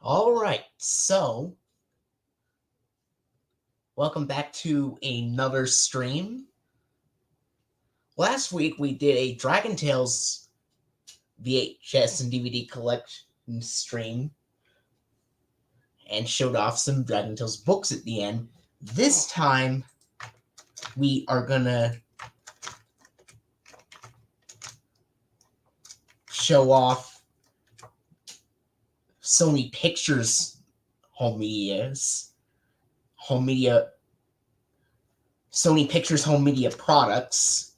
All right, so welcome back to another stream. Last week we did a Dragon Tales VHS and DVD collection stream and showed off some Dragon Tales books at the end. This time we are gonna show off Sony Pictures Sony Pictures home media products.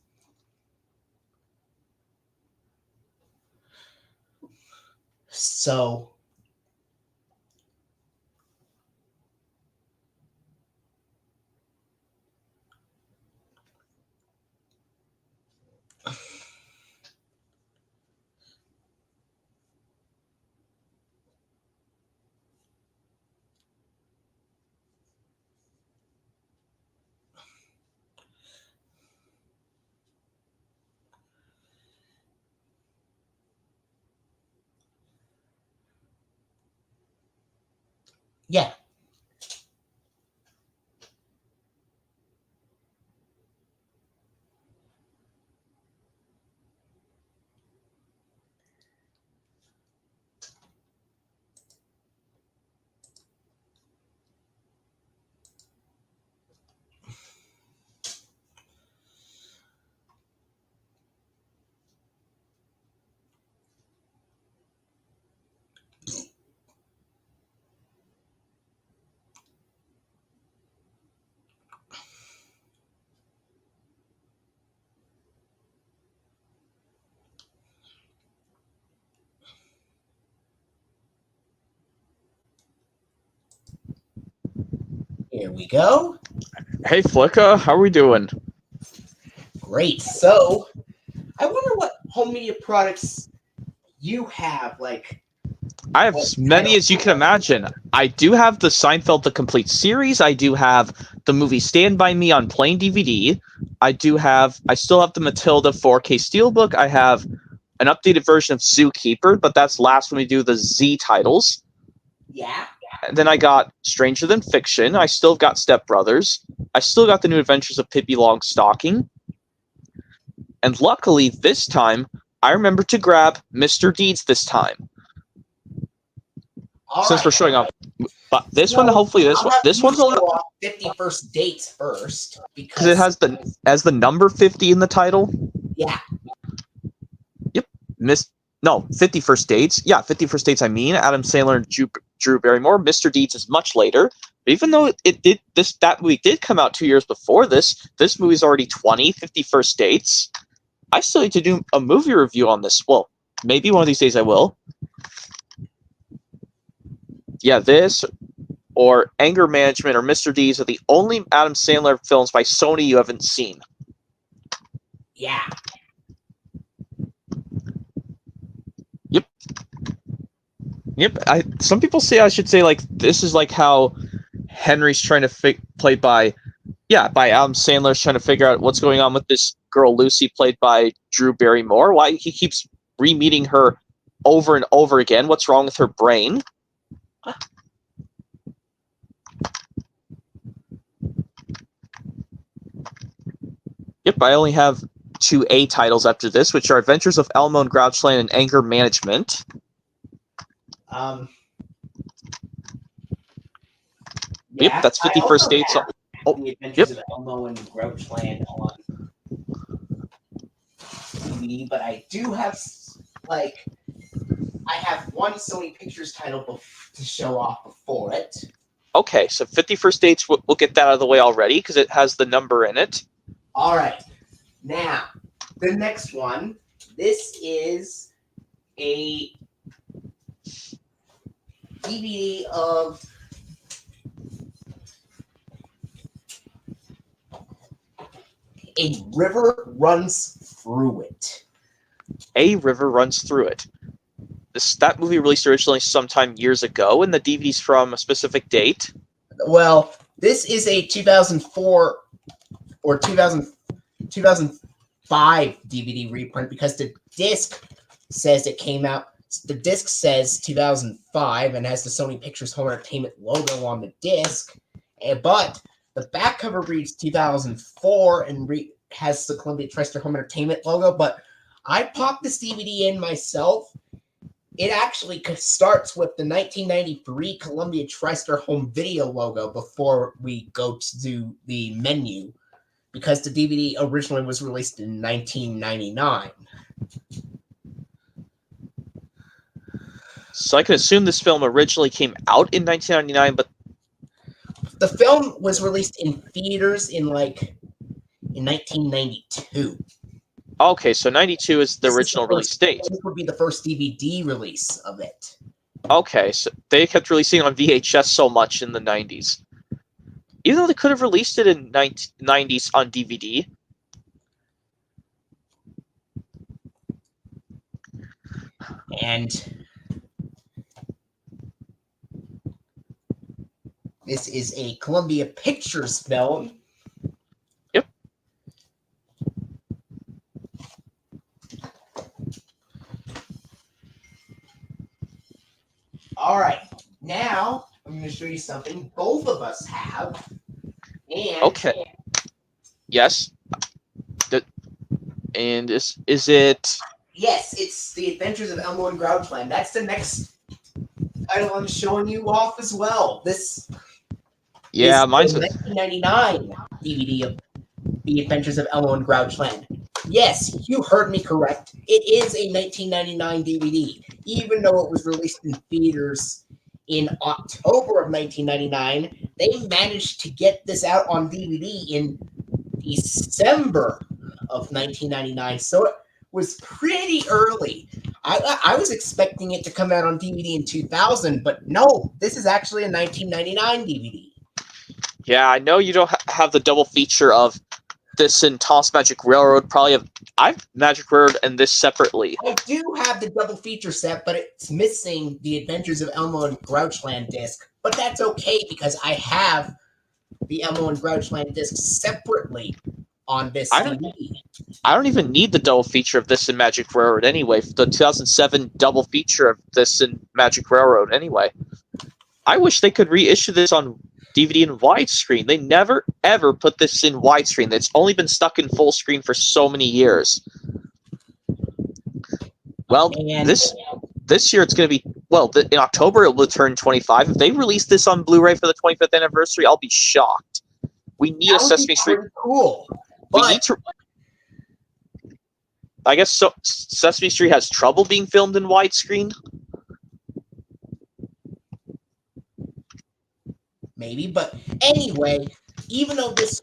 So yeah. Here we go. Hey Flicka, how are we doing? Great. So, I wonder what home media products you have. I have as many as you can imagine. I do have the Seinfeld The Complete Series. I do have the movie Stand By Me on plain DVD. I still have the Matilda 4K Steelbook. I have an updated version of Zookeeper, but that's last when we do the Z titles. Yeah. And then I got Stranger Than Fiction. I still got Step Brothers. I still got the New Adventures of Pippi Longstocking. And luckily, this time, I remember to grab Mr. Deeds this time. Since we're showing off, but this one's a little 51st Dates first because it has the number 50 in the title. Yeah. Yep. 51st Dates. Yeah, 51st Dates. I mean, Adam Sandler and Drew Barrymore. Mr. Deeds is much later. But even though that movie did come out 2 years before this movie's already 51st Dates. I still need to do a movie review on this. Well, maybe one of these days I will. Yeah, this or Anger Management or Mr. Deeds are the only Adam Sandler films by Sony you haven't seen. Yeah. Yep. Some people say I should say this is like how Henry's trying to played by Adam Sandler's trying to figure out what's going on with this girl Lucy played by Drew Barrymore. Why he keeps re-meeting her over and over again. What's wrong with her brain? Yep, I only have 2 A titles after this, which are Adventures of Elmo and Grouchland and Anger Management. Yep, that's 51st Dates. The Adventures of Elmo and Grouchland on DVD, but I do have I have one Sony Pictures title to show off before it. Okay, so 51st Dates, we'll get that out of the way already because it has the number in it. All right. Now, the next one. This is a DVD of A River Runs Through It. A River Runs Through It. That movie released originally sometime years ago, and the DVD's from a specific date. Well, this is a 2004 or 2005 DVD reprint because the disc says it came out the disc says 2005 and has the Sony Pictures Home Entertainment logo on the disc, but the back cover reads 2004 and has the Columbia TriStar Home Entertainment logo. But I popped this DVD in myself. It actually starts with the 1993 Columbia TriStar Home Video logo before we go to the menu, because the DVD originally was released in 1999. So I can assume this film originally came out in 1999, but the film was released in theaters in 1992. Okay, so 92 is the original release date. This would be the first DVD release of it. Okay, so they kept releasing on VHS so much in the 90s. Even though they could have released it in 90s on DVD. And this is a Columbia Pictures film. Yep. All right, now I'm going to show you something both of us have. And okay. Yes. And is it? Yes, it's The Adventures of Elmo and Grouchland. That's the next title I'm showing you off as well. This is Mine's the 1999 DVD of The Adventures of Elmo and Grouchland. Yes, you heard me correct. It is a 1999 DVD, even though it was released in theaters in October of 1999. They managed to get this out on DVD in December of 1999, so it was pretty early. I was expecting it to come out on DVD in 2000, but no, this is actually a 1999 DVD. Yeah, I know you don't have the double feature of this and Toss Magic Railroad. I've Magic Railroad and this separately. I do have the double feature set, but it's missing the Adventures of Elmo and Grouchland disc. But that's okay because I have the Elmo and Grouchland disc separately on this DVD. I don't even need the double feature of this and Magic Railroad anyway. The 2007 double feature of this and Magic Railroad anyway. I wish they could reissue this on DVD in widescreen. They never ever put this in widescreen. It's only been stuck in full screen for so many years. Well, this year it's going to be, in October it will turn 25. If they release this on Blu-ray for the 25th anniversary, I'll be shocked. We need a Sesame Street. Cool. We need to. I guess Sesame Street has trouble being filmed in widescreen. Maybe, but anyway, even though this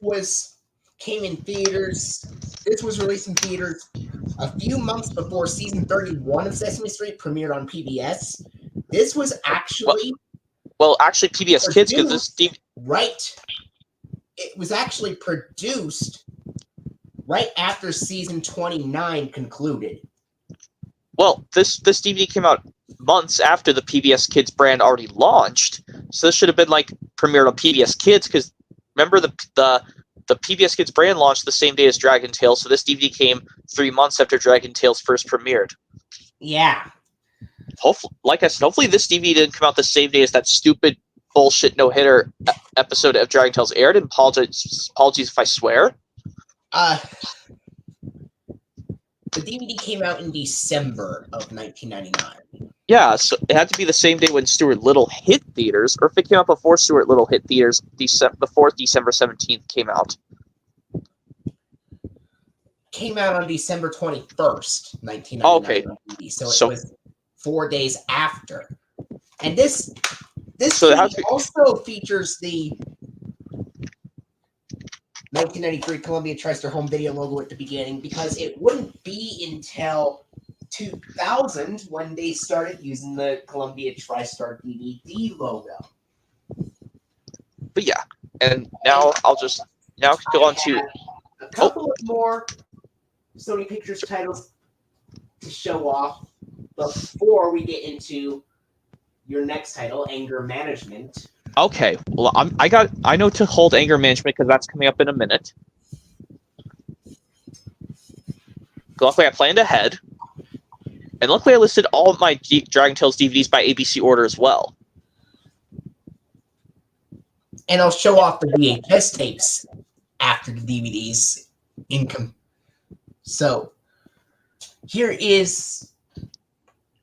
came in theaters, this was released in theaters a few months before season 31 of Sesame Street premiered on PBS. This was actually actually PBS Kids, because this right. It was actually produced right after season 29 concluded. Well, this DVD came out months after the PBS Kids brand already launched, so this should have been premiered on PBS Kids, because remember the PBS Kids brand launched the same day as Dragon Tales, so this DVD came 3 months after Dragon Tales first premiered. Yeah. Hopefully this DVD didn't come out the same day as that stupid bullshit no-hitter episode of Dragon Tales aired, and apologies if I swear. The DVD came out in December of 1999. Yeah, so it had to be the same day when Stuart Little hit theaters, or if it came out before Stuart Little hit theaters, before December 17th came out. Came out on December 21st, 1999. Okay. DVD, so it was 4 days after. And this so DVD also features the 1993 Columbia TriStar Home Video logo at the beginning, because it wouldn't be until 2000 when they started using the Columbia TriStar DVD logo. But yeah, and now I'll just go on to a couple of more Sony Pictures titles to show off before we get into your next title, Anger Management. Okay, well, I know to hold Anger Management because that's coming up in a minute. Luckily, I planned ahead. And luckily I listed all of my Dragon Tales DVDs by ABC order as well. And I'll show off the VHS tapes after the DVDs. So, here is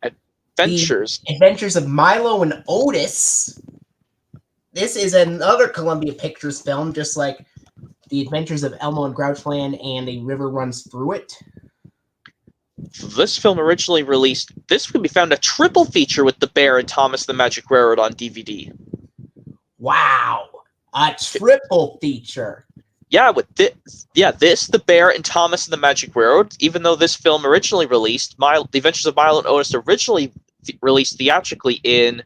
Adventures. The Adventures of Milo and Otis. This is another Columbia Pictures film, just like The Adventures of Elmo and Grouch and A River Runs Through It. This film originally released, this could be found a triple feature with The Bear and Thomas the Magic Railroad on DVD. Wow, a triple feature. Yeah, with this, The Bear and Thomas and the Magic Railroad, even though this film originally released, The Adventures of Milo and Otis originally released theatrically in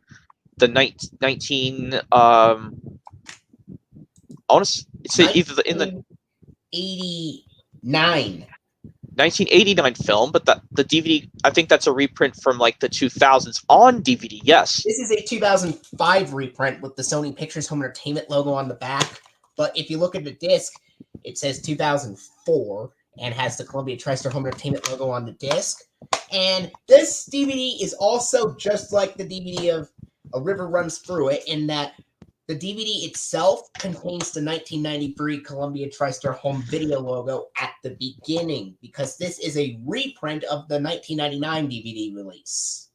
the 1989 film, but the DVD, I think that's a reprint from like the 2000s on DVD. Yes, this is a 2005 reprint with the Sony Pictures Home Entertainment logo on the back. But if you look at the disc, it says 2004 and has the Columbia TriStar Home Entertainment logo on the disc. And this DVD is also just like the DVD of A River Runs Through It, in that the DVD itself contains the 1993 Columbia TriStar Home Video logo at the beginning, because this is a reprint of the 1999 DVD release.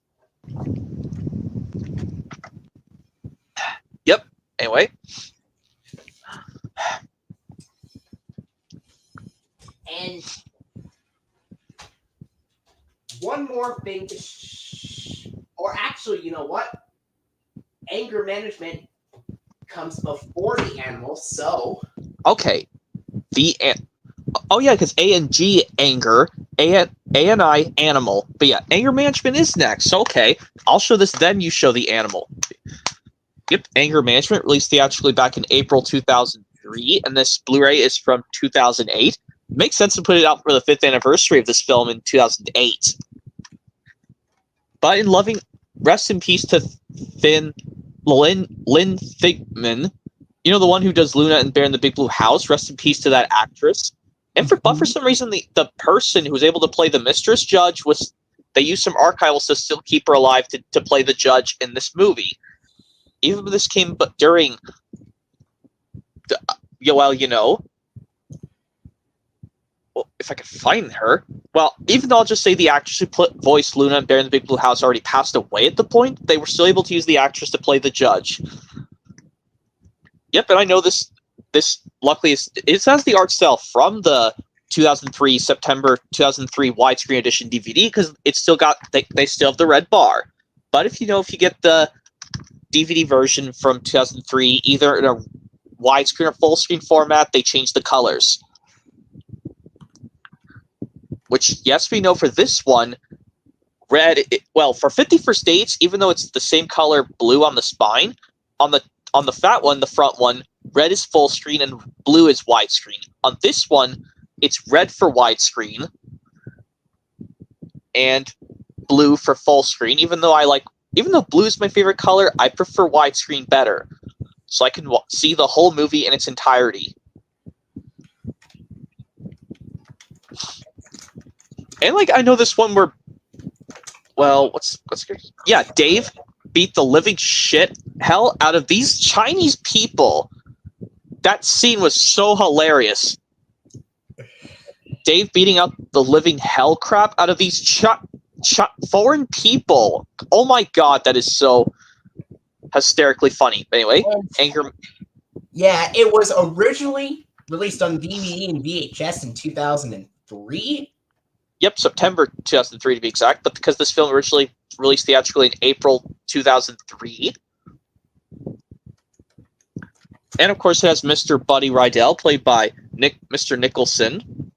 Yep. Anyway. And one more thing or actually, you know what? Anger management comes before the animals, so... Okay. Oh yeah, because A and G, anger, A and I, animal. But yeah, anger management is next. Okay, I'll show this, then you show the animal. Yep, anger management, released theatrically back in April 2003, and this Blu-ray is from 2008. Makes sense to put it out for the 5th anniversary of this film in 2008. But in loving, rest in peace to Lynn Thigpen, you know, the one who does Luna and Bear in the Big Blue House. Rest in peace to that actress. And but for some reason, the person who was able to play the mistress judge they used some archivals to still keep her alive to play the judge in this movie. Even though this came during, if I could find her. Well, even though I'll just say the actress who voiced Luna and Bear in the Big Blue House already passed away at the point, they were still able to use the actress to play the judge. Yep, and I know this luckily it has the art style from the 2003 September 2003 widescreen edition DVD, because it's still got they still have the red bar. But if you get the DVD version from 2003, either in a widescreen or full screen format, they change the colors. Which, yes, we know for this one, red. For 51st Dates, even though it's the same color blue on the spine, on the fat one, the front one, red is full screen and blue is widescreen. On this one, it's red for widescreen and blue for full screen. Even though blue is my favorite color, I prefer widescreen better, so I can see the whole movie in its entirety. And I know this one where, Dave beat the living hell out of these Chinese people. That scene was so hilarious. Dave beating out the living hell crap out of these foreign people. Oh my god, that is so hysterically funny. But anyway, anger. Yeah, it was originally released on DVD and VHS in 2003. Yep, September 2003 to be exact, but because this film originally released theatrically in April 2003. And of course it has Mr. Buddy Rydell, played by Mr. Nicholson.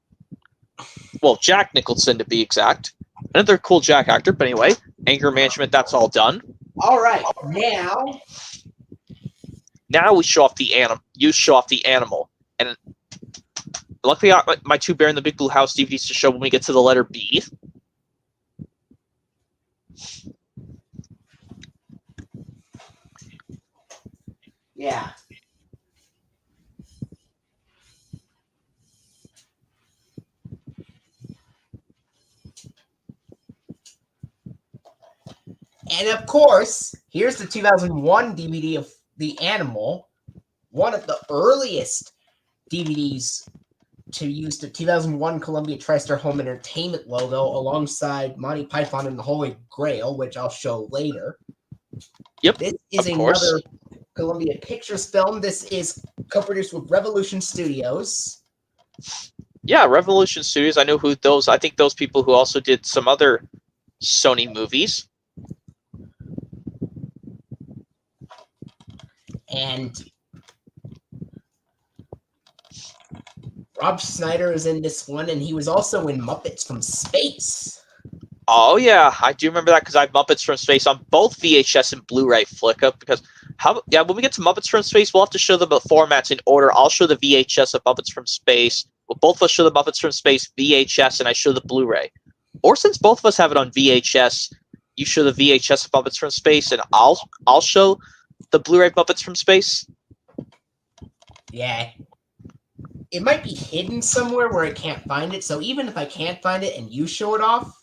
Well, Jack Nicholson to be exact. Another cool Jack actor, but anyway, anger management, that's all done. All right, now we show off the animal. You show off the animal. And luckily, I got my 2 Bear in the Big Blue House DVDs to show when we get to the letter B. Yeah. And of course, here's the 2001 DVD of The Animal, one of the earliest DVDs to use the 2001 Columbia TriStar Home Entertainment logo alongside Monty Python and the Holy Grail, which I'll show later. Yep, This is another Columbia Pictures film. This is co-produced with Revolution Studios. Yeah, Revolution Studios. I know who those. I think those people who also did some other Sony movies. And Rob Schneider is in this one, and he was also in Muppets from Space. Oh yeah, I do remember that because I have Muppets from Space on both VHS and Blu-ray Flicka. Because when we get to Muppets from Space, we'll have to show them the formats in order. I'll show the VHS of Muppets from Space. Well, both of us show the Muppets from Space VHS, and I show the Blu-ray. Or since both of us have it on VHS, you show the VHS of Muppets from Space, and I'll show the Blu-ray Muppets from Space. Yeah. It might be hidden somewhere where I can't find it, so even if I can't find it and you show it off...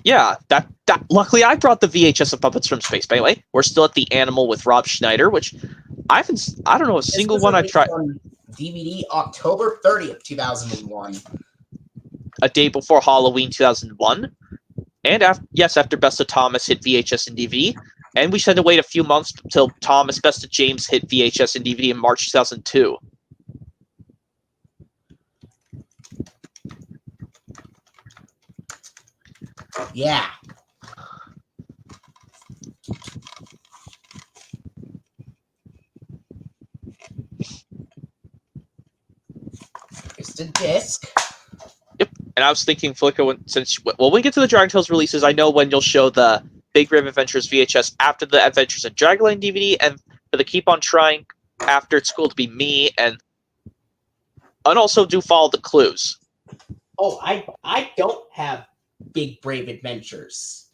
Yeah, that luckily I brought the VHS of Muppets from Space. But anyway, we're still at The Animal with Rob Schneider, which I don't know a single one I tried. On DVD October 30th, 2001. A day before Halloween 2001. And after Best of Thomas hit VHS and DVD. And we had to wait a few months until Thomas Best of James hit VHS and DVD in March 2002. Yeah. Here's the disc. Yep. And I was thinking, Flicka, when we get to the Dragon Tales releases, I know when you'll show the Big Brave Adventures VHS after the Adventures of Dragonland DVD, and for the Keep on Trying after it's cool to be me, and also do follow the clues. Oh, I don't have Big Brave Adventures.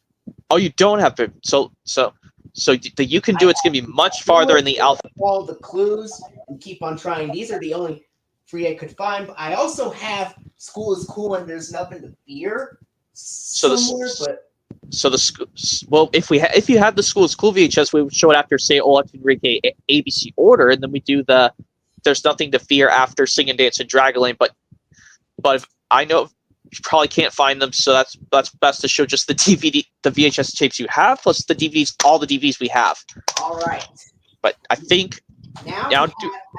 Oh, you don't have to. So the You Can Do It's going to be much farther in the alpha. Follow the clues and Keep on Trying. These are the only three I could find. But I also have School is Cool and There's Nothing to Fear. If you had the School is Cool VHS, we would show it after, say, Old Enrique ABC order, and then we do the There's Nothing to Fear after Sing and Dance in Dragonland. But if, I know you probably can't find them, so that's best to show just the DVD, the VHS tapes you have, plus the DVDs, all the DVDs we have. All right. But I think I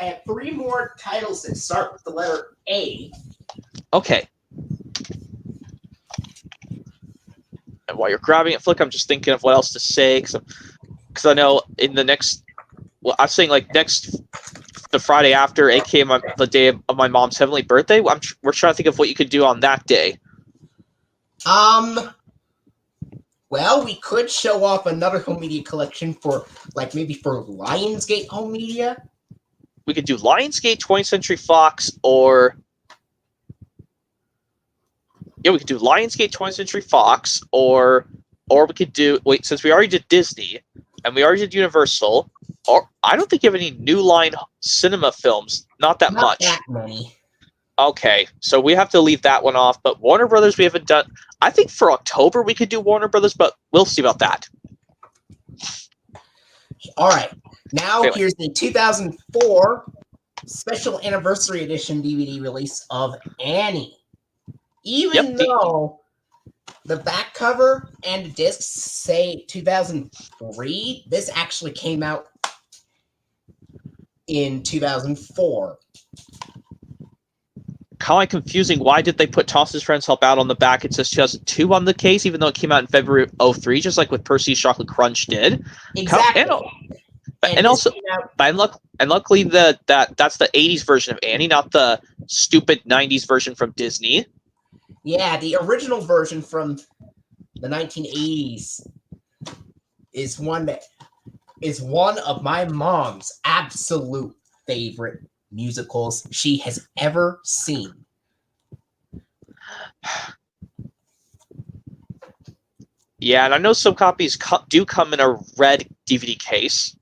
have three more titles that start with the letter A. Okay. And while you're grabbing it, Flick, I'm just thinking of what else to say, because I know in the next, I'm saying like the Friday after, aka the day of my mom's heavenly birthday. We're trying to think of what you could do on that day. Well, we could show off another home media collection for, like, maybe for Lionsgate home media. We could do Lionsgate, 20th Century Fox, or we could do Lionsgate, 20th Century Fox, or we could do, since we already did Disney and we already did Universal. Or I don't think you have any New Line cinema films. Not that much. Not that many. Okay, so we have to leave that one off. But Warner Brothers, we haven't done. I think for October we could do Warner Brothers, but we'll see about that. All right. Now here's the 2004 Special Anniversary Edition DVD release of Annie. Even though the back cover and the discs say 2003, this actually came out in 2004. Kind of confusing. Why did they put Toss's Friends Help Out on the back? It says 2002 on the case, even though it came out in February of 03, just like with Percy's Chocolate Crunch did. Exactly. Luckily that's the 80s version of Annie, not the stupid 90s version from Disney. Yeah, the original version from the 1980s is one of my mom's absolute favorite musicals she has ever seen. Yeah, and I know some copies do come in a red DVD case.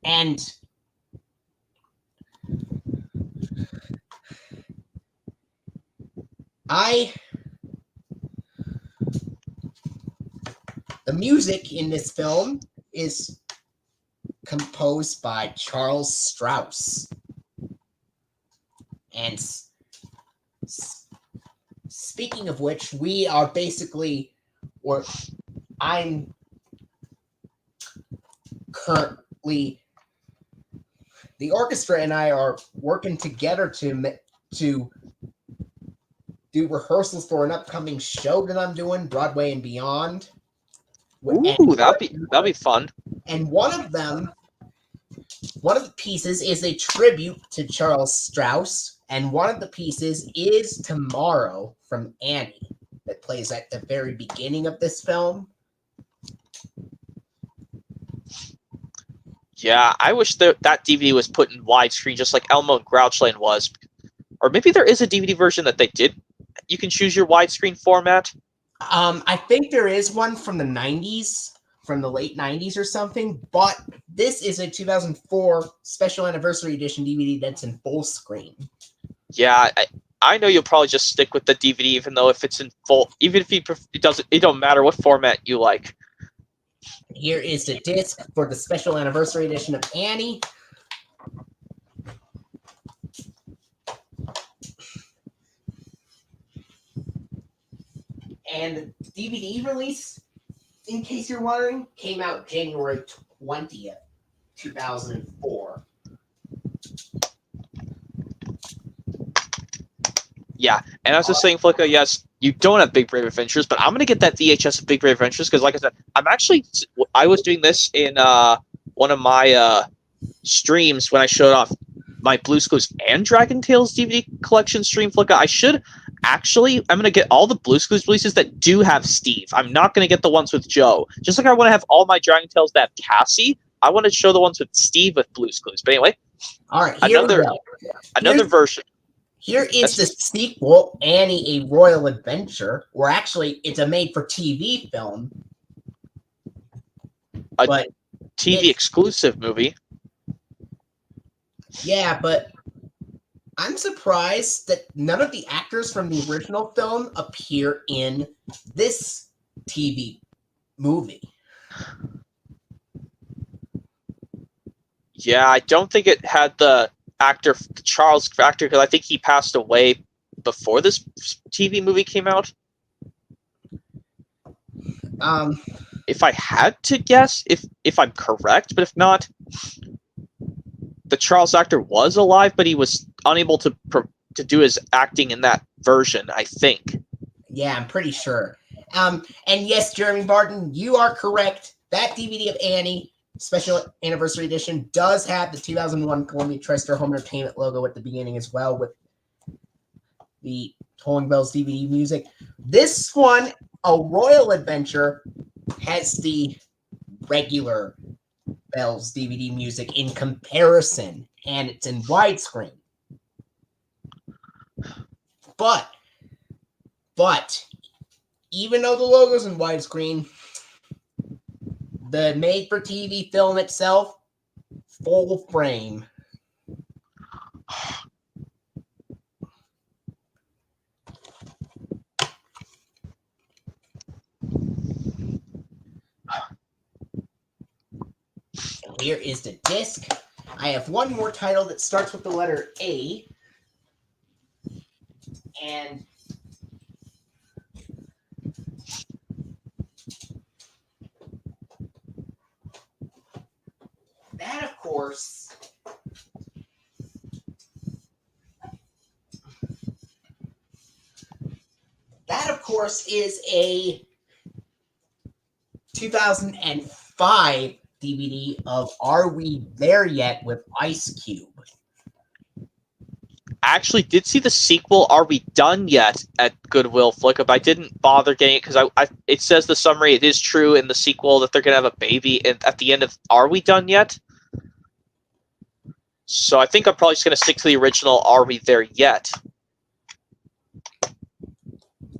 And The music in this film is composed by Charles Strauss. And speaking of which, we are basically, or I'm currently, the orchestra and I are working together to do rehearsals for an upcoming show that I'm doing, Broadway and Beyond. Ooh, that'd be fun. And one of the pieces is a tribute to Charles Strauss, and one of the pieces is Tomorrow from Annie, that plays at the very beginning of this film. Yeah, I wish that DVD was put in widescreen, just like Elmo and Grouchland was. Or maybe there is a DVD version that they did. You can choose your widescreen format. I think there is one from the 90s, from the late 90s or something, but this is a 2004 special anniversary edition DVD that's in full screen. Yeah, I know you'll probably just stick with the DVD, even though if it's in full, even if it don't matter what format you like. Here is the disc for the special anniversary edition of Annie. And the DVD release, in case you're wondering, came out January 20th, 2004. Yeah, and I was just saying, Flicka, yes, you don't have Big Brave Adventures, but I'm going to get that VHS of Big Brave Adventures, because like I said, I was doing this in one of my streams when I showed off my Blue's Clues and Dragon Tales DVD collection stream, Flicka. I'm going to get all the Blue's Clues releases that do have Steve. I'm not going to get the ones with Joe. Just like I want to have all my Dragon Tales that have Cassie, I want to show the ones with Steve with Blue's Clues. But anyway, all right, another version. Here is the sequel, Annie, A Royal Adventure, or actually, it's a made-for-TV film. But TV exclusive movie. Yeah, but I'm surprised that none of the actors from the original film appear in this TV movie. Yeah, I don't think it had the Charles actor, because I think he passed away before this TV movie came out. If I had to guess, if I'm correct, but if not, the Charles actor was alive, but he was unable to do his acting in that version, I think. Yeah, I'm pretty sure. And yes, Jeremy Barton, you are correct. That DVD of Annie, Special Anniversary Edition, does have the 2001 Columbia TriStar Home Entertainment logo at the beginning as well, with the Tolling Bells DVD music. This one, A Royal Adventure, has the regular Bells DVD music in comparison, and it's in widescreen. But even though the logo's in widescreen, the made-for-TV film itself, full frame. So here is the disc. I have one more title that starts with the letter A. And that, of course, is a 2005 DVD of Are We There Yet with Ice Cube. I actually did see the sequel, Are We Done Yet, at Goodwill Flickup. I didn't bother getting it because it says the summary, it is true in the sequel that they're going to have a baby at the end of Are We Done Yet? So I think I'm probably just going to stick to the original Are We There Yet?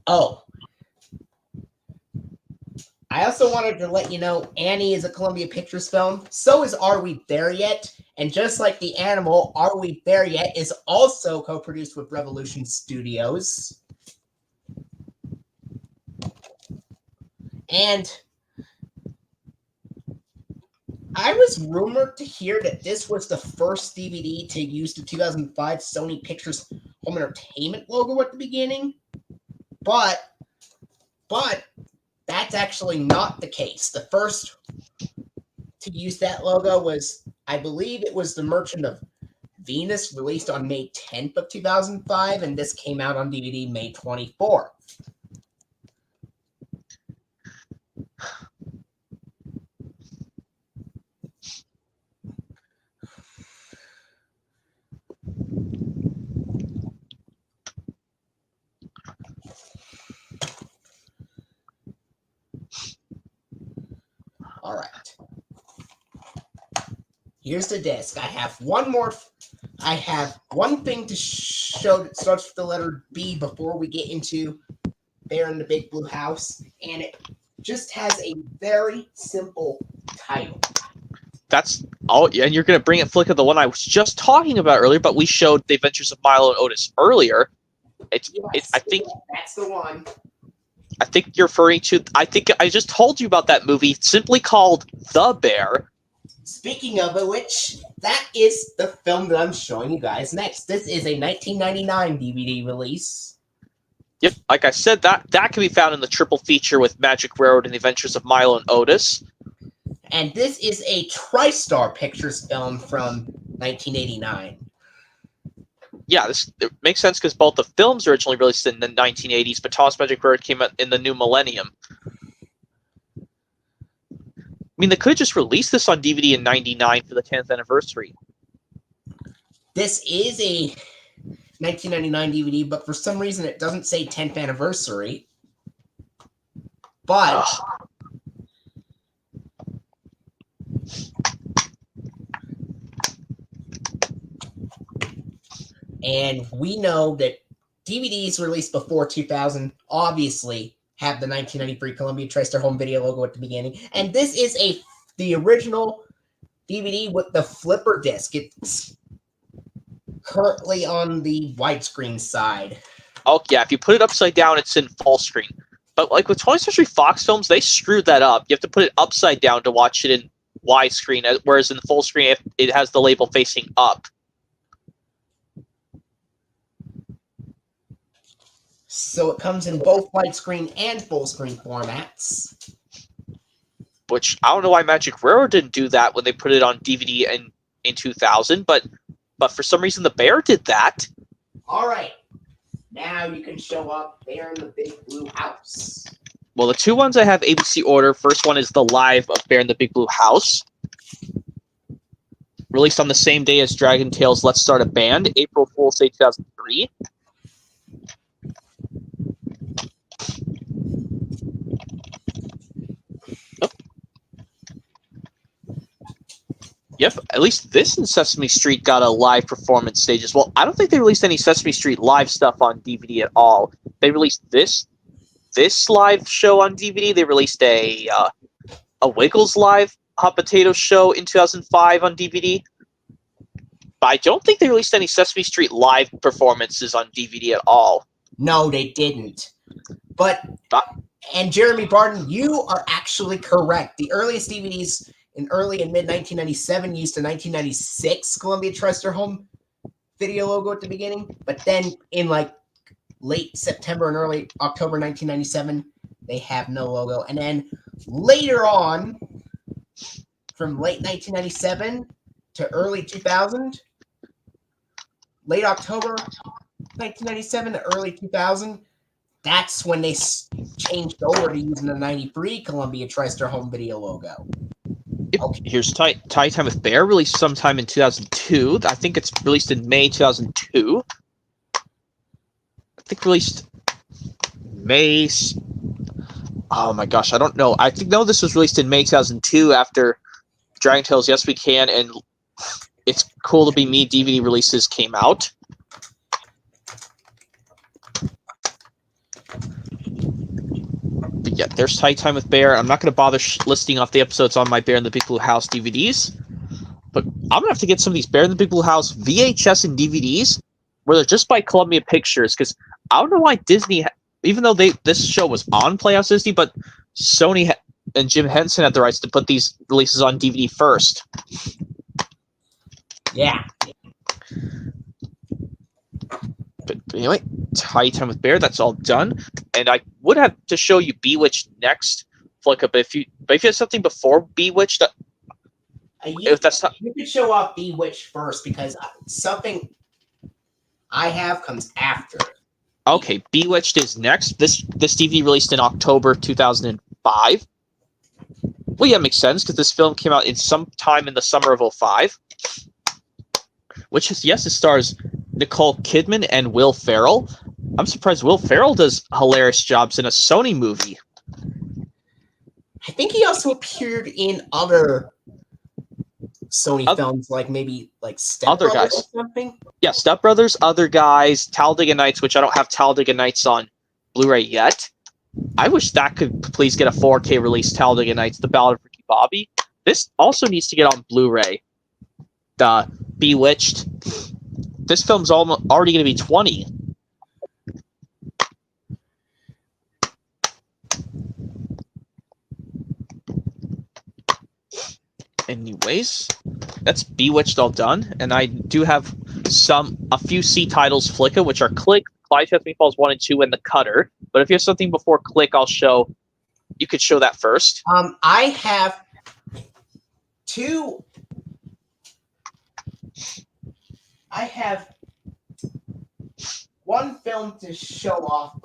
Oh. I also wanted to let you know Annie is a Columbia Pictures film. So is Are We There Yet? And just like The Animal, Are We There Yet is also co-produced with Revolution Studios. And was rumored to hear that this was the first DVD to use the 2005 Sony Pictures Home Entertainment logo at the beginning, but that's actually not the case. The first to use that logo was, I believe it was The Merchant of Venus, released on May 10th of 2005, and this came out on DVD May 24th. All right. Here's the disc. I have one thing to show that starts with the letter B before we get into Bear in the Big Blue House, and it just has a very simple title. That's all, and you're going to bring it flick of the one I was just talking about earlier, but we showed The Adventures of Milo and Otis earlier. I think that's the one. I think you're referring to. I think I just told you about that movie, simply called The Bear. Speaking of which, that is the film that I'm showing you guys next. This is a 1999 DVD release. Yep, like I said, that can be found in the triple feature with Magic Railroad and The Adventures of Milo and Otis. And this is a TriStar Pictures film from 1989. Yeah, it makes sense because both the films originally released in the 1980s, but Toss Magic Railroad came out in the new millennium. I mean, they could have just released this on DVD in 99 for the 10th anniversary. This is a 1999 DVD, but for some reason it doesn't say 10th anniversary. But and we know that DVDs released before 2000 obviously have the 1993 Columbia TriStar Home Video logo at the beginning. And this is the original DVD with the flipper disc. It's currently on the widescreen side. Oh, yeah, if you put it upside down, it's in full screen. But like with 20th Century Fox films, they screwed that up. You have to put it upside down to watch it in widescreen, whereas in full screen, it has the label facing up. So it comes in both widescreen and full screen formats. Which, I don't know why Magic Railroad didn't do that when they put it on DVD in 2000, but for some reason the Bear did that. All right. Now you can show up Bear in the Big Blue House. Well, the two ones I have ABC order. First one is the live of Bear in the Big Blue House. Released on the same day as Dragon Tales Let's Start a Band, April Fool's Day 2003. Yep, at least this in Sesame Street got a live performance stage as well. I don't think they released any Sesame Street live stuff on DVD at all. They released this live show on DVD. They released a Wiggles live Hot Potato show in 2005 on DVD. But I don't think they released any Sesame Street live performances on DVD at all. No, they didn't. And Jeremy Barton, you are actually correct. The earliest DVDs in early and mid-1997 used the 1996 Columbia TriStar Home Video logo at the beginning, but then in like late September and early October 1997, they have no logo. And then later on, from late 1997 to early 2000, late October 1997 to early 2000, that's when they changed over to using the 93 Columbia TriStar Home Video logo. Okay. Here's Time with Bear, released sometime in 2002. I think it's released in May 2002. I think released May. Oh my gosh, I don't know. This was released in May 2002 after Dragon Tales Yes We Can and It's Cool to Be Me DVD releases came out. But yeah, there's Time with Bear. I'm not going to bother listing off the episodes on my Bear in the Big Blue House DVDs. But I'm going to have to get some of these Bear in the Big Blue House VHS and DVDs where they're just by Columbia Pictures. Because I don't know why Disney, even though this show was on Playhouse Disney, but Sony and Jim Henson had the rights to put these releases on DVD first. Yeah. But anyway, High Time with Bear, that's all done. And I would have to show you Bewitched next, Flicka, but if you have something before Bewitched, if that's not... You could show off Bewitched first, because something I have comes after. Okay, Bewitched is next. This DVD released in October 2005. Well, yeah, it makes sense, because this film came out in some time in the summer of 2005. Which is, yes, it stars Nicole Kidman and Will Ferrell. I'm surprised Will Ferrell does hilarious jobs in a Sony movie. I think he also appeared in other Sony films, like maybe like Step Brothers or something. Yeah, Step Brothers, Other Guys, Talladega Nights, which I don't have Talladega Nights on Blu-ray yet. I wish that could please get a 4K release, Talladega Nights, The Ballad of Ricky Bobby. This also needs to get on Blu-ray. Bewitched. This film's already going to be 20. Anyways, that's Bewitched all done, and I do have a few C titles, Flicka, which are Click, Chance of Meatballs 1 and 2, and The Cutter. But if you have something before Click, I'll show. You could show that first. I have two. I have one film to show off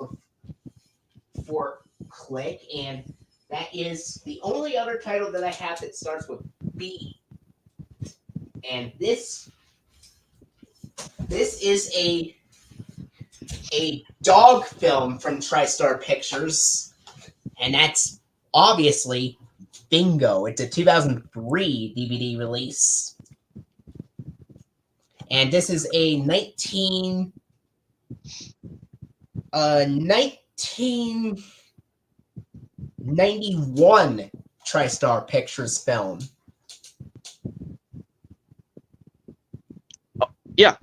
before Click, and that is the only other title that I have that starts with B. And this is a dog film from TriStar Pictures, and that's obviously Bingo. It's a 2003 DVD release. And this is a 1991 TriStar Pictures film. Oh, yeah.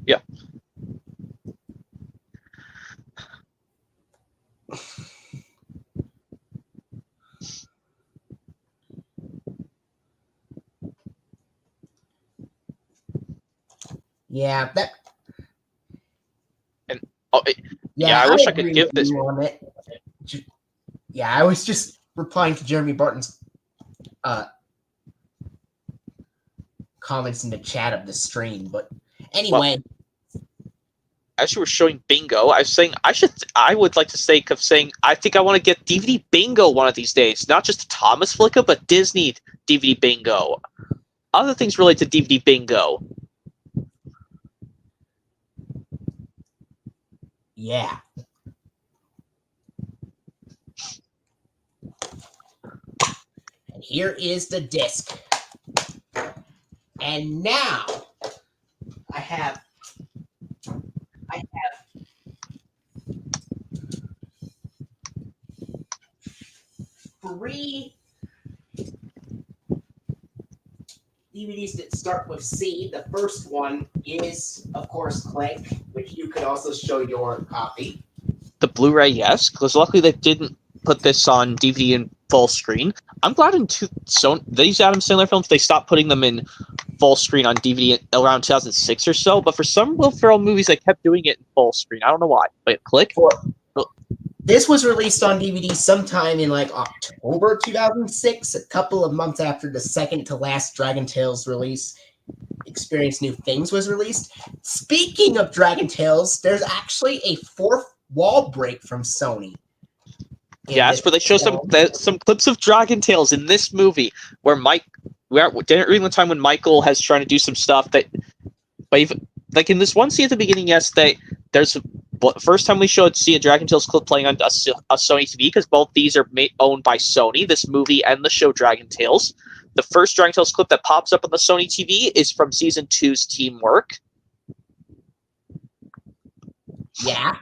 Yeah, that. And I wish I could give this on it. Yeah, I was just replying to Jeremy Barton's comments in the chat of the stream, but anyway. Well, as you were showing Bingo, I was saying I would like to say I think I want to get DVD Bingo one of these days. Not just Thomas Flicka, but Disney DVD Bingo. Other things related to DVD Bingo. Yeah. And here is the disc. And now I have 3 DVDs that start with C. The first one is, of course, Click, which you could also show your copy. The Blu-ray, yes, because luckily they didn't put this on DVD in full screen. I'm glad these Adam Sandler films, they stopped putting them in full screen on DVD around 2006 or so, but for some Will Ferrell movies, they kept doing it in full screen. I don't know why. Wait, Click? This was released on DVD sometime in like October 2006, a couple of months after the second to last Dragon Tales release. Experience New Things was released. Speaking of Dragon Tales, there's actually a fourth wall break from Sony. Yes, where they show some clips of Dragon Tales in this movie where during the time when Michael has trying to do some stuff that, but even, like in this one scene at the beginning, yes, there's first time we see a Dragon Tales clip playing on a Sony TV, because both these are owned by Sony, this movie and the show Dragon Tales. The first Dragon Tales clip that pops up on the Sony TV is from Season 2's Teamwork. Yeah.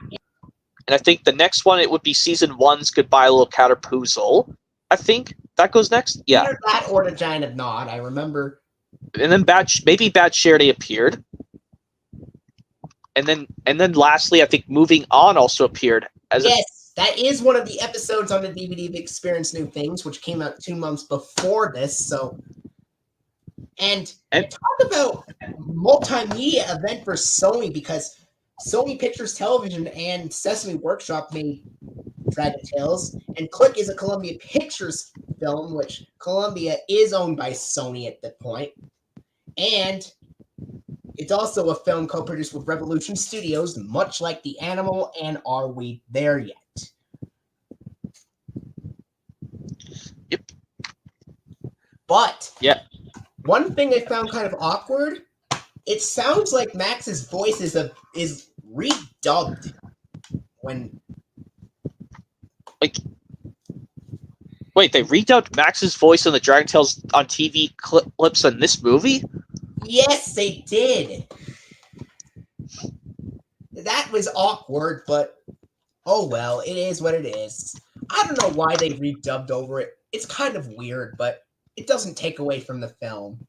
And I think the next one, it would be Season 1's Goodbye Little Caterpoozle. I think that goes next. Yeah. Either that or the Giant of Nod, I remember. And then maybe Bad Share Day appeared. And then lastly, I think Moving On also appeared as yes. that is one of the episodes on the DVD of Experience New Things, which came out 2 months before this. So, and talk about multimedia event for Sony, because Sony Pictures Television and Sesame Workshop made Dragon Tales, and Click is a Columbia Pictures film, which Columbia is owned by Sony at that point. And it's also a film co-produced with Revolution Studios, much like The Animal and Are We There Yet? Yep. But yeah, one thing I found kind of awkward, it sounds like Max's voice is redubbed when... Like, wait, they redubbed Max's voice in the Dragon Tales on TV clips in this movie? Yes, they did. That was awkward, but oh well, it is what it is. I don't know why they redubbed over it. It's kind of weird, but it doesn't take away from the film.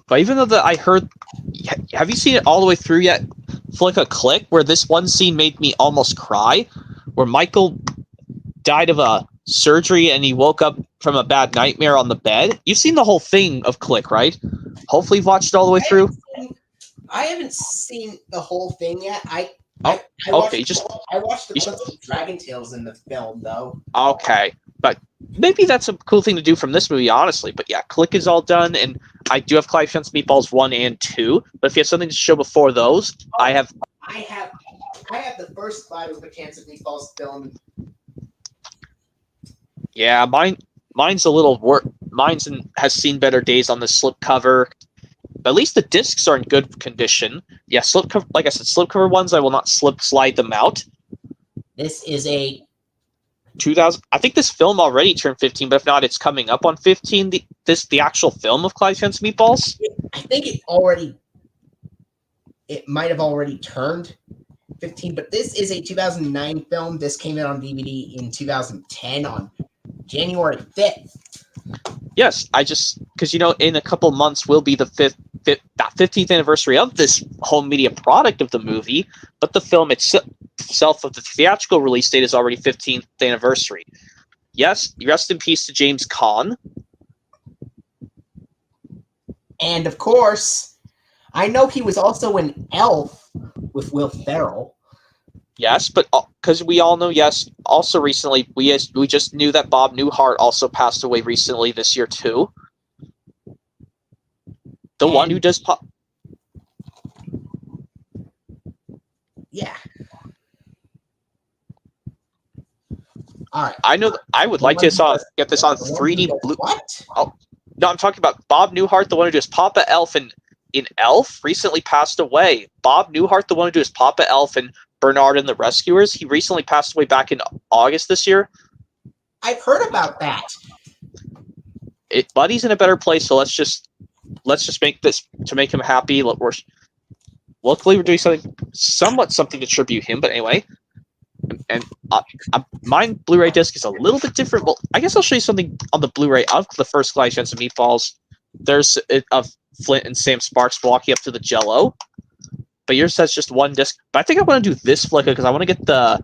But even though I heard... Have you seen it all the way through yet? Flick a Click, where this one scene made me almost cry, where Michael died of a surgery and he woke up from a bad nightmare on the bed. You've seen the whole thing of Click, right? Hopefully you've watched it all the way through. I haven't seen the whole thing yet. I watched the clips of Dragon Tales in the film, though. Okay, but maybe that's a cool thing to do from this movie, honestly. But yeah, Click is all done, and I do have Chance of Meatballs 1 and 2. But if you have something to show before those, I have the first Clyde with a Chance of Meatballs film. Yeah, mine's a little has seen better days on the slipcover. But at least the discs are in good condition. Yeah, slipcover. Like I said, slipcover ones I will not slide them out. This is a 2000. I think this film already turned 15, but if not, it's coming up on 15. The actual film of Clyde Chance of Meatballs. I think it might have already turned 15, but this is a 2009 film. This came out on DVD in 2010 on January 5th. Yes, because in a couple months will be the 15th anniversary of this home media product of the movie, but the film itself of the theatrical release date is already 15th anniversary. Yes, rest in peace to James Caan. And of course, I know he was also in Elf with Will Ferrell. Yes, but because we all know, yes, also recently, we just knew that Bob Newhart also passed away recently this year, too. The one who does pop... Yeah. All right. I know I would like to get this on 3D blue... What? Oh, no, I'm talking about Bob Newhart, the one who does Papa Elf in Elf, recently passed away. Bob Newhart, the one who does Papa Elf and Bernard and the Rescuers, he recently passed away back in August this year. I've heard about that. Buddy's in a better place, so let's just make this to make him happy. Luckily, we're doing something to tribute him. But anyway, and mine Blu-ray disc is a little bit different. Well, I guess I'll show you something on the Blu-ray of the first Chance of Meatballs. There's of Flint and Sam Sparks walking up to the Jell-O. But yours has just one disc. But I think I want to do this flicker because I want to get the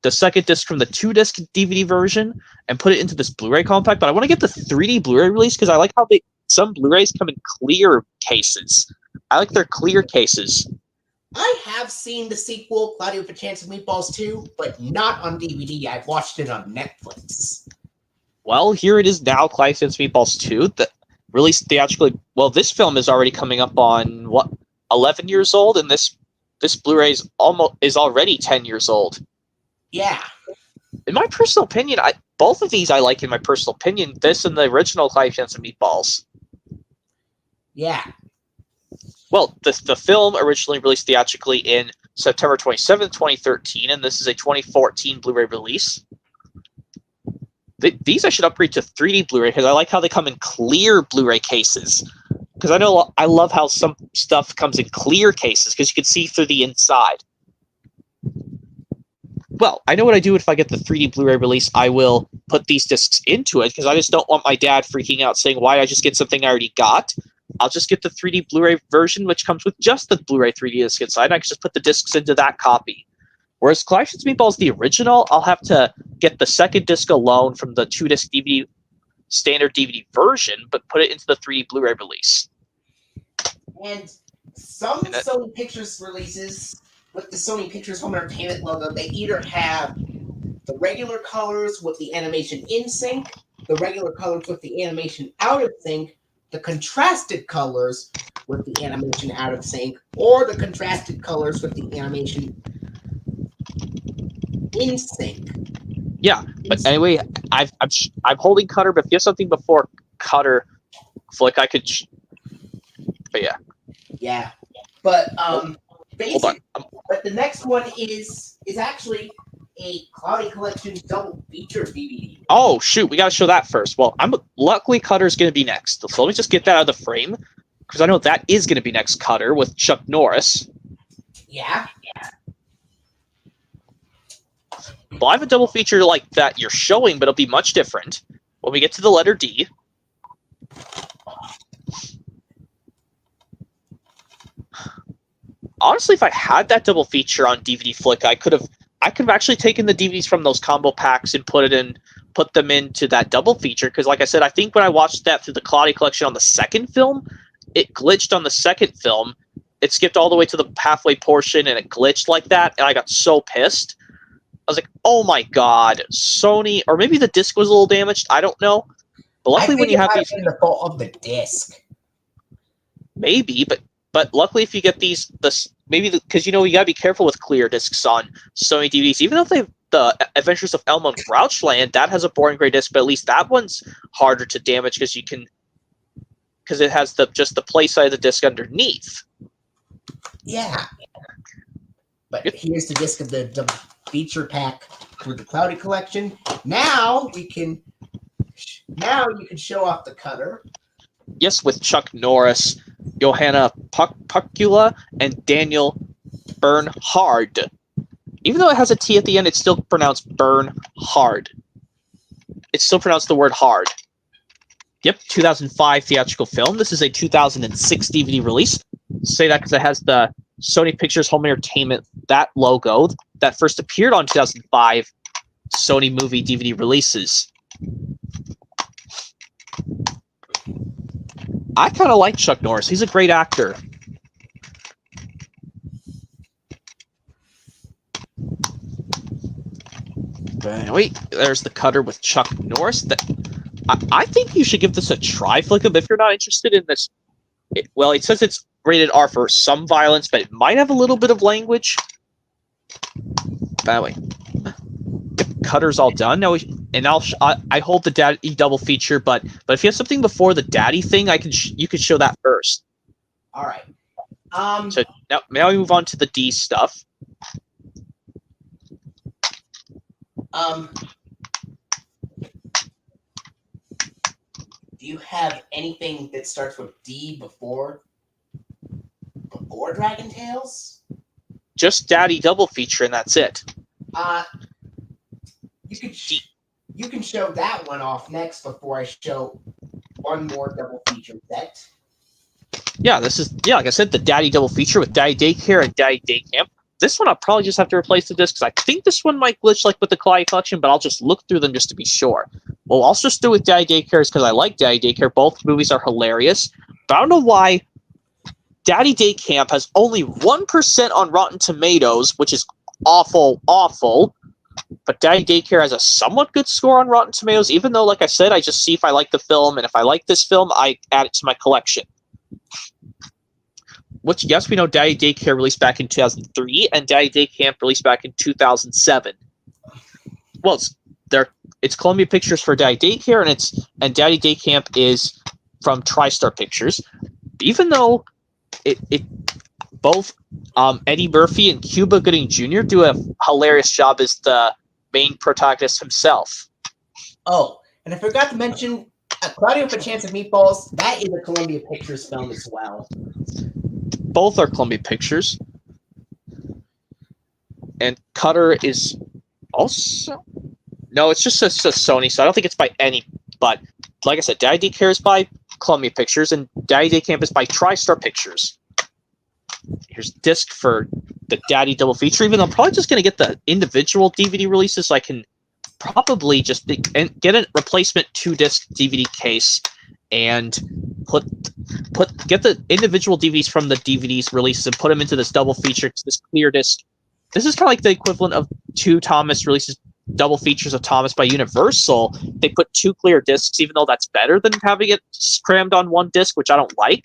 second disc from the 2-disc DVD version and put it into this Blu-ray compact. But I want to get the 3D Blu-ray release because I like how some Blu-rays come in clear cases. I like their clear cases. I have seen the sequel, Cloudy with a Chance of Meatballs 2, but not on DVD. I've watched it on Netflix. Well, here it is now, Cloudy with a Chance of Meatballs 2, that released theatrically. Well, this film is already coming up on 11 years old, and this Blu-ray is already 10 years old. Yeah. In my personal opinion, both of these I like. In my personal opinion, this and the original Cloudy with a Chance of Meatballs. Yeah. Well, the film originally released theatrically in September 27th, 2013, and this is a 2014 Blu-ray release. These I should upgrade to 3D Blu-ray because I like how they come in clear Blu-ray cases. Because I love how some stuff comes in clear cases because you can see through the inside. Well, I know what I do if I get the 3D Blu-ray release. I will put these discs into it because I just don't want my dad freaking out saying, why I just get something I already got. I'll just get the 3D Blu-ray version, which comes with just the Blu-ray 3D disc inside. And I can just put the discs into that copy. Whereas Chance of Meatballs, the original, I'll have to get the second disc alone from the 2-disc DVD standard DVD version, but put it into the 3 Blu-ray release. And some Sony Pictures releases with the Sony Pictures Home Entertainment logo, they either have the regular colors with the animation in sync, the regular colors with the animation out of sync, the contrasted colors with the animation out of sync, or the contrasted colors with the animation in sync. Yeah, but anyway, I'm holding Cutter, but if you have something before Cutter, Flick, I could. But yeah. Yeah, but Hold on. But the next one is actually a Cloudy Collection double feature DVD. Oh shoot, we gotta show that first. Well, luckily Cutter's gonna be next, so let me just get that out of the frame because I know that is gonna be next. Cutter with Chuck Norris. Yeah. Well, I have a double feature like that you're showing, but it'll be much different when we get to the letter D. Honestly, if I had that double feature on DVD Flick, I could have actually taken the DVDs from those combo packs and put them into that double feature. Because, like I said, I think when I watched that through the Cloudy Collection on the second film, it glitched on the second film. It skipped all the way to the halfway portion, and it glitched like that, and I got so pissed. I was like, "Oh my god, Sony!" Or maybe the disc was a little damaged. I don't know. But luckily, when you have these, the fault of the disc, maybe, but luckily, if you get these, because you gotta be careful with clear discs on Sony DVDs. Even though they have the Adventures of Elmo and Grouch Land, that has a boring gray disc, but at least that one's harder to damage because it has just the play side of the disc underneath. Yeah. But here's the disc of the feature pack for the Cloudy Collection. Now you can show off the Cutter. Yes, with Chuck Norris, Johanna Pukula, and Daniel Bernhard. Even though it has a T at the end, it's still pronounced Bernhard. It's still pronounced the word hard. Yep, 2005 theatrical film. This is a 2006 DVD release. Say that because it has the Sony Pictures Home Entertainment, that logo that first appeared on 2005 Sony movie DVD releases. I kind of like Chuck Norris. He's a great actor. But anyway, there's the Cutter with Chuck Norris. I think you should give this a try, Flickum, if you're not interested in this. Well, it says it's rated R for some violence, but it might have a little bit of language. By the way, Cutter's all done now, I hold the Daddy double feature, but if you have something before the Daddy thing, you could show that first. All right. So now we move on to the D stuff. Do you have anything that starts with D before Dragon Tales? Just Daddy double feature, and that's it. You can show that one off next before I show one more double feature set. Yeah, like I said, the Daddy double feature with Daddy Daycare and Daddy Day Camp. This one I'll probably just have to replace the discs. I think this one might glitch like with the Cloudy Collection, but I'll just look through them just to be sure. Well, I'll just do with Daddy Daycare because I like Daddy Daycare. Both movies are hilarious. But I don't know why Daddy Day Camp has only 1% on Rotten Tomatoes, which is awful. But Daddy Daycare has a somewhat good score on Rotten Tomatoes, even though, like I said, I just see if I like the film, and if I like this film, I add it to my collection. Which, yes, we know Daddy Daycare released back in 2003, and Daddy Day Camp released back in 2007. Well, it's Columbia Pictures for Daddy Daycare, and Daddy Day Camp is from TriStar Pictures. Even though both Eddie Murphy and Cuba Gooding Jr. do a hilarious job as the main protagonist himself. Oh, and I forgot to mention, Claudio for Chance of Meatballs, that is a Columbia Pictures film as well. Both are Columbia Pictures. And Cutter is also... No, it's just a Sony, so I don't think it's by any... But, like I said, Daddy Daycare is by Columbia Pictures, and Daddy Day Camp is by TriStar Pictures. Here's disc for the Daddy double feature. Even though I'm probably just going to get the individual DVD releases, so I can probably just get a replacement 2-disc DVD case and get the individual DVDs from the DVDs releases and put them into this double feature, this clear disc. This is kind of like the equivalent of 2 Thomas releases, double features of Thomas by Universal. They put 2 clear discs, even though that's better than having it crammed on 1 disc, which I don't like.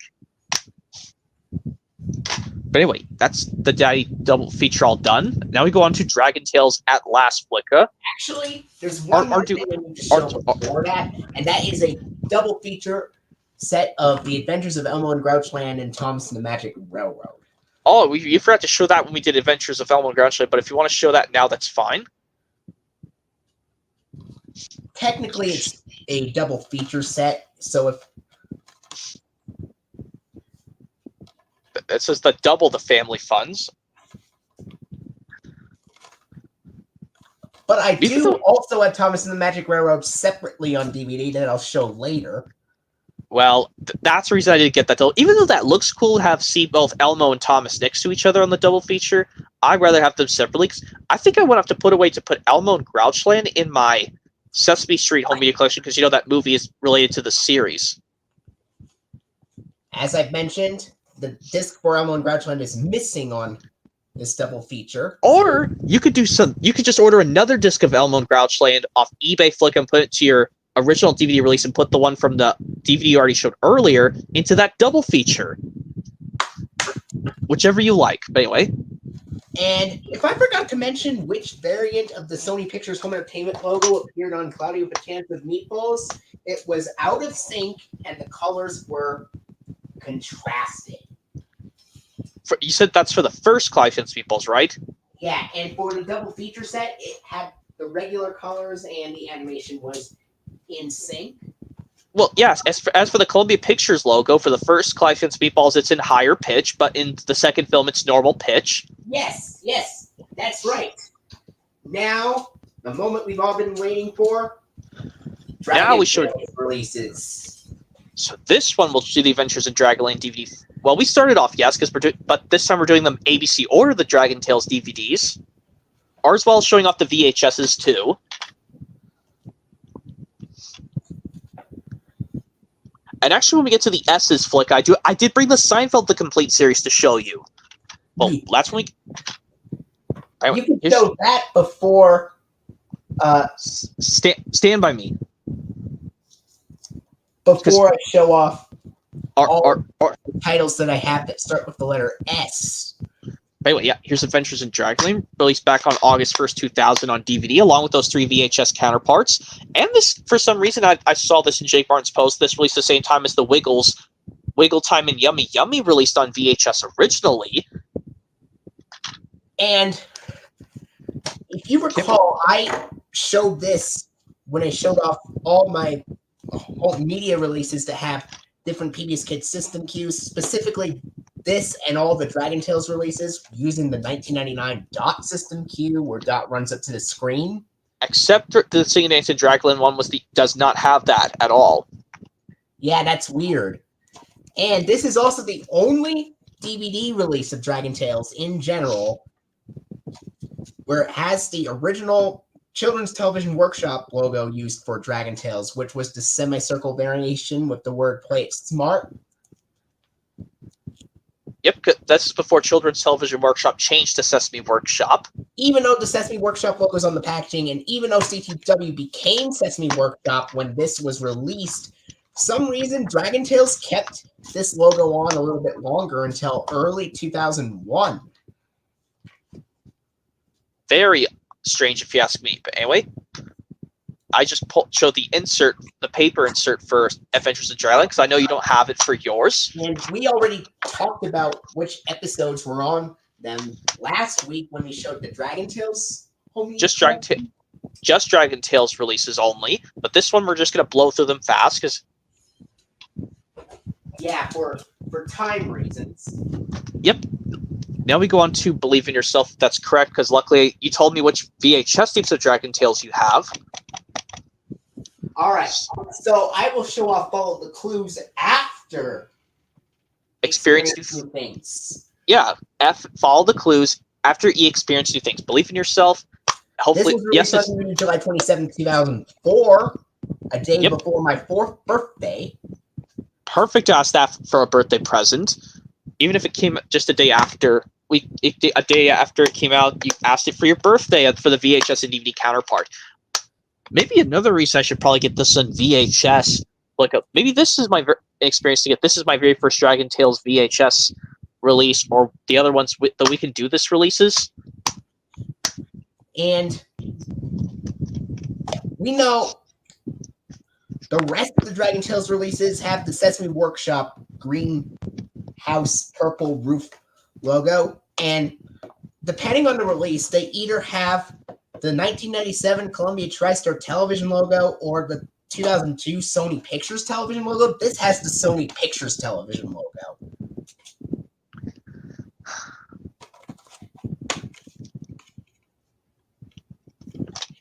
But anyway, that's the Daddy double feature all done. Now we go on to Dragon Tales at Last Flicka. Actually, there's one more thing I need to show before that, and that is a double feature set of The Adventures of Elmo and Grouchland and Thomas and the Magic Railroad. Oh, you forgot to show that when we did Adventures of Elmo and Grouchland, but if you want to show that now, that's fine. Technically, it's a double feature set, so if it says the double the family funds. But I do also have Thomas and the Magic Railroad separately on DVD that I'll show later. Well, that's the reason I didn't get that. Even though that looks cool to see both Elmo and Thomas next to each other on the double feature, I'd rather have them separately. I think I would have to put away to put Elmo and Grouchland in my Sesame Street home media collection because that movie is related to the series. As I've mentioned, the disc for Elmo and Grouchland is missing on this double feature. Or you could just order another disc of Elmo and Grouchland off eBay Flick and put it to your original DVD release and put the one from the DVD you already showed earlier into that double feature. Whichever you like. But anyway. And if I forgot to mention which variant of the Sony Pictures Home Entertainment logo appeared on Cloudy with a Chance of Meatballs, it was out of sync and the colors were contrasted. You said that's for the first Cloudy with Chance of Meatballs, right? Yeah, and for the double feature set, it had the regular colors and the animation was in sync. Well, yes. As for the Columbia Pictures logo, for the first Cloudy with Chance of Meatballs, it's in higher pitch, but in the second film, it's normal pitch. Yes, that's right. Now, the moment we've all been waiting for. Now we should releases. So this one will do the Adventures in Dragonland DVD. Well, we started off, yes, but this time we're doing them ABC order, the Dragon Tales DVDs. As well as showing off the VHSs too. And actually, when we get to the S's, Flick, I did bring the Seinfeld the complete series to show you. Well, that's when we. You can show that before. Stand by me. Before I show off our titles that I have that start with the letter S. Anyway, yeah, here's Adventures in Dragonland, released back on August 1st, 2000 on DVD, along with those 3 VHS counterparts. And this, for some reason, I saw this in Jake Barnes' post, this released the same time as the Wiggles, Wiggle Time and Yummy Yummy released on VHS originally. And if you recall, I showed this when I showed off all my media releases that have different PBS Kids system cues, specifically this and all the Dragon Tales releases using the 1999 dot system cue where dot runs up to the screen. Except for the Singing Dancing Dragonland one does not have that at all. Yeah, that's weird. And this is also the only DVD release of Dragon Tales in general where it has the original Children's Television Workshop logo used for Dragon Tales, which was the semicircle variation with the word "Play It Smart." Yep, that's before Children's Television Workshop changed to Sesame Workshop. Even though the Sesame Workshop logo is on the packaging, and even though CTW became Sesame Workshop when this was released, for some reason Dragon Tales kept this logo on a little bit longer until early 2001. Very strange, if you ask me. But anyway, I just showed the paper insert for Adventures in Dragonland, because I know you don't have it for yours. And we already talked about which episodes were on them last week when we showed the Dragon Tales. Just Dragon Tales releases only, but this one we're just going to blow through them fast, because... Yeah, for time reasons. Yep. Now we go on to Believe in Yourself, if that's correct, because luckily you told me which VHS tapes of Dragon Tales you have. All right, so I will show off all of the clues after experiencing things. Yeah, F, follow the clues. After E, experience new things. Believe in yourself. Hopefully, This was released on July 27th, 2004, a day before my 4th birthday. Perfect to ask that for a birthday present. Even if it came just a day after it came out, you asked it for your birthday for the VHS and DVD counterpart. Maybe another reason I should probably get this on VHS. Maybe this is my experience to get. This is my very first Dragon Tales VHS release, or the other ones that we can do this releases. And we know the rest of the Dragon Tales releases have the Sesame Workshop greenhouse purple roof logo, and depending on the release, they either have the 1997 Columbia TriStar Television logo or the 2002 Sony Pictures Television logo. This has the Sony Pictures Television logo.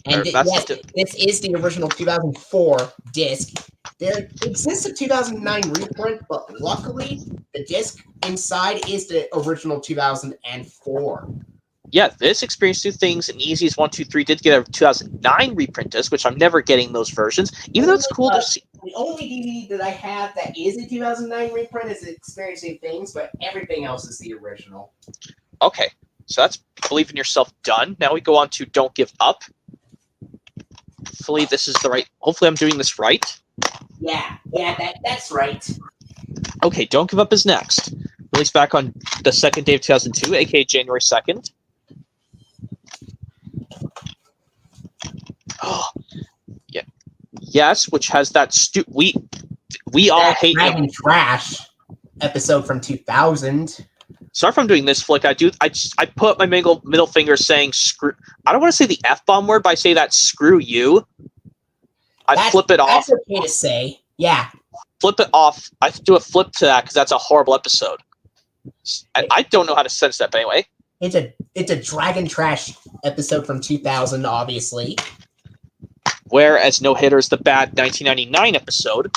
And yes, this is the original 2004 disc. There exists a 2009 reprint, but luckily the disc inside is the original 2004. Yeah, this Experience New Things and Easiest 1, 2, 3 did get a 2009 reprint disc, which I'm never getting those versions. Even though it's cool to see. The only DVD that I have that is a 2009 reprint is Experience New Things, but everything else is the original. Okay, so that's Believe in Yourself done. Now we go on to Don't Give Up. Hopefully this is the right. Hopefully I'm doing this right. Yeah, that's right. Okay, Don't Give Up is next. Released back on the second day of 2002, aka January 2nd. Oh, yeah, yes, which has that we all hate Dragon Trash episode from 2000. Sorry if I'm doing this flick. I put my middle finger saying screw. I don't want to say the F-bomb word, but I say that screw you. Flip it off. That's okay to say. Yeah. Flip it off. I do a flip to that because that's a horrible episode. I don't know how to sense that, but anyway. It's a Dragon Trash episode from 2000, obviously. Whereas No Hitter is the bad 1999 episode.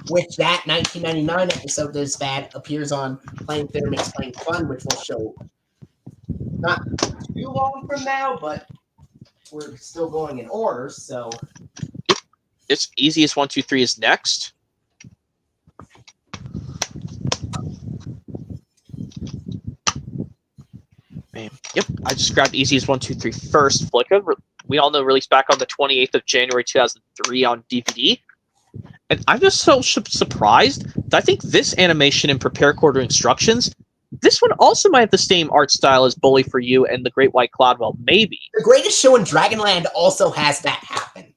Which that 1999 episode that is bad appears on Playing Theater Makes Playing Fun, which will show not too long from now, but we're still going in order, so. It's Easiest 1, 2, 3 is next. Yep, I just grabbed Easiest 1, 2, 3 first. Flicka, we all know, released back on the 28th of January 2003 on DVD. And I'm just so surprised that I think this animation and prepare quarter instructions, this one also might have the same art style as Bully for You and The Great White Cloud. Well, maybe. The Greatest Show in Dragonland also has that happen.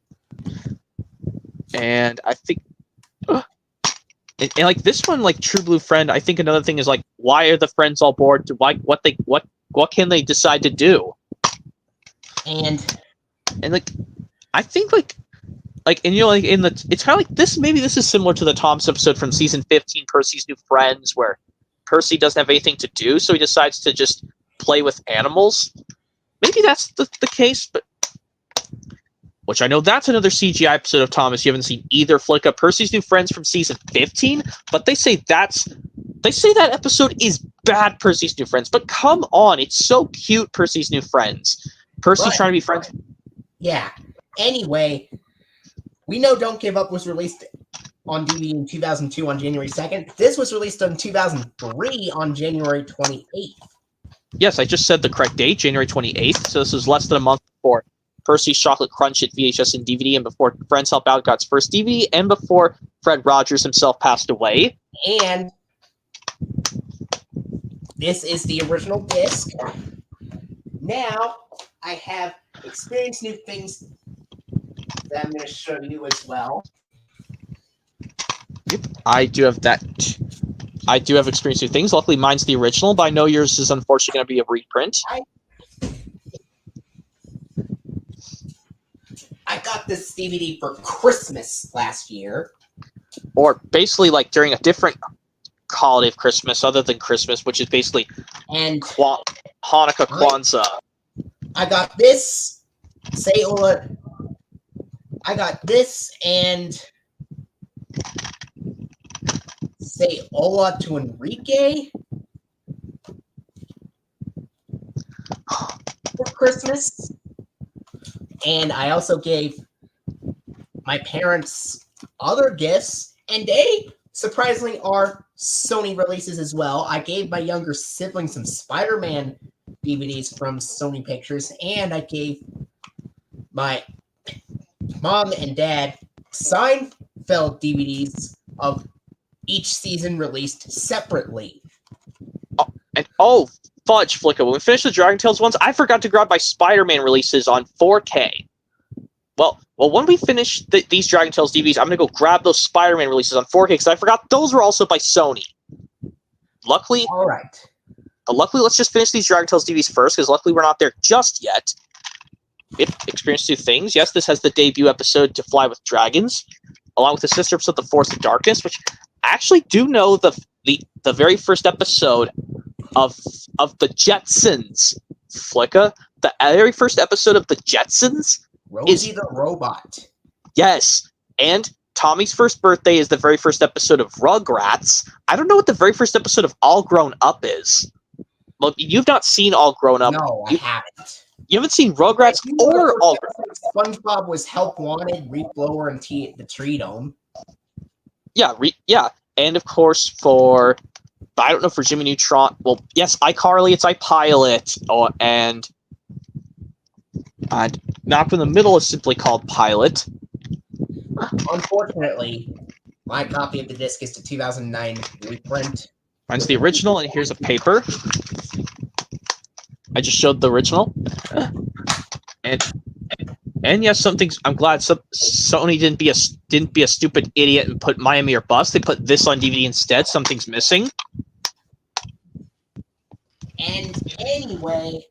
And I think, and like this one, like True Blue Friend, I think another thing is like, why are the friends all bored? What can they decide to do? And like, I think and you know, like it's kind of like this. Maybe this is similar to the Tom's episode from season 15, Percy's New Friends, where Percy doesn't have anything to do, so he decides to just play with animals. Maybe that's the case, but which I know that's another CGI episode of Thomas. You haven't seen either. Flicka Percy's New Friends from season 15, but they say that episode is bad. Percy's New Friends, but come on, it's so cute. Percy's New Friends. Percy's trying to be friends. Yeah. Anyway. We know Don't Give Up was released on DVD in 2002 on January 2nd. This was released in 2003 on January 28th. Yes, I just said the correct date, January 28th. So this was less than a month before Percy's Chocolate Crunch at VHS and DVD, and before Friends Help Out got its first DVD, and before Fred Rogers himself passed away. And this is the original disc. Now, I have Experience New Things that I'm going to show you as well. Yep, I do have that. I do have Experience New Things. Luckily, mine's the original, but I know yours is unfortunately going to be a reprint. I got this DVD for Christmas last year. Or basically like during a different holiday of Christmas other than Christmas, which is basically Hanukkah, Kwanzaa. I got this, I got this and Say Hola to Enrique. Christmas. And I also gave my parents other gifts, and they surprisingly are Sony releases as well. I gave my younger sibling some Spider-Man DVDs from Sony Pictures, and I gave my mom and dad Seinfeld DVDs of each season released separately. And fudge, Flicka, when we finish the Dragon Tales ones, I forgot to grab my Spider-Man releases on 4K. Well, when we finish these Dragon Tales DVDs, I'm going to go grab those Spider-Man releases on 4K, because I forgot those were also by Sony. Luckily, all right. Luckily, let's just finish these Dragon Tales DVDs first, because luckily we're not there just yet. It experienced 2 things. Yes, this has the debut episode To Fly with Dragons, along with the sister episode The Force of Darkness, which I actually do know the very first episode of the Jetsons, Flicka. The very first episode of the Jetsons Rosie the Robot. Yes, and Tommy's first birthday is the very first episode of Rugrats. I don't know what the very first episode of All Grown Up is. Well, you've not seen All Grown Up. No, I haven't. You haven't seen Rugrats or All Grown Up. SpongeBob was Help Wanted, Reef Blower, and the Tree Dome. Yeah, and of course for I don't know, for Jimmy Neutron. Well, yes, iCarly, it's iPilot, and Malcolm in the Middle is simply called Pilot. Unfortunately, my copy of the disc is the 2009 reprint. Mine's the original, and here's a paper. I just showed the original, and yes, I'm glad Sony didn't be a stupid idiot and put Miami or Bust. They put this on DVD instead. Something's missing. And anyway,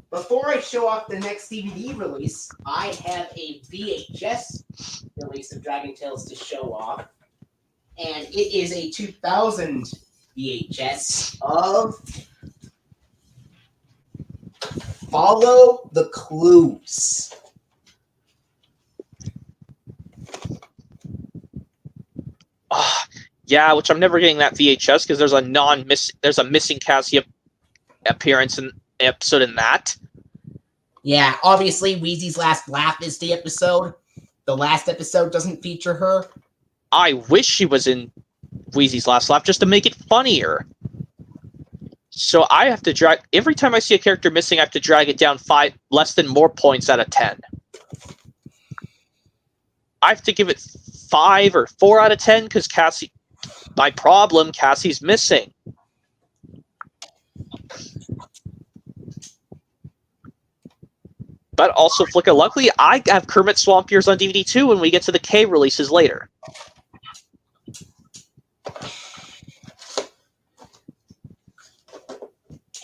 before I show off the next DVD release, I have a VHS release of Dragon Tales to show off. And it is a 2000 VHS of Follow the Clues. Yeah, which I'm never getting that VHS because there's a missing Cassie appearance in episode in that. Yeah, obviously Wheezy's Last Laugh is the episode. The last episode doesn't feature her. I wish she was in Wheezy's Last Laugh just to make it funnier. So I have to drag every time I see a character missing, I have to drag it down more points out of 10. I have to give it 5 or 4 out of 10 because Cassie's missing. But also, Flicka, luckily, I have Kermit Swamp Years on DVD too when we get to the K releases later.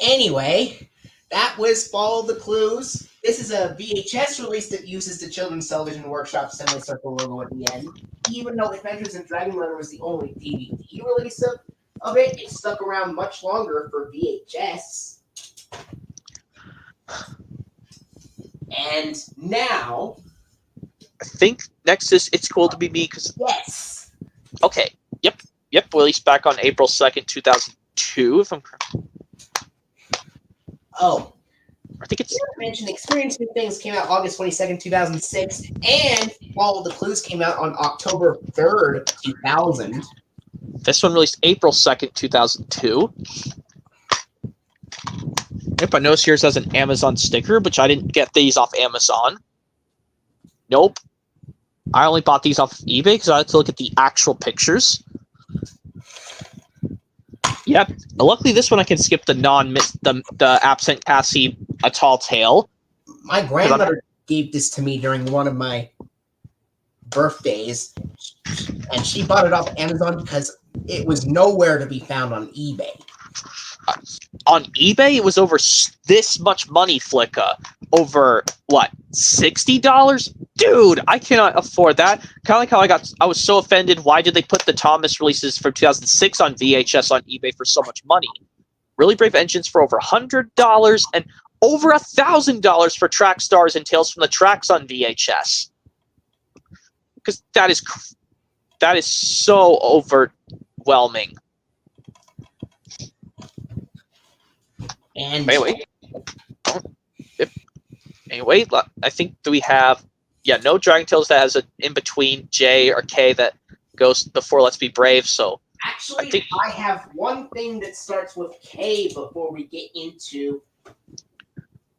Anyway, that was Follow the Clues. This is a VHS release that uses the Children's Television Workshop semicircle logo at the end. Even though Adventures in Dragonland was the only DVD release of it, it stuck around much longer for VHS. And now, I think next is It's Cool to Be Me because yes. Okay. Yep. Released back on April 2nd, 2002. If I'm correct. Oh, I think it's. You mentioned Experience New Things came out August 22nd, 2006, and Follow the Clues came out on October 3rd, 2000. This one released April 2nd, 2002. Yep, I noticed yours has an Amazon sticker, which I didn't get these off Amazon. Nope. I only bought these off of eBay because I had to look at the actual pictures. Yep. Luckily, this one I can skip the absent Cassie, A Tall Tale. My grandmother gave this to me during one of my birthdays, and she bought it off Amazon because it was nowhere to be found on eBay. On eBay, it was over this much money, Flicka. Over, what, $60? Dude, I cannot afford that. Kind of like how I was so offended. Why did they put the Thomas releases from 2006 on VHS on eBay for so much money? Really Brave Engines for over $100 and over $1,000 for Track Stars and Tales from the Tracks on VHS. Because that is so overwhelming. And Wait. Oh, yep. Anyway, I think we have no Dragon Tales that has an in between J or K that goes before Let's Be Brave. So actually, I have one thing that starts with K before we get into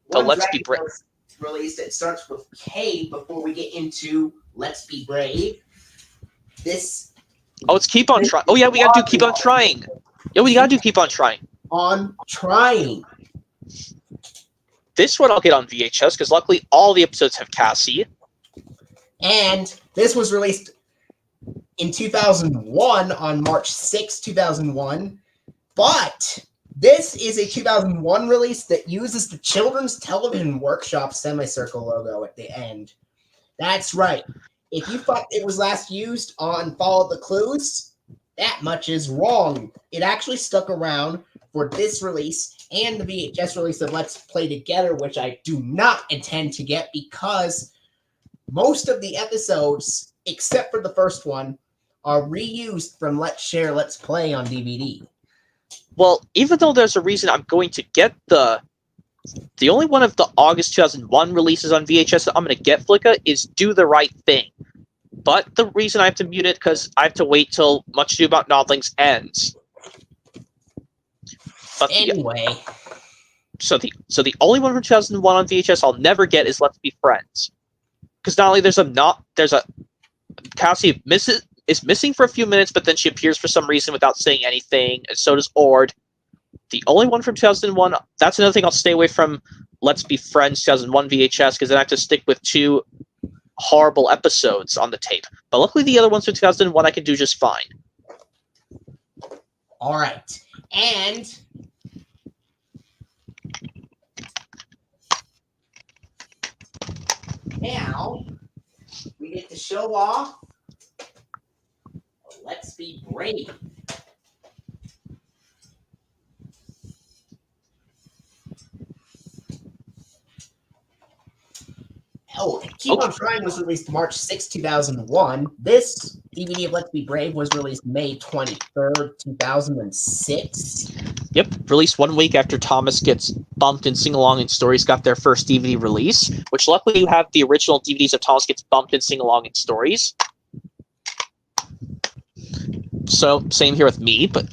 one Let's Be Brave release that starts with K before we get into Let's Be Brave. This. Oh, it's Keep On Trying. Oh yeah, we gotta do Keep On Trying. Yeah, we gotta do Keep On Trying. On Trying. This one I'll get on VHS because luckily all the episodes have Cassie. And this was released in 2001 on March 6, 2001. But this is a 2001 release that uses the Children's Television Workshop semicircle logo at the end. That's right. If you thought it was last used on Follow the Clues, that much is wrong. It actually stuck around for this release and the VHS release of Let's Play Together, which I do not intend to get because most of the episodes, except for the first one, are reused from Let's Share, Let's Play on DVD. Well, even though there's a reason I'm going to get the only one of the August 2001 releases on VHS that I'm going to get, Flicka, is Do the Right Thing. But the reason I have to mute it because I have to wait till Much Ado About Nothings ends. But anyway, so the only one from 2001 on VHS I'll never get is Let's Be Friends, because not only there's a Cassie is missing for a few minutes, but then she appears for some reason without saying anything, and so does Ord. The only one from 2001, that's another thing I'll stay away from Let's Be Friends 2001 VHS, because then I have to stick with 2 horrible episodes on the tape. But luckily the other ones from 2001 I can do just fine. All right. And now we get to show off Let's Be Brave. Oh, Keep On Trying was released March 6, 2001. This DVD of Let's Be Brave was released May 23rd, 2006. Yep, released 1 week after Thomas gets bumped in Sing Along and Stories got their first DVD release, which luckily you have the original DVDs of Thomas Gets Bumped in Sing Along and Stories. So, same here with me, but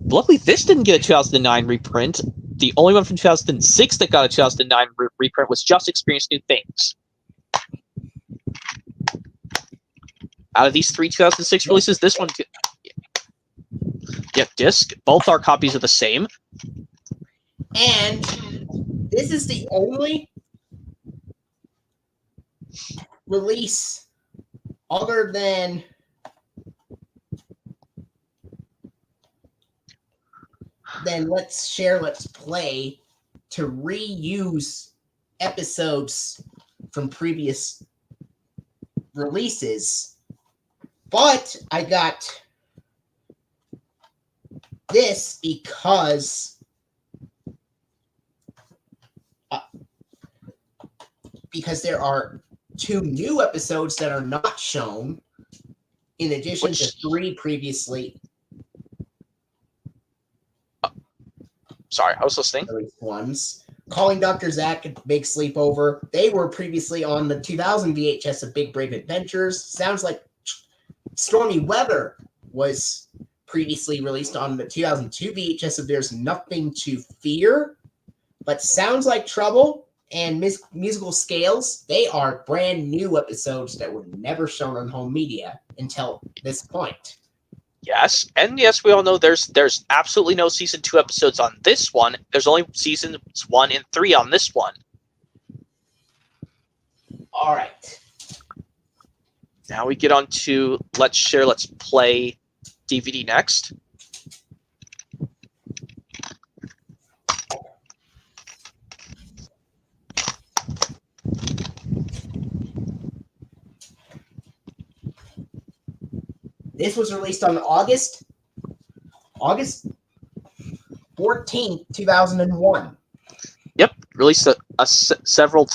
luckily this didn't get a 2009 reprint. The only one from 2006 that got a 2009 reprint was Just Experience New Things. Out of these 3 2006 releases, this one... Yep, disc. Both our copies are the same. And this is the only release other than Let's Share, Let's Play to reuse episodes from previous releases. But I got this because there are 2 new episodes that are not shown, in addition to 3 previously. Sorry, I was listening. Ones. Calling Dr. Zack and Big Sleepover. They were previously on the 2000 VHS of Big Brave Adventures. Sounds like Stormy Weather was previously released on the 2002 VHS of There's Nothing to Fear. But Sounds Like Trouble and Musical Scales, they are brand new episodes that were never shown on home media until this point. Yes, and yes, we all know there's absolutely no season 2 episodes on this one. There's only seasons 1 and 3 on this one. All right. Now we get on to Let's Share, Let's Play DVD next. This was released on August 14th, 2001. Yep, released several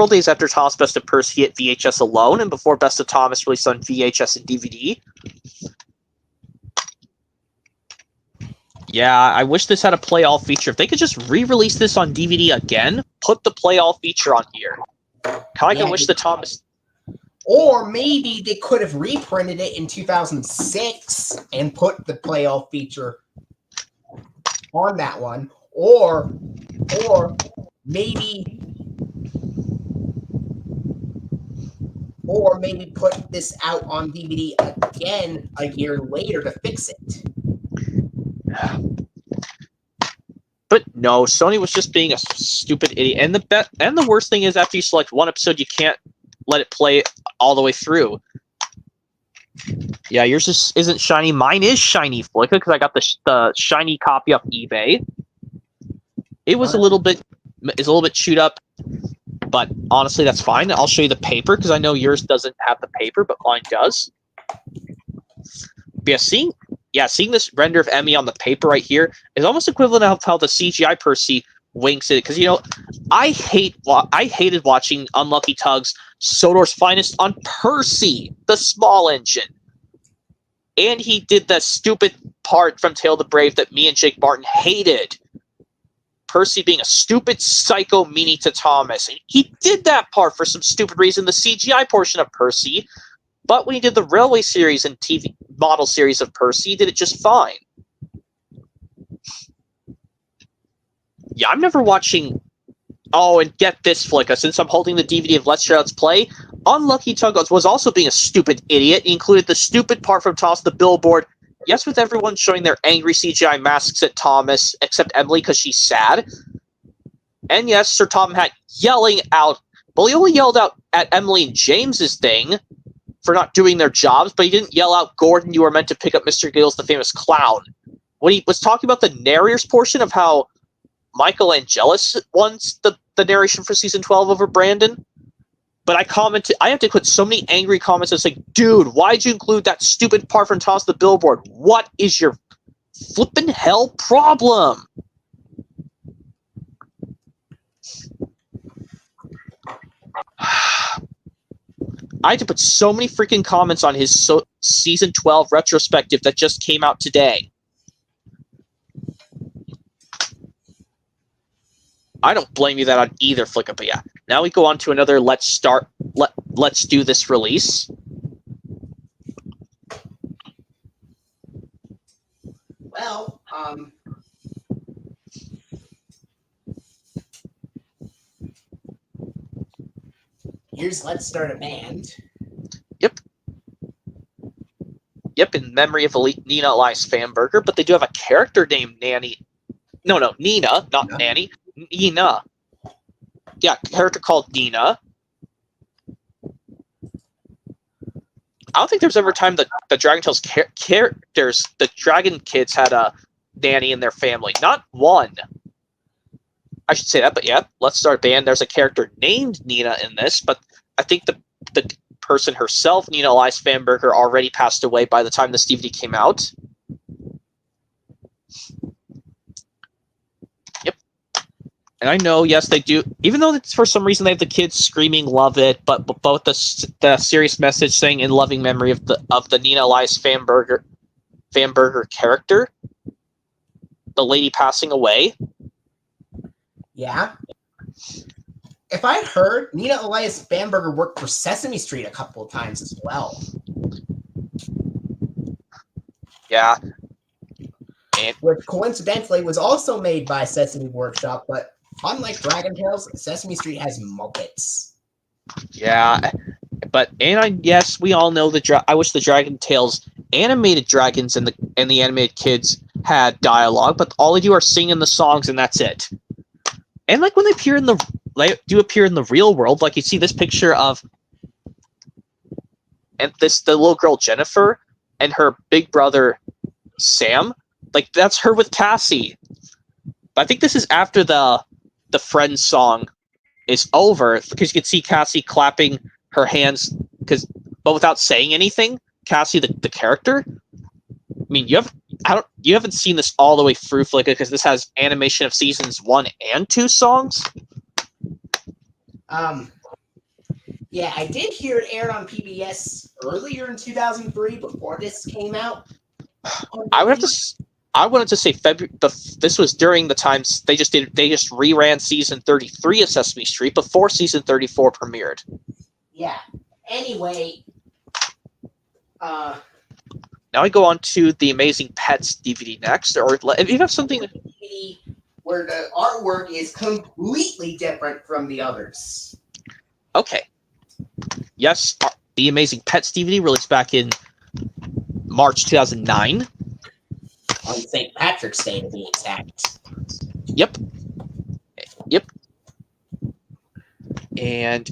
days after Thomas Best of Percy hit VHS alone, and before Best of Thomas released on VHS and DVD. Yeah, I wish this had a play all feature. If they could just re-release this on DVD again, put the play all feature on here. Kind of wish the Thomas. Or maybe they could have reprinted it in 2006 and put the play all feature on that one. Or maybe put this out on DVD again a year later to fix it. But no, Sony was just being a stupid idiot. And the worst thing is, after you select one episode, you can't let it play all the way through. Yeah, yours just isn't shiny. Mine is shiny, Flicka, because I got the shiny copy off eBay. It was a little bit chewed up, but honestly, that's fine. I'll show you the paper because I know yours doesn't have the paper, but mine does. But seeing this render of Emmy on the paper right here is almost equivalent of how the CGI Percy winks it. Because I hated watching Unlucky Tug's Sodor's Finest on Percy, the small engine, and he did that stupid part from Tale of the Brave that me and Jake Martin hated. Percy being a stupid psycho meanie to Thomas. And he did that part for some stupid reason, the CGI portion of Percy. But when he did the Railway series and TV model series of Percy, he did it just fine. Yeah, I'm never watching... Oh, and get this, Flicka, since I'm holding the DVD of Let's Share Let's Play, Unlucky Tug was also being a stupid idiot. He included the stupid part from Toss the Billboard. Yes, with everyone showing their angry CGI masks at Thomas, except Emily because she's sad. And yes, Sir Tom Hatt yelling out... Well, he only yelled out at Emily and James's thing for not doing their jobs, but he didn't yell out, Gordon, you were meant to pick up Mr. Giggles, the famous clown. When he was talking about the narrator's portion of how Michael Angelis wants the narration for season 12 over Brandon, but I have to put so many angry comments and say, dude, why'd you include that stupid part from Toss the Billboard? What is your flippin' hell problem? I had to put so many freaking comments on his season 12 retrospective that just came out today. I don't blame you that on either, Flicka, but yeah. Now we go on to another let's do this release. Well, here's Let's Start a Band. Yep, in memory of Nina Elias Famberger, but they do have a character named Nanny. No, Nina, not Nanny. Nina. Yeah, character called Nina. I don't think there's ever a time that the Dragon Tales characters, the Dragon Kids, had a nanny in their family. Not one. I should say that, but yeah, Let's Start a Band. There's a character named Nina in this, but I think the person herself, Nina Elias Famberger, already passed away by the time this DVD came out. Yep. And I know, yes, they do, even though it's for some reason they have the kids screaming love it, but both the serious message saying in loving memory of the Nina Elias Famberger character, the lady passing away. Yeah. If I heard, Nina Elias Famberger worked for Sesame Street a couple of times as well. Yeah. Which coincidentally was also made by Sesame Workshop, but unlike Dragon Tales, Sesame Street has Muppets. Yeah. Yes, we all know I wish the Dragon Tales animated dragons and the animated kids had dialogue, but all they do are sing in the songs and that's it. And like when they appear in the real world, like you see this picture of the little girl Jennifer and her big brother Sam, like that's her with Cassie. But I think this is after the Friends song is over, because you can see Cassie clapping her hands but without saying anything. Cassie, the character. I mean, you haven't seen this all the way through, Flicka, because this has animation of seasons 1 and 2 songs. Yeah, I did hear it aired on PBS earlier in 2003 before this came out. I would I wanted to say February. This was during the times they just reran season 33 of Sesame Street before season 34 premiered. Yeah. Anyway, now I go on to the Amazing Pets DVD next, or if you have something where the artwork is completely different from the others. Okay. Yes, the Amazing Pets DVD released back in March 2009. On St. Patrick's Day, to be exact. Yep. And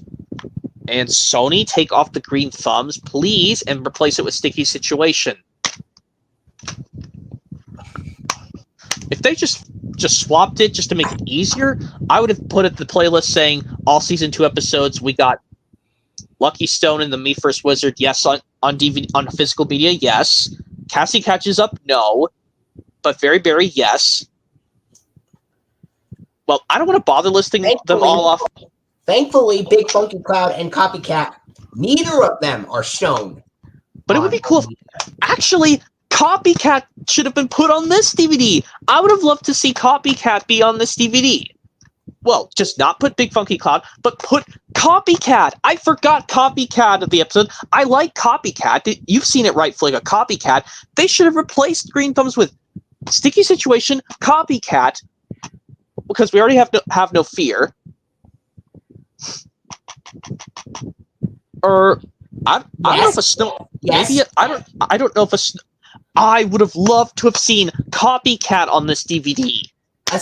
Sony, take off the green thumbs, please, and replace it with Sticky Situation. If they just swapped it just to make it easier, I would have put it the playlist saying all season 2 episodes. We got Lucky Stone and the Me First Wizard, yes, on DVD, on physical media, yes. Cassie Catches Up, no. But Very Berry, yes. Well, I don't want to bother listing them all off. Thankfully, Big Funky Cloud and Copycat, neither of them are shown. But it would be cool if, actually, Copycat should have been put on this DVD. I would have loved to see Copycat be on this DVD. Well, just not put Big Funky Cloud, but put Copycat. I forgot Copycat of the episode. I like Copycat. You've seen it right, Flick, a Copycat. They should have replaced Green Thumbs with Sticky Situation, Copycat, because we already have no fear. Or I don't know if a snow. Yes. Maybe I don't know if a. I would have loved to have seen Copycat on this DVD.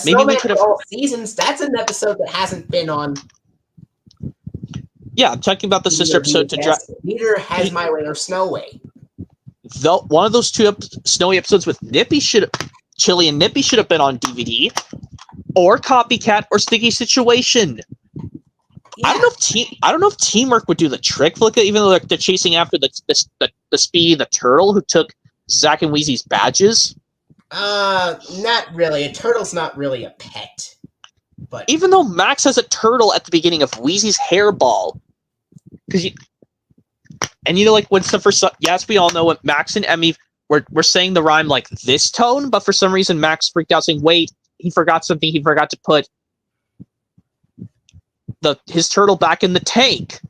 Maybe we could have all seasons. That's an episode that hasn't been on. Yeah, I'm talking about the sister episode to Neither has My Way or Snow Way. One of those two snowy episodes with Chili and Nippy should have been on DVD, or Copycat or Sticky Situation. Yeah. I don't know if Teamwork would do the trick. Look at, even though they're chasing after the Speedy the turtle who took Zack and Wheezy's badges. Not really. A turtle's not really a pet. But even though Max has a turtle at the beginning of Wheezy's hairball, like when yes, we all know what Max and Emmy were saying the rhyme like this tone, but for some reason Max freaked out saying, "Wait, he forgot something. He forgot to put his turtle back in the tank."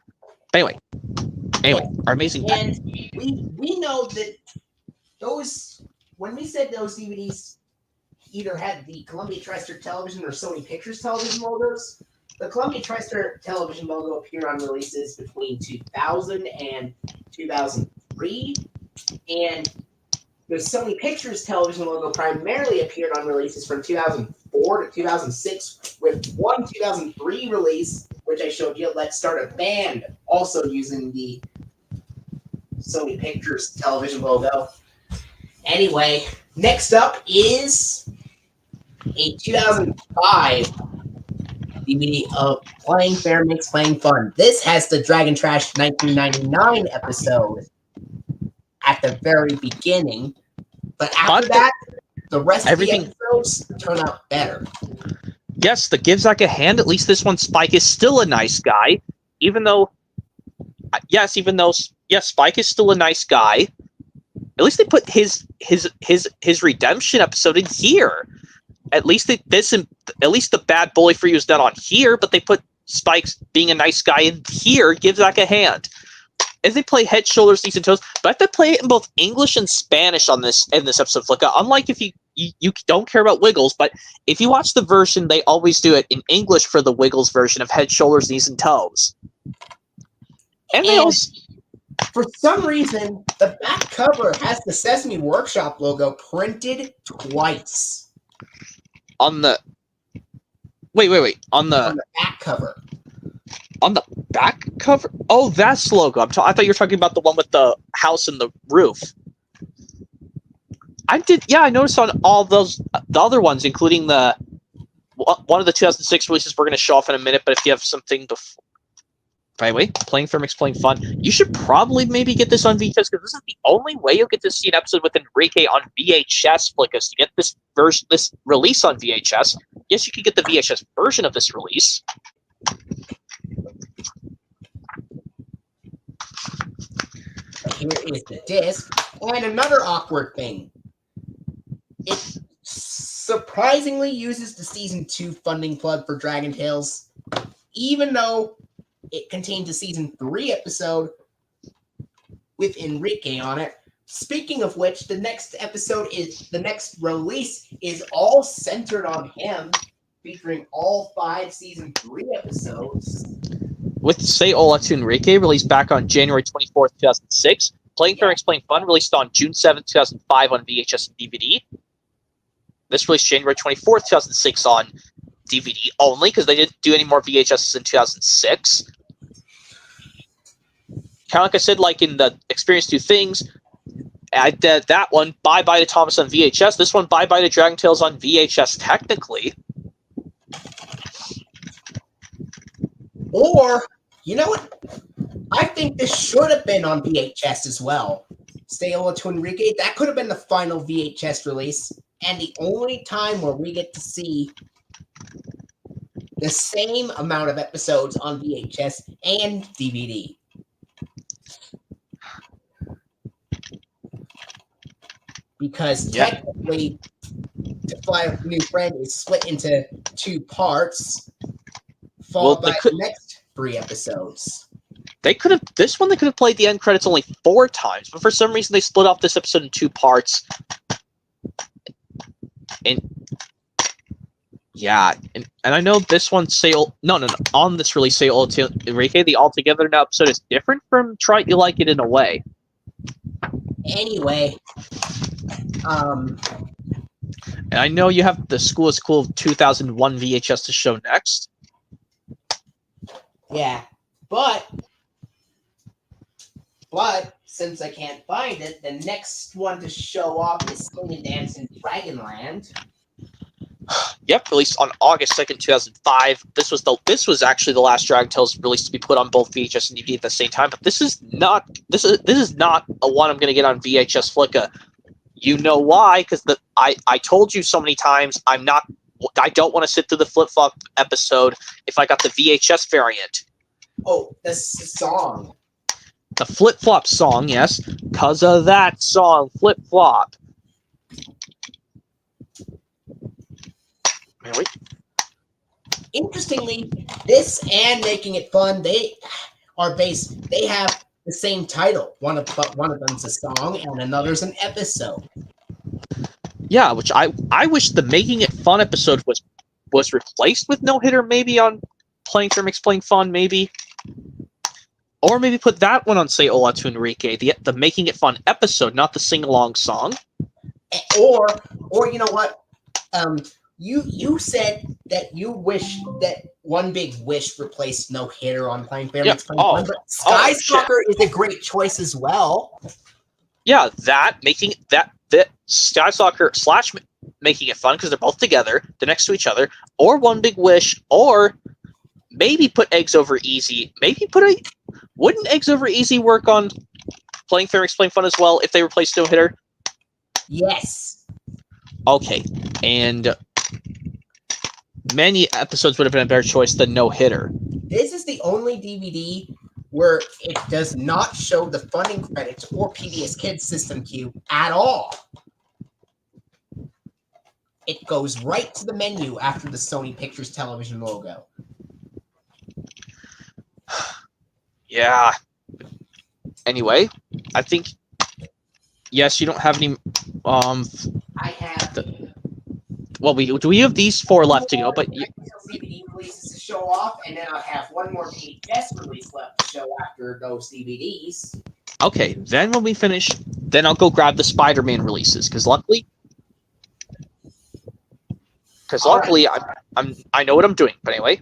Anyway, our amazing. And we know that when we said those DVDs either had the Columbia TriStar Television or Sony Pictures Television logos, the Columbia TriStar Television logo appeared on releases between 2000 and 2003, and the Sony Pictures Television logo primarily appeared on releases from 2004 to 2006, with one 2003 release, which I showed you, Let's Start a Band, also using the Sony Pictures Television logo. Anyway, next up is a 2005 DVD of Playing Fair Makes Playing Fun. This has the Dragon Trash 1999 episode at the very beginning, but after that, the rest of the episodes turn out better. Yes, the Give Zack a Hand. At least this one, Spike is still a nice guy, even though Spike is still a nice guy. At least they put his redemption episode in here. At least the bad bully for you is not on here, but they put Spike's being a nice guy in here. Give Zack a Hand. As they play Head, Shoulders, Knees, and Toes, but I have to play it in both English and Spanish in this episode, Flicka. Unlike if you don't care about Wiggles, but if you watch the version, they always do it in English for the Wiggles version of Head, Shoulders, Knees, and Toes. And they also, for some reason, the back cover has the Sesame Workshop logo printed twice. On the back cover. On the back cover? Oh, that's the logo. I thought you were talking about the one with the house and the roof. I noticed on all those, the other ones, including one of the 2006 releases we're going to show off in a minute, but if you have something before. By the way, Playing Fair Makes Playing Fun. You should probably maybe get this on VHS, because this is the only way you'll get to see an episode with Enrique on VHS, Flickus, to get this release on VHS. Yes, you can get the VHS version of this release. Here is the disc, and another awkward thing. surprisingly uses the Season 2 funding plug for Dragon Tales, even though it contains a Season 3 episode with Enrique on it. Speaking of which, the next release is all centered on him, featuring all 5 Season 3 episodes. With Say Hola to Enrique, released back on January 24th, 2006. Playing Fair Explain Fun, released on June 7th, 2005 on VHS and DVD. This released January 24th, 2006 on DVD only, because they didn't do any more VHS in 2006. Kind of like I said, like in the Experience Two Things, I did that one, Bye Bye to Thomas on VHS. This one, Bye Bye to Dragon Tales on VHS, technically. Or, you know what? I think this should have been on VHS as well. Say Hola to Enrique, that could have been the final VHS release, and the only time where we get to see the same amount of episodes on VHS and DVD. Because technically, To Fly with a New Friend is split into 2 parts, followed by the next 3 episodes. They could have played the end credits only 4 times, but for some reason they split off this episode in 2 parts. And yeah, and I know this one on this release, Say Hola to Enrique, the Altogether Now episode is different from Try It You Like It in a way. Anyway, and I know you have the School is Cool 2001 VHS to show next. Yeah, but since I can't find it, the next one to show off is Sing and Dance in Dragonland. Yep, released on August 2nd, 2005. This was actually the last Dragon Tales release to be put on both VHS and DVD at the same time. But this is not a one I'm going to get on VHS Flicka. You know why? Because I told you so many times I don't want to sit through the Flip Flop episode if I got the VHS variant. Oh, the song. The Flip Flop song, yes. Because of that song, Flip Flop. Wait. Interestingly, this and Making It Fun, they have the same title. One of them's a song and another's an episode. Yeah, which I wish the Making It Fun episode was replaced with No Hitter, maybe on Playing Term Explain Fun, maybe. Or maybe put that one on Say Hola to Enrique, the Making It Fun episode, not the sing-along song. Or you know what? You said that you wish that One Big Wish replaced No Hitter on Playing Fair Explain Fun, but Sky Stalker is a great choice as well. Yeah, that Sky Stalker / Making It Fun, because they're both together, they're next to each other, or One Big Wish, or maybe put Eggs Over Easy. Wouldn't Eggs Over Easy work on Playing Fair Explain Fun as well if they replaced No Hitter? Yes. Okay, and many episodes would have been a better choice than No Hitter. This is the only DVD where it does not show the funding credits or PBS Kids system cue at all. It goes right to the menu after the Sony Pictures Television logo. Yeah. Anyway, I think yes, you don't have any. I have. We have these 4 left to go, but DVD releases to show off, and then I'll have one more VHS release left to show after those DVDs. Okay, then when we finish, then I'll go grab the Spider-Man releases because luckily, I know what I'm doing. But anyway.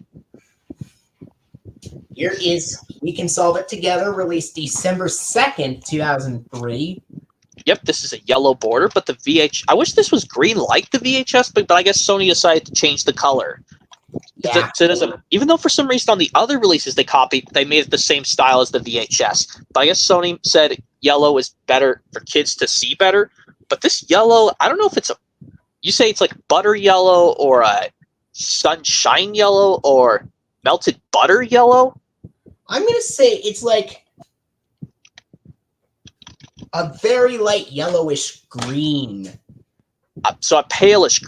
Here is We Can Solve It Together, released December 2nd, 2003. Yep, this is a yellow border, but the I wish this was green like the VHS, but I guess Sony decided to change the color. Yeah. Even though for some reason on the other releases they made it the same style as the VHS. But I guess Sony said yellow is better for kids to see better. But this yellow, I don't know if you say it's like butter yellow or a sunshine yellow or melted butter yellow. I'm going to say it's like a very light yellowish green. So a palish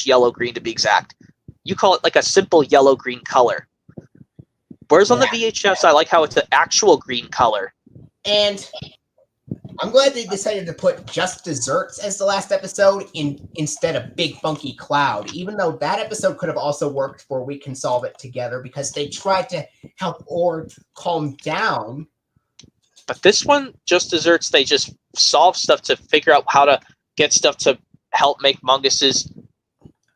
yellow green to be exact. You call it like a simple yellow green color. Whereas on the VHS, I like how it's an actual green color. And I'm glad they decided to put Just Desserts as the last episode instead of Big Funky Cloud, even though that episode could have also worked for We Can Solve It Together because they tried to help Ord calm down. But this one, Just Desserts, they just solve stuff to figure out how to get stuff to help make Mungus's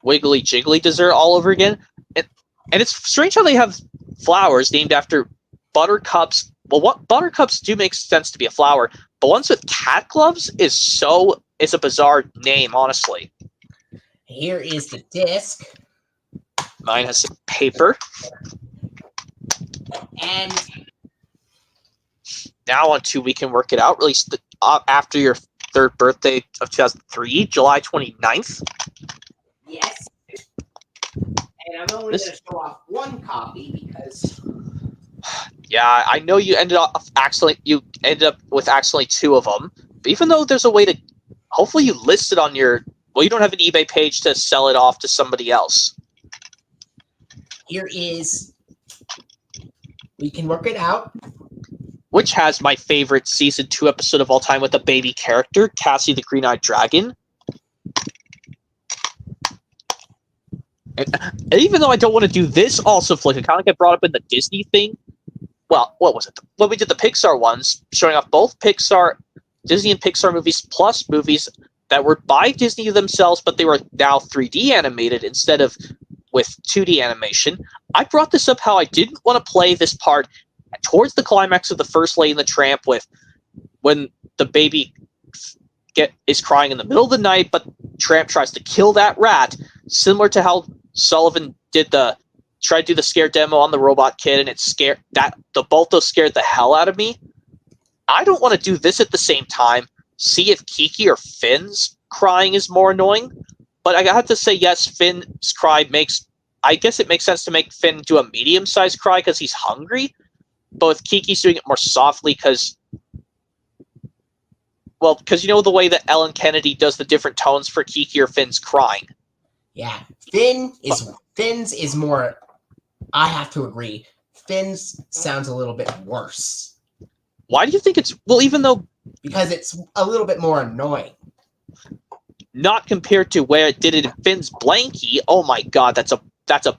Wiggly Jiggly dessert all over again. And it's strange how they have flowers named after buttercups. Well, what buttercups do make sense to be a flower, but ones with cat gloves is a bizarre name, honestly. Here is the disc. Mine has some paper. And now on to We Can Work It Out, released after your third birthday of 2003, July 29th. Yes. And I'm only going to show off one copy because... Yeah, I know you ended up with accidentally two of them. But even though there's a way to... Hopefully you list it on your... Well, you don't have an eBay page to sell it off to somebody else. Here is We Can Work It Out. Which has my favorite Season 2 episode of all time with a baby character, Cassie the Green-Eyed Dragon. And even though I don't want to do this also flick, it kind of got brought up in the Disney thing. Well, what was it? When we did the Pixar ones, showing off both Disney and Pixar movies, plus movies that were by Disney themselves, but they were now 3D animated instead of with 2D animation. I brought this up how I didn't want to play this part towards the climax of the first Lady and the Tramp when the baby is crying in the middle of the night, but Tramp tries to kill that rat, similar to how Sullivan tried to do the scare demo on the Robot Kid, and both those scared the hell out of me. I don't want to do this at the same time. See if Kiki or Finn's crying is more annoying. But I have to say, yes, Finn's cry I guess it makes sense to make Finn do a medium-sized cry because he's hungry. But with Kiki's doing it more softly because you know the way that Ellen Kennedy does the different tones for Kiki or Finn's crying. Yeah, Finn's is more. I have to agree. Finn's sounds a little bit worse. Why do you think it's even though because it's a little bit more annoying. Not compared to where it did it in Finn's Blankie. Oh my god, that's a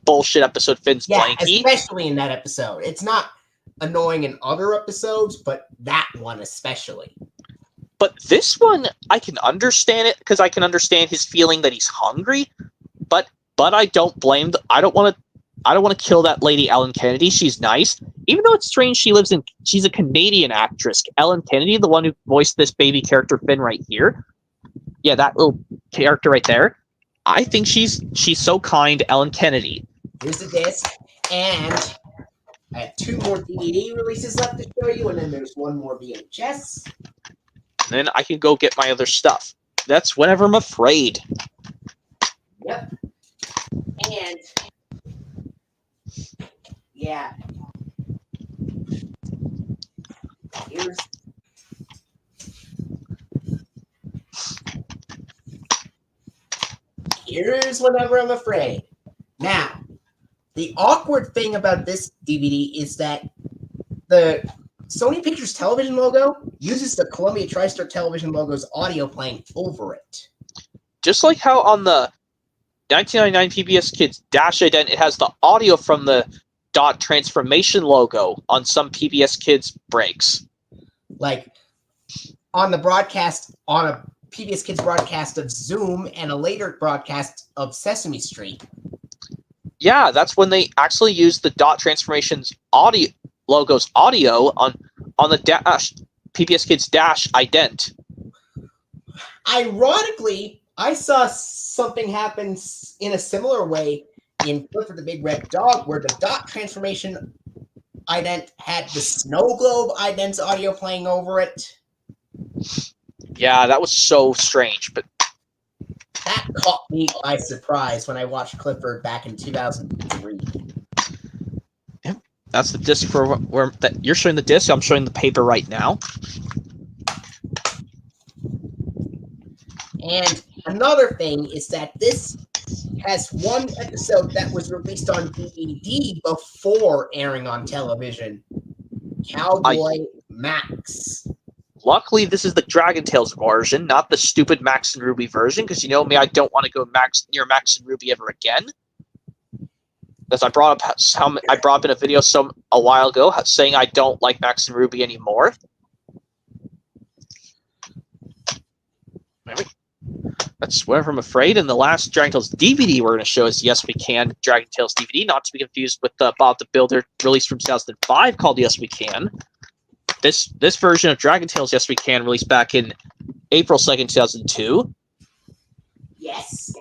bullshit episode. Finn's Blankie, especially in that episode. It's not annoying in other episodes, but that one especially. But this one, I can understand it because I can understand his feeling that he's hungry. But I don't blame. I don't want to kill that lady, Ellen Kennedy. She's nice, even though it's strange. She's a Canadian actress, Ellen Kennedy, the one who voiced this baby character Finn right here. Yeah, that little character right there. I think she's so kind, Ellen Kennedy. Here's the disc, and I have 2 more DVD releases left to show you, and then there's 1 more VHS. And then I can go get my other stuff. That's Whenever I'm Afraid. Yep. And yeah. Here's Whenever I'm Afraid. Now, the awkward thing about this DVD is that the Sony Pictures Television logo uses the Columbia TriStar Television logo's audio playing over it. Just like how on the 1999 PBS Kids Dash Ident, it has the audio from the Dot Transformation logo on some PBS Kids breaks. Like on a PBS Kids broadcast of Zoom and a later broadcast of Sesame Street. Yeah, that's when they actually used the Dot Transformations audio logo's audio on the Dash PBS Kids Dash Ident. Ironically, I saw something happen in a similar way in Clifford the Big Red Dog, where the Dot Transformation ident had the Snow Globe ident's audio playing over it. Yeah, that was so strange, but that caught me by surprise when I watched Clifford back in 2003. Yep, that's the disc for where that you're showing the disc. I'm showing the paper right now. And another thing is that this has one episode that was released on DVD before airing on television. Cowboy Max. Luckily, this is the Dragon Tales version, not the stupid Max and Ruby version, because you know me, I don't want to go near Max and Ruby ever again. As I brought up in a video a while ago saying I don't like Max and Ruby anymore. That's whatever I'm afraid. And the last Dragon Tales DVD we're going to show is Yes We Can Dragon Tales DVD, not to be confused with the Bob the Builder released from 2005 called Yes We Can. This version of Dragon Tales Yes We Can released back in April 2nd, 2002. Yes.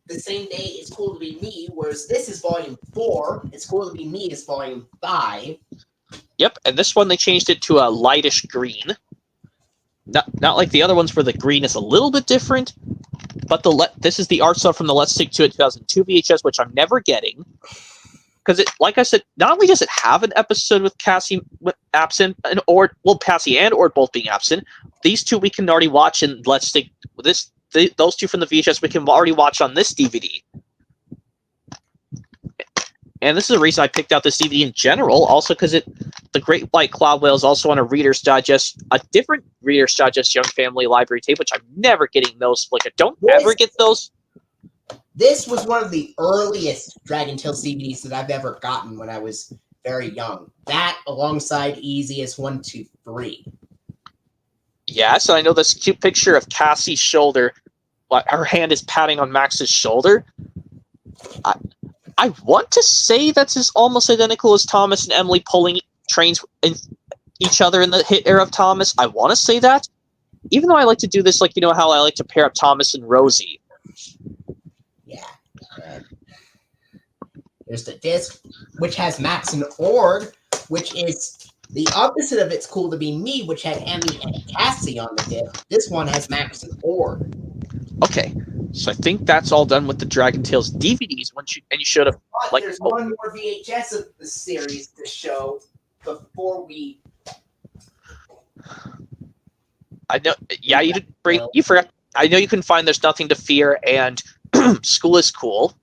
The same day It's Cool to Be Me, whereas this is volume 4. It's Cool to Be Me is volume 5. Yep, and this one they changed it to a lightish green. Not like the other ones where the green is a little bit different, but this is the art style from the Let's Stick to It 2002 VHS, which I'm never getting. Because like I said, not only does it have an episode with Cassie absent, Cassie and Ord both being absent, these two we can already watch in Let's Stick. Those two from the VHS we can already watch on this DVD. And this is the reason I picked out this DVD in general, also because the Great White Cloud Whale is also on a Reader's Digest, a different Reader's Digest Young Family Library tape, which I'm never getting those. Like, I don't ever get those. This was one of the earliest Dragon Tales DVDs that I've ever gotten when I was very young. That, alongside Easiest 1, 2, 3. Yes, and I know this cute picture of Cassie's shoulder. Her hand is patting on Max's shoulder. I want to say that's almost identical as Thomas and Emily pulling trains in each other in the hit era of Thomas. I want to say that. Even though I like to do this, like, you know how I like to pair up Thomas and Rosie. Yeah. There's the disc, which has Max and Ord, which is the opposite of It's Cool to Be Me, which had Emmy and Cassie on the disc. This one has Max and Ord. Okay, so I think that's all done with the Dragon Tales DVDs. You should have But there's one more VHS of the series to show before we. I know. Yeah, you didn't bring. You forgot. I know you can find There's Nothing to Fear and School is Cool.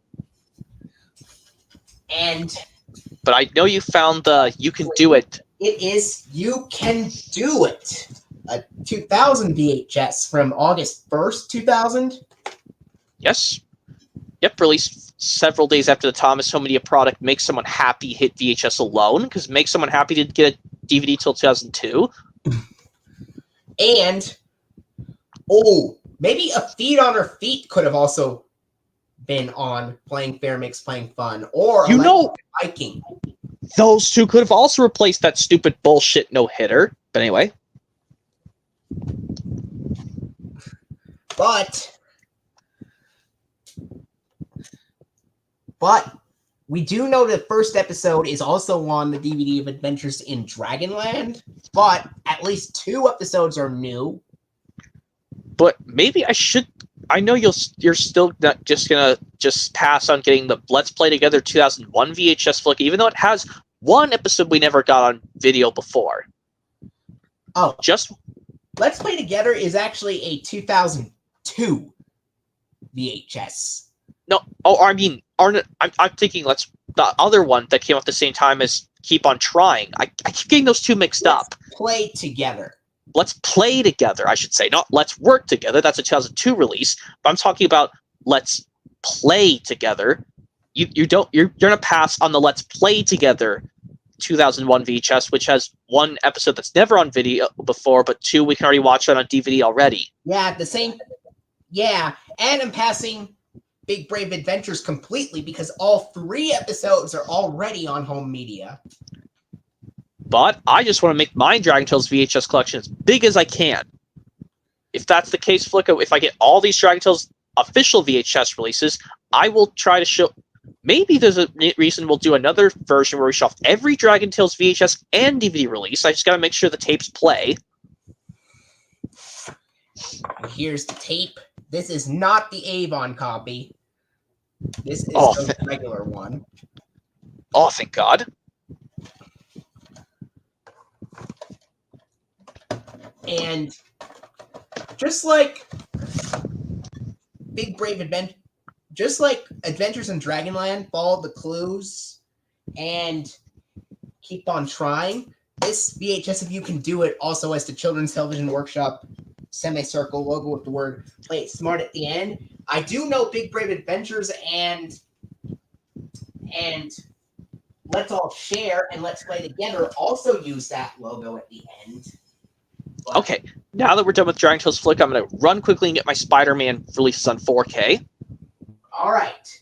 But I know you found the You Can Do It. It is You Can Do It, a 2000 VHS from August 1st, 2000. Yes. Yep, released several days after the Thomas Home Media product Make Someone Happy hit VHS alone, because Make Someone Happy didn't get a DVD till 2002. And, maybe A Feed on Her Feet could have also been on Playing Fair Makes Playing Fun, or Viking. Those two could have also replaced that stupid bullshit no-hitter. But anyway. But we do know the first episode is also on the DVD of Adventures in Dragonland, but at least 2 episodes are new. But maybe I know you're still not just gonna pass on getting the Let's Play Together 2001 VHS flick, even though it has one episode we never got on video before. Oh, just Let's Play Together is actually a 2002 VHS. No, I mean, I'm thinking the other one that came out at the same time as Keep on Trying. I keep getting those two mixed up. Play Together. Let's Play Together, I should say, not Let's Work Together. That's a 2002 release. But I'm talking about Let's Play Together. You're gonna pass on the Let's Play Together 2001 VHS, which has 1 episode that's never on video before, but 2 we can already watch on DVD already. Yeah, and I'm passing Big Brave Adventures completely because all 3 episodes are already on home media. But I just want to make my Dragon Tales VHS collection as big as I can. If that's the case, Flicka, if I get all these Dragon Tales official VHS releases, I will try to show. Maybe there's a reason we'll do another version where we show off every Dragon Tales VHS and DVD release. I just got to make sure the tapes play. Here's the tape. This is not the Avon copy. This is the regular one. Oh, thank God. And just like Big Brave Adventure, just like Adventures in Dragonland, follow the clues and keep on trying. This VHS, if you can do it, also has the Children's Television Workshop semicircle logo with the word "Play It Smart" at the end. I do know Big Brave Adventures and Let's All Share and Let's Play Together also use that logo at the end. But, okay, now that we're done with Dragon Tales Flick, I'm going to run quickly and get my Spider-Man releases on 4K. All right.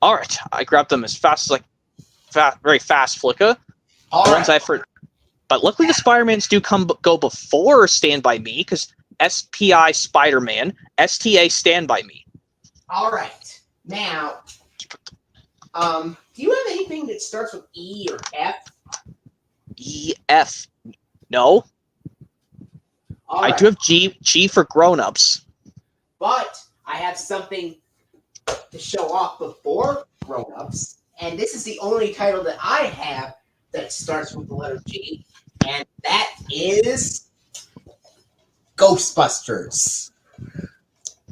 All right, I grabbed them as fast as very fast, Flicka. All the right. ones I've heard. But luckily the Spider-Mans do go before Stand By Me, because SPI Spider-Man, STA Stand By Me. All right. Now, do you have anything that starts with E or F? EF. No. All I right. do have G for grown-ups. But I have something to show off before grown-ups, and this is the only title that I have that starts with the letter G, and that is Ghostbusters.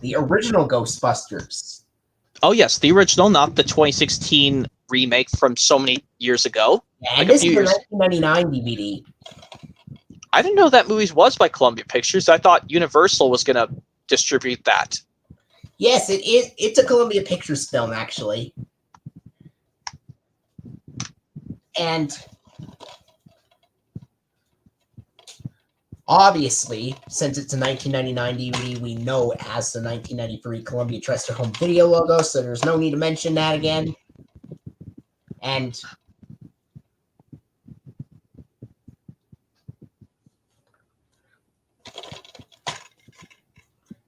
The original Ghostbusters. Oh yes, the original, not the 2016 remake from so many years ago. And like this a few is years. the 1999 DVD. I didn't know that movie was by Columbia Pictures. I thought Universal was going to distribute that. Yes, it is. It's a Columbia Pictures film, actually. And obviously, since it's a 1999 DVD, we know it has the 1993 Columbia Trusted Home Video logo, so there's no need to mention that again. And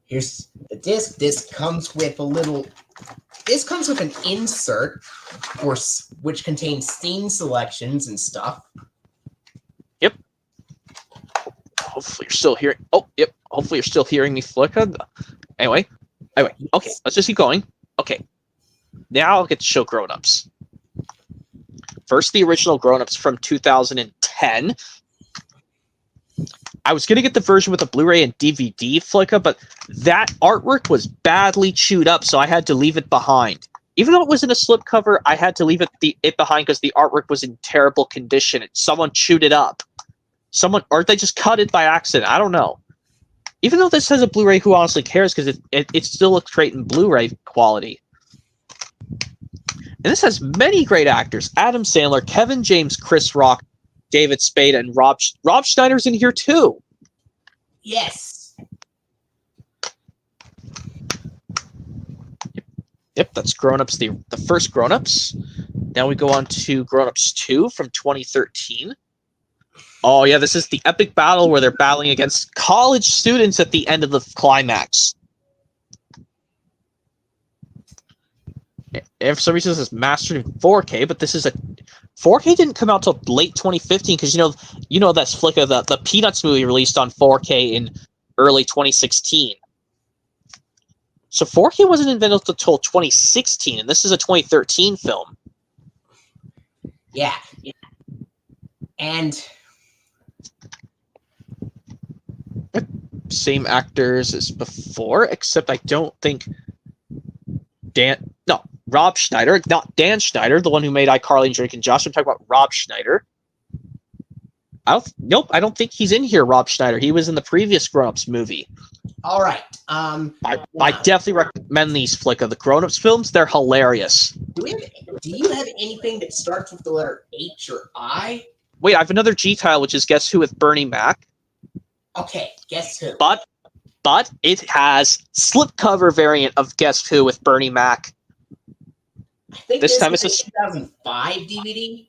here's the disc. This comes with an insert, which contains scene selections and stuff. Yep. Hopefully you're still hearing. Oh, yep. Hopefully you're still hearing me, Flicka. Anyway. Okay, let's just keep going. Okay. Now I'll get to show grown-ups. First, the original grown-ups from 2010. I was going to get the version with the Blu-ray and DVD, Flicka, but that artwork was badly chewed up, so I had to leave it behind. Even though it was in a slipcover, I had to leave it behind because the artwork was in terrible condition. Someone chewed it up. Or they just cut it by accident. I don't know. Even though this has a Blu-ray, who honestly cares? Because it still looks great in Blu-ray quality. And this has many great actors. Adam Sandler, Kevin James, Chris Rock, David Spade, and Rob Schneider's in here too. Yes. Yep, that's Grown Ups, the first Grown Ups. Now we go on to Grown Ups 2 from 2013. Oh yeah, this is the epic battle where they're battling against college students at the end of the climax. And for some reason, this is mastered in 4K, but this is 4K didn't come out till late 2015 because you know that's Flicka, the Peanuts movie released on 4K in early 2016. So 4K wasn't invented until 2016, and this is a 2013 film. Yeah. And same actors as before, except I don't think Rob Schneider, not Dan Schneider, the one who made iCarly and Drake and Josh. I'm talking about Rob Schneider. I don't think he's in here, Rob Schneider. He was in the previous Grown Ups movie. All right. I definitely recommend these Flicka. The grown-ups films, they're hilarious. Do you have anything that starts with the letter H or I? Wait, I have another G title, which is Guess Who with Bernie Mac. Okay, guess who? But it has slipcover variant of Guess Who with Bernie Mac. I think this time it's it's a 2005 DVD.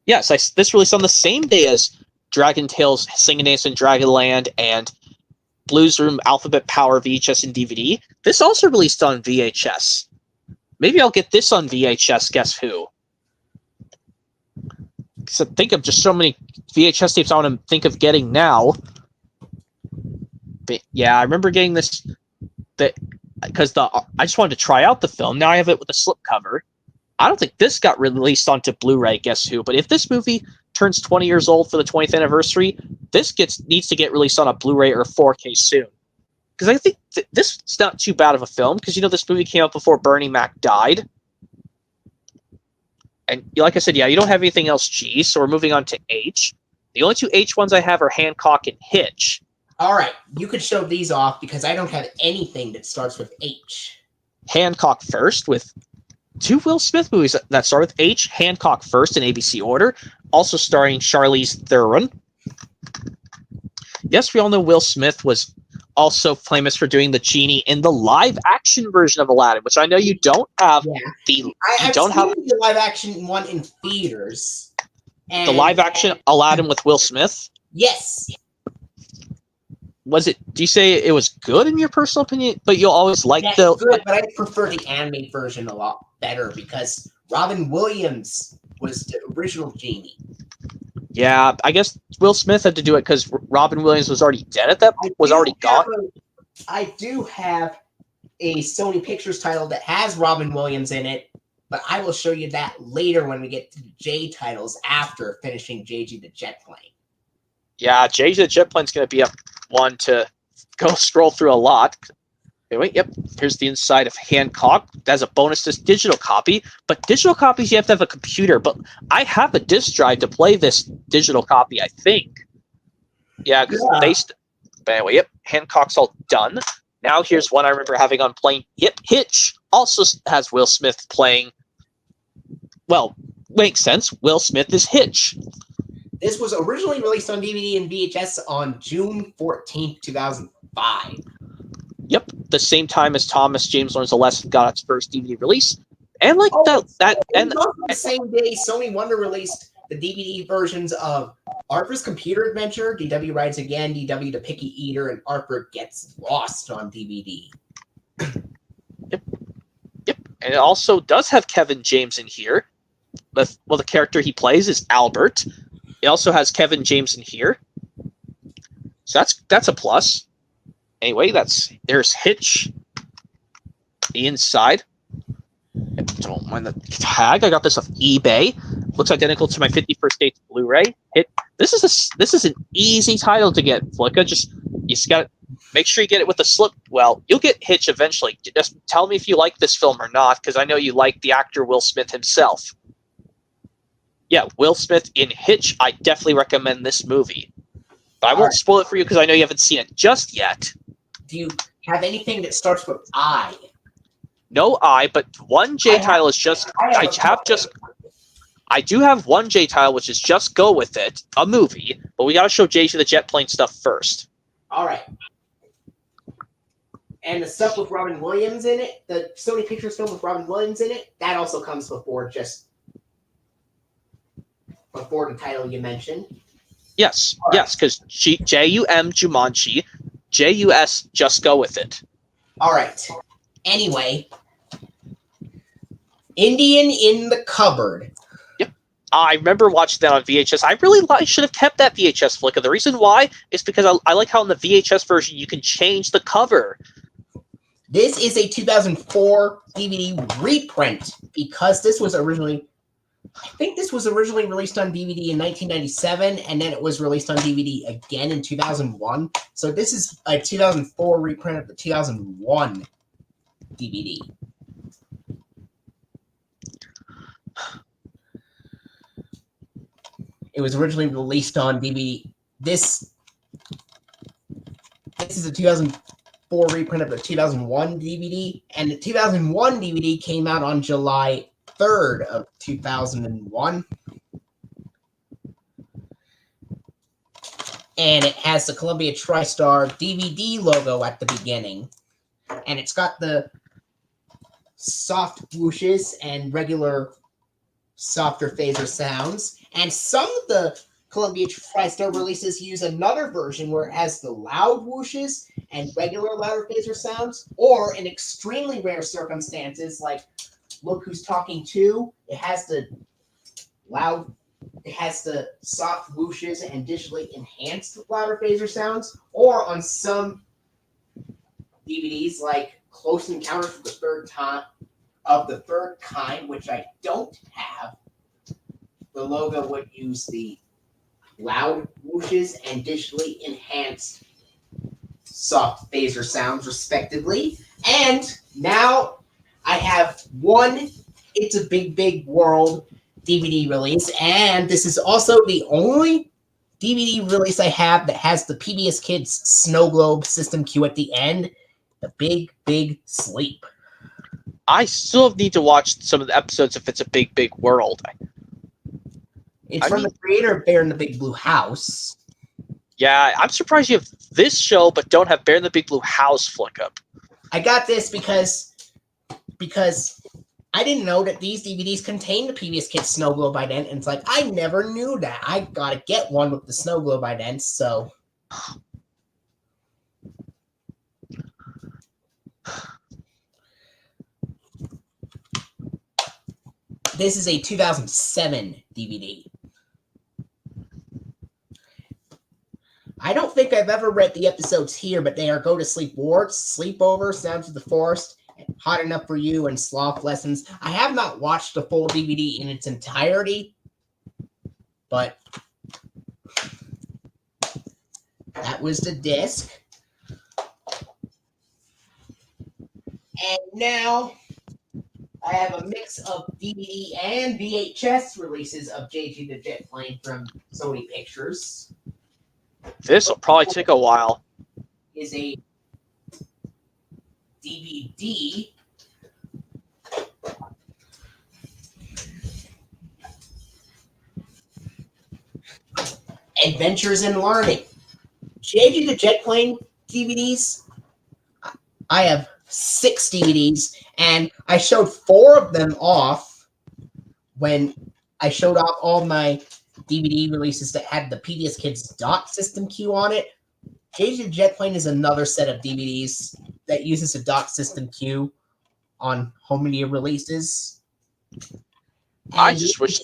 Yes, this released on the same day as Dragon Tales Sing and Dance in Dragonland and Blues Room Alphabet Power VHS and DVD. This also released on VHS. Maybe I'll get this on VHS, Guess Who? Because I think of just so many VHS tapes I want to think of getting now. But yeah, I remember getting this because I just wanted to try out the film. Now I have it with a slipcover. I don't think this got released onto Blu-ray, Guess Who? But if this movie turns 20 years old for the 20th anniversary, this needs to get released on a Blu-ray or 4K soon. Because I think this is not too bad of a film, because, this movie came out before Bernie Mac died. And like I said, yeah, you don't have anything else G, so we're moving on to H. The only two H ones I have are Hancock and Hitch. All right, you could show these off, because I don't have anything that starts with H. Hancock first, with two Will Smith movies that start with H. Hancock first in ABC order, also starring Charlize Theron. Yes, we all know Will Smith was also famous for doing the genie in the live-action version of Aladdin, which I know you don't have. Yeah. I've seen the live-action one in theaters. The live-action Aladdin with Will Smith? Yes. Do you say it was good in your personal opinion, but you'll always like good, but I prefer the anime version a lot better because Robin Williams was the original genie. Yeah, I guess Will Smith had to do it because Robin Williams was already dead at that point, was already gone. I do have a Sony Pictures title that has Robin Williams in it, but I will show you that later when we get to the J titles after finishing JG the Jet Plane. Yeah, JG the Jet Plane's going to be one to go scroll through a lot. Anyway, yep, here's the inside of Hancock. That's a bonus disc digital copy, but digital copies you have to have a computer, but I have a disc drive to play this digital copy, I think. Yeah, because but anyway, yep, Hancock's all done. Now here's one I remember having on playing. Yep, Hitch also has Will Smith playing. Well, makes sense. Will Smith is Hitch. This was originally released on DVD and VHS on June 14th, 2005. Yep, the same time as Thomas James Learns a Lesson got its first DVD release. And like the same day, Sony Wonder released the DVD versions of Arthur's Computer Adventure, DW Rides Again, DW The Picky Eater, and Arthur Gets Lost on DVD. Yep. And it also does have Kevin James in here. Well, the character he plays is Albert. It also has Kevin James in here. So that's a plus. Anyway, there's Hitch. The inside. Don't mind the tag. I got this off eBay. Looks identical to my 51st Dates Blu-ray. This is an easy title to get, Flicka. You just got to make sure you get it with a slip. Well, you'll get Hitch eventually. Just tell me if you like this film or not, because I know you like the actor Will Smith himself. Yeah, Will Smith in Hitch. I definitely recommend this movie. But I won't spoil it for you because I know you haven't seen it just yet. Do you have anything that starts with I? No I, but one J title is just. I do have one J title, which is Just Go With It, a movie, but we got to show JG the Jet Plane stuff first. All right. And the stuff with Robin Williams in it, the Sony Pictures film with Robin Williams in it, that also comes before the title you mentioned. Yes, because JUM Jumanji, JUS Just Go With It. All right. Anyway, Indian in the Cupboard. Yep. I remember watching that on VHS. I should have kept that VHS Flicka. The reason why is because I like how in the VHS version you can change the cover. This is a 2004 DVD reprint because this was originally released on DVD in 1997, and then it was released on DVD again in 2001. So this is a 2004 reprint of the 2001 DVD. It was originally released on DVD. This is a 2000. 4 reprint of the 2001 DVD, and the 2001 DVD came out on July 3rd of 2001. And it has the Columbia TriStar DVD logo at the beginning. And it's got the soft whooshes and regular softer phaser sounds. And some of the Columbia TriStar releases use another version where it has the loud whooshes and regular louder phaser sounds. Or in extremely rare circumstances, like Look Who's Talking 2, it has the soft whooshes and digitally enhanced louder phaser sounds. Or on some DVDs like Close Encounters of the Third Kind, which I don't have, the logo would use the loud whooshes and digitally enhanced soft phaser sounds, respectively. And now I have one It's a Big, Big World DVD release, and this is also the only DVD release I have that has the PBS Kids snow globe system cue at the end, the Big, Big Sleep. I still need to watch some of the episodes if It's a Big, Big World. It's from the creator of Bear in the Big Blue House. Yeah, I'm surprised you have this show but don't have Bear in the Big Blue House flick up. I got this because I didn't know that these DVDs contain the PBS Kids snow globe ident, and it's like, I never knew that. I gotta get one with the snow globe ident, so. This is a 2007 DVD. I don't think I've ever read the episodes here, but they are Go to Sleep Wards, Sleepover, Sounds of the Forest, Hot Enough for You, and Sloth Lessons. I have not watched the full DVD in its entirety, but that was the disc. And now I have a mix of DVD and VHS releases of JG the Jet Plane from Sony Pictures. This will probably take a while. Is a DVD Adventures in Learning. JG the Jet Plane DVDs. I have 6 DVDs, and I showed 4 of them off when I showed off all my DVD releases that had the PBS Kids dot system cue on it. JG the Jet Plane is another set of DVDs that uses a dot system cue on home media releases. I just wish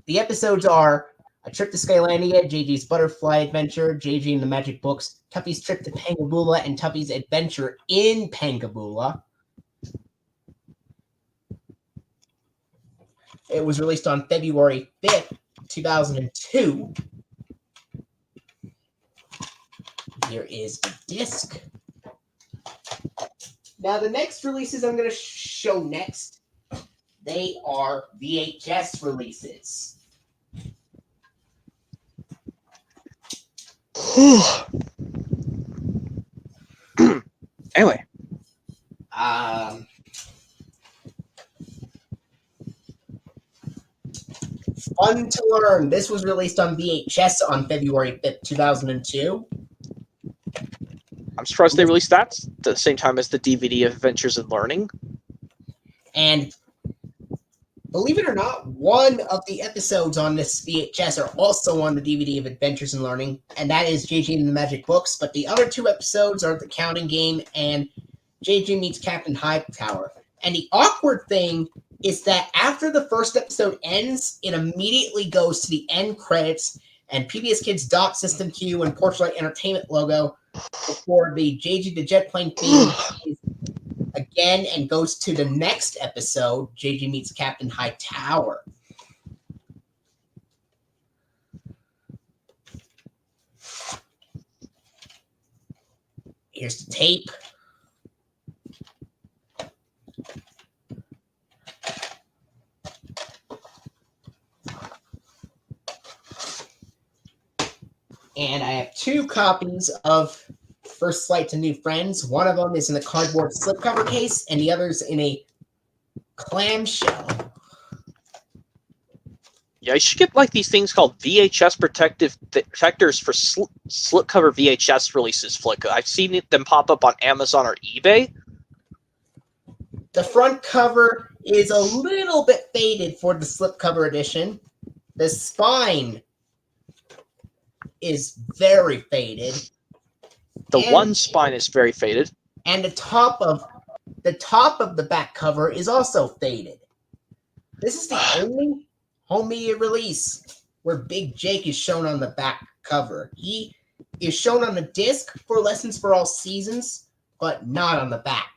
the episodes are A Trip to Skylandia, JG's Butterfly Adventure, JG and the Magic Books, Tuffy's Trip to Pangabula, and Tuffy's Adventure in Pangabula. It was released on February 5th, 2002. Here is the disc. Now, the next releases I'm going to show next, they are VHS releases. Anyway. Fun to Learn. This was released on VHS on February 5th, 2002. I'm surprised they released that at the same time as the DVD of Adventures in Learning. And believe it or not, one of the episodes on this VHS are also on the DVD of Adventures in Learning, and that is JJ and the Magic Books. But the other 2 episodes are The Counting Game and JJ Meets Captain Hightower. And the awkward thing is that after the first episode ends, it immediately goes to the end credits and PBS Kids dot system cue and Porchlight Entertainment logo before the JG the Jet Plane theme is again and goes to the next episode, JG Meets Captain Hightower. Here's the tape. And I have 2 copies of first flight to new friends. One of them is in a cardboard slipcover case, and the other's in a clamshell. Yeah, you should get like these things called VHS protectors for slipcover VHS releases, Flicka. I've seen them pop up on Amazon or eBay. The front cover is a little bit faded for the slipcover edition. The spine is very faded. One spine is very faded. And the top of the back cover is also faded. This is the only home media release where Big Jake is shown on the back cover. He is shown on the disc for Lessons for All Seasons, but not on the back.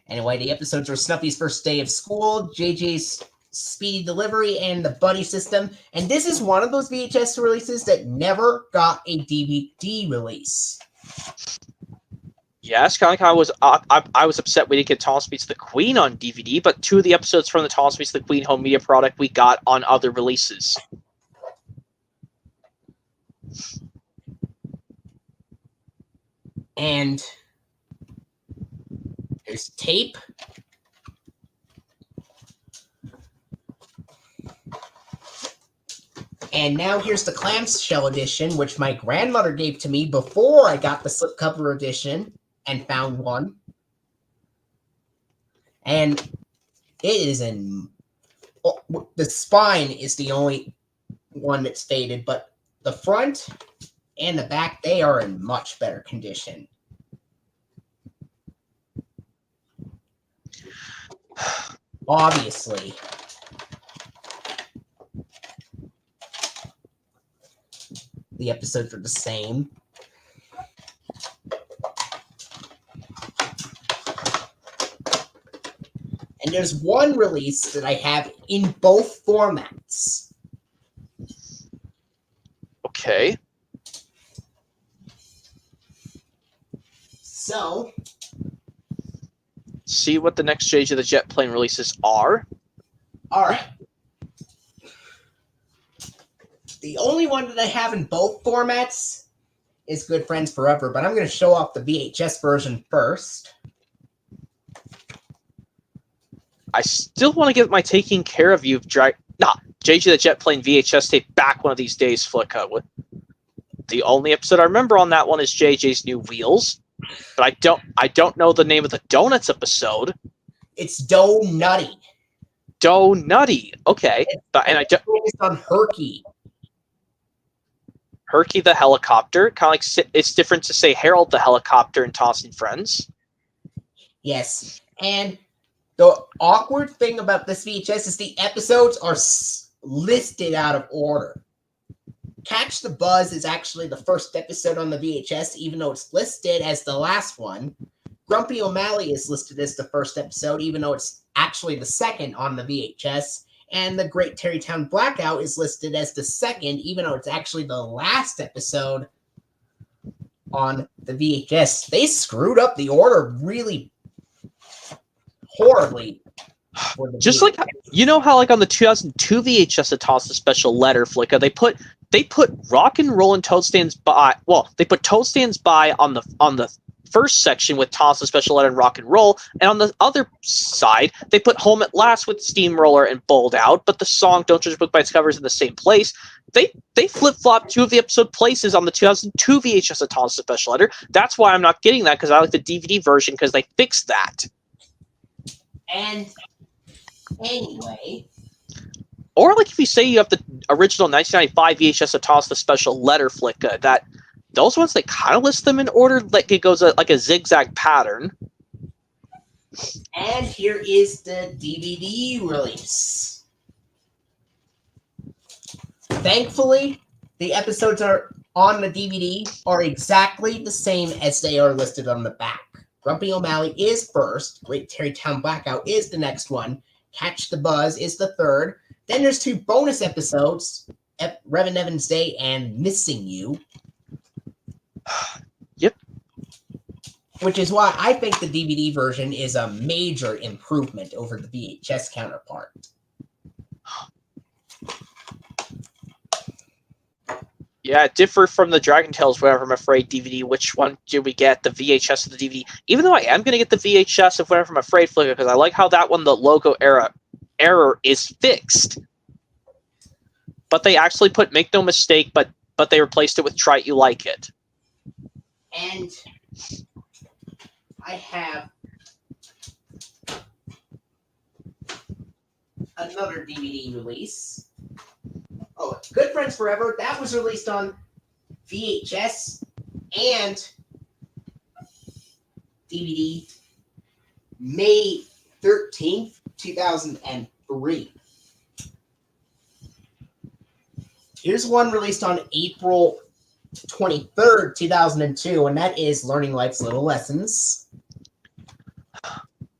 Anyway, the episodes are Snuffy's first day of school, JJ's speedy delivery, and the buddy system. And this is one of those VHS releases that never got a DVD release. Yes, kind of like I was upset we didn't get Thomas Meets the Queen on DVD, but 2 of the episodes from the Thomas Meets the Queen home media product we got on other releases. And there's tape. And now here's the clamshell edition, which my grandmother gave to me before I got the slipcover edition and found one. And it is in... the spine is the only one that's faded, but the front and the back, they are in much better condition. Obviously. The episodes are the same. And there's one release that I have in both formats. Okay. So, see what the next stage of the jet plane releases are. All right. The only one that I have in both formats is Good Friends Forever, but I'm going to show off the VHS version first. I still want to get my Taking Care of You JJ the Jet Plane VHS tape back one of these days, Flicka. The only episode I remember on that one is JJ's New Wheels, but I don't know the name of the Donuts episode. It's Dough Nutty. Dough Nutty. Okay. And I don't focused on Herky. Herky the helicopter, kind of like it's different to say Harold the helicopter in Tossing Friends. Yes, and the awkward thing about this VHS is the episodes are listed out of order. Catch the Buzz is actually the first episode on the VHS, even though it's listed as the last one. Grumpy O'Malley is listed as the first episode, even though it's actually the second on the VHS. And the Great Tarrytown Blackout is listed as the second, even though it's actually the last episode on the VHS. They screwed up the order really horribly. Just like, you know how like on the 2002 VHS that tossed a special letter, Flicka, they put Rock and Roll and Toad Stands By. Well, they put Toad Stands By on the first section with Toss a Special Letter and Rock and Roll, and on the other side they put Home at Last with Steamroller and Bowled Out, but the song Don't Judge a Book by Its Cover is in the same place. They flip-flopped 2 of the episode places on the 2002 VHS of Toss a Special Letter. That's why I'm not getting that, because I like the DVD version, because they fixed that. And anyway, or like if you say you have the original 1995 VHS of Toss the Special Letter, Flicka, that those ones, they kind of list them in order, like it goes like a zigzag pattern. And here is the DVD release. Thankfully, the episodes are on the DVD are exactly the same as they are listed on the back. Grumpy O'Malley is first. Great Tarrytown Blackout is the next one. Catch the Buzz is the third. Then there's 2 bonus episodes, Reverend Evans Day and Missing You. Yep. Which is why I think the DVD version is a major improvement over the VHS counterpart. Yeah, it differed from the Dragon Tales, whatever, I'm afraid, DVD. Which one did we get, the VHS or the DVD? Even though I am going to get the VHS of whatever, I'm afraid, Flicker, because I like how that one, the logo error is fixed. But they actually put make no mistake, but they replaced it with try it, you like it. And I have another DVD release. Oh, Good Friends Forever. That was released on VHS and DVD May 13th, 2003. Here's one released on April 23rd, 2002, and that is Learning Life's Little Lessons.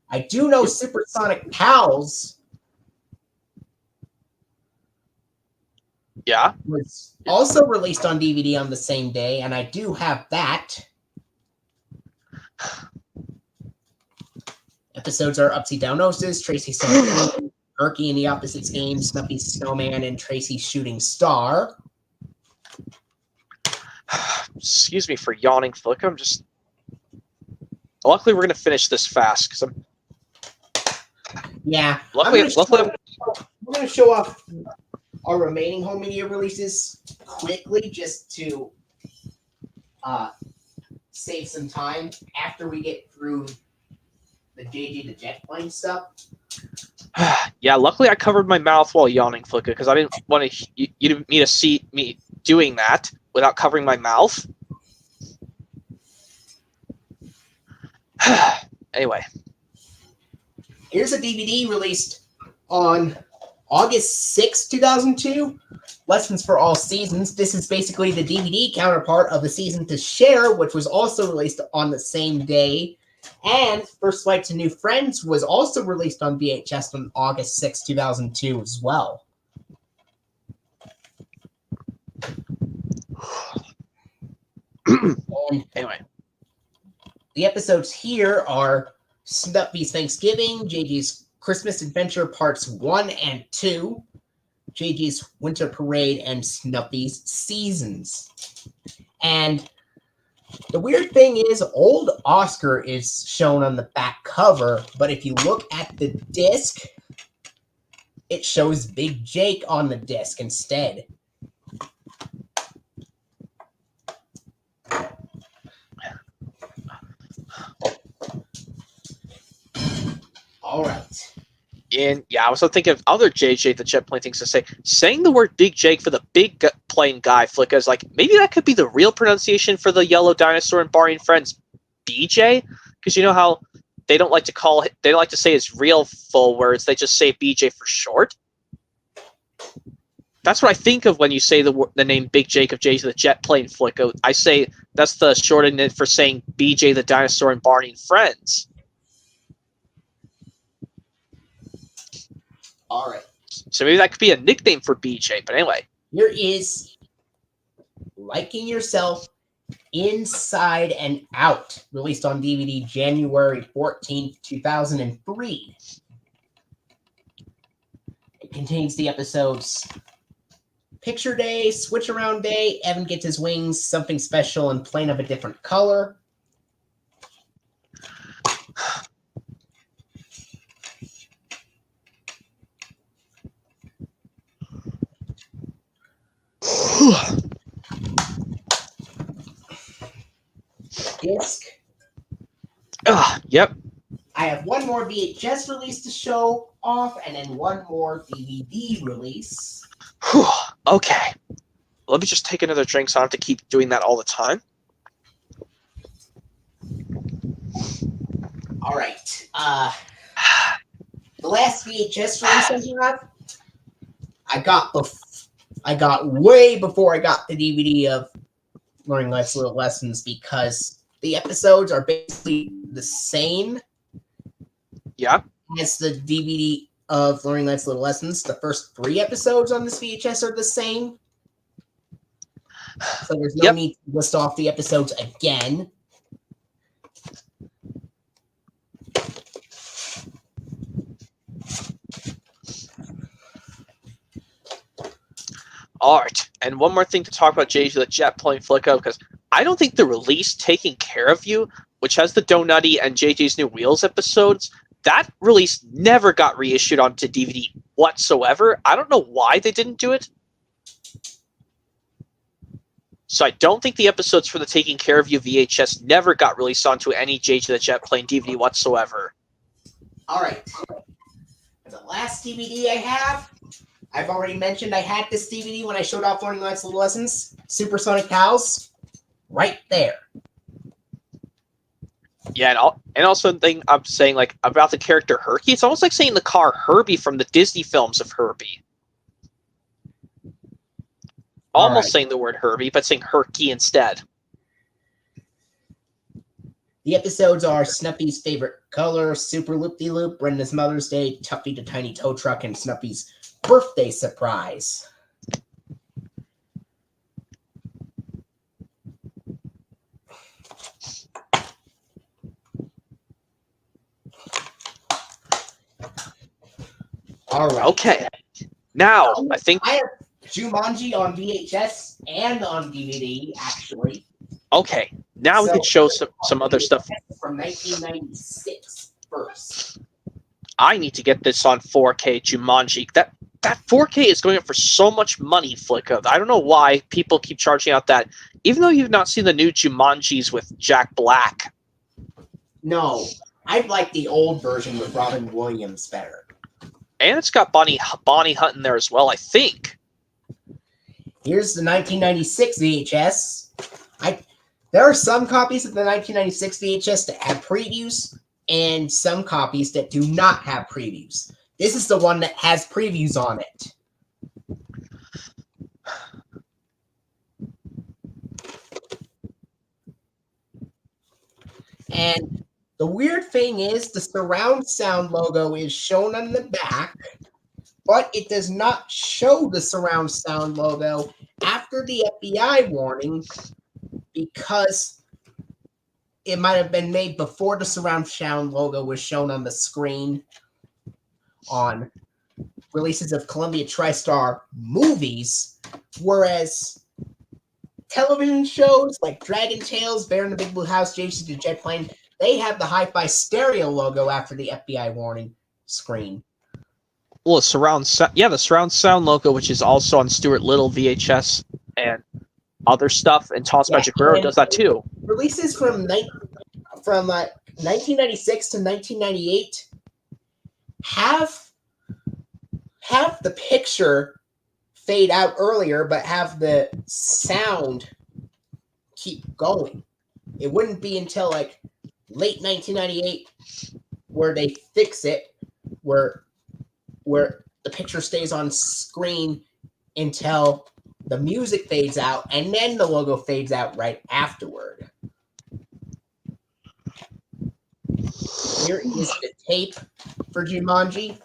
I do know Supersonic Pals was also released on DVD on the same day, and I do have that. Episodes are Upsy Down Noses, Tracy Song, Erky and the Opposites Game, Snuffy's Snowman, and Tracy's Shooting Star. Excuse me for yawning, Flick. I'm just... Luckily, we're going to finish this fast, because I'm... Yeah. Luckily, we're going to show off our remaining home media releases quickly, just to save some time after we get through the JJ the Jet Plane stuff. Yeah, luckily I covered my mouth while yawning, Flicka, because I didn't want me to see me doing that without covering my mouth. Anyway. Here's a DVD released on August 6, 2002. Lessons for All Seasons. This is basically the DVD counterpart of The Season to Share, which was also released on the same day. And First Flight to New Friends was also released on VHS on August 6, 2002 as well. Anyway. The episodes here are Snuffy's Thanksgiving, JJ's Christmas Adventure Parts 1 and 2, JJ's Winter Parade, and Snuffy's Seasons. And the weird thing is, old Oscar is shown on the back cover, but if you look at the disc, it shows Big Jake on the disc instead. All right. And yeah, I was thinking of other JJ the Jet Plane things to say. Saying the word Big Jake for the big plane guy, Flicka, is like, maybe that could be the real pronunciation for the yellow dinosaur and Barney and Friends, BJ? Because you know how they don't like to say his real full words, they just say BJ for short? That's what I think of when you say the name Big Jake of JJ the Jet Plane, Flicka. I say that's the shortened for saying BJ the dinosaur and Barney and Friends. All right. So maybe that could be a nickname for BJ, but anyway. Here is Liking Yourself Inside and Out, released on DVD January 14th, 2003. It contains the episodes Picture Day, Switch Around Day, Evan Gets His Wings, Something Special, and Plane of a Different Color. Disc. Yep. I have one more VHS release to show off, and then one more DVD release. Okay. Let me just take another drink so I don't have to keep doing that all the time. All right. The last VHS release I got way before I got the DVD of Learning Life's Little Lessons, because the episodes are basically the same. Yeah. As the DVD of Learning Life's Little Lessons. The first 3 episodes on this VHS are the same. So there's no need to list off the episodes again. art. And one more thing to talk about JJ the Jet playing Flicko, because I don't think the release Taking Care of You, which has the Donutty and JJ's New Wheels episodes, that release never got reissued onto DVD whatsoever. I don't know why they didn't do it. So I don't think the episodes for the Taking Care of You VHS never got released onto any JJ the Jet playing DVD whatsoever. All right. The last DVD I have, I've already mentioned I had this DVD when I showed off Learning Life's Little Lessons. Supersonic Pals, right there. Yeah, and also the thing I'm saying, like, about the character Herky, it's almost like saying the car Herbie from the Disney films of Herbie. Almost saying the word Herbie, but saying Herky instead. The episodes are Snuffy's Favorite Color, Super Loop-de-Loop, Brenda's Mother's Day, Tuffy the Tiny Tow Truck, and Snuffy's Birthday Surprise. All right. Okay. Now, I think... I have Jumanji on VHS and on DVD, actually. Okay. Now we could show some other stuff. From 1996 first. I need to get this on 4K Jumanji. That 4K is going up for so much money, Flicko. I don't know why people keep charging out that. Even though you've not seen the new Jumanjis with Jack Black. No. I like the old version with Robin Williams better. And it's got Bonnie Hunt in there as well, I think. Here's the 1996 VHS. There are some copies of the 1996 VHS that have previews and some copies that do not have previews. This is the one that has previews on it. And the weird thing is the surround sound logo is shown on the back, but it does not show the surround sound logo after the FBI warning because it might have been made before the surround sound logo was shown on the screen on releases of Columbia TriStar movies, whereas television shows like Dragon Tales, Bear in the Big Blue House, JC the Jet Plane, they have the Hi-Fi Stereo logo after the FBI warning screen. Well, the surround sound logo, which is also on Stuart Little VHS and other stuff, and Toss Magic Railroad does that too. Releases from 1996 to 1998 have the picture fade out earlier, but have the sound keep going. It wouldn't be until like late 1998 where they fix it, where the picture stays on screen until the music fades out, and then the logo fades out right afterward. Here is the tape for Jumanji.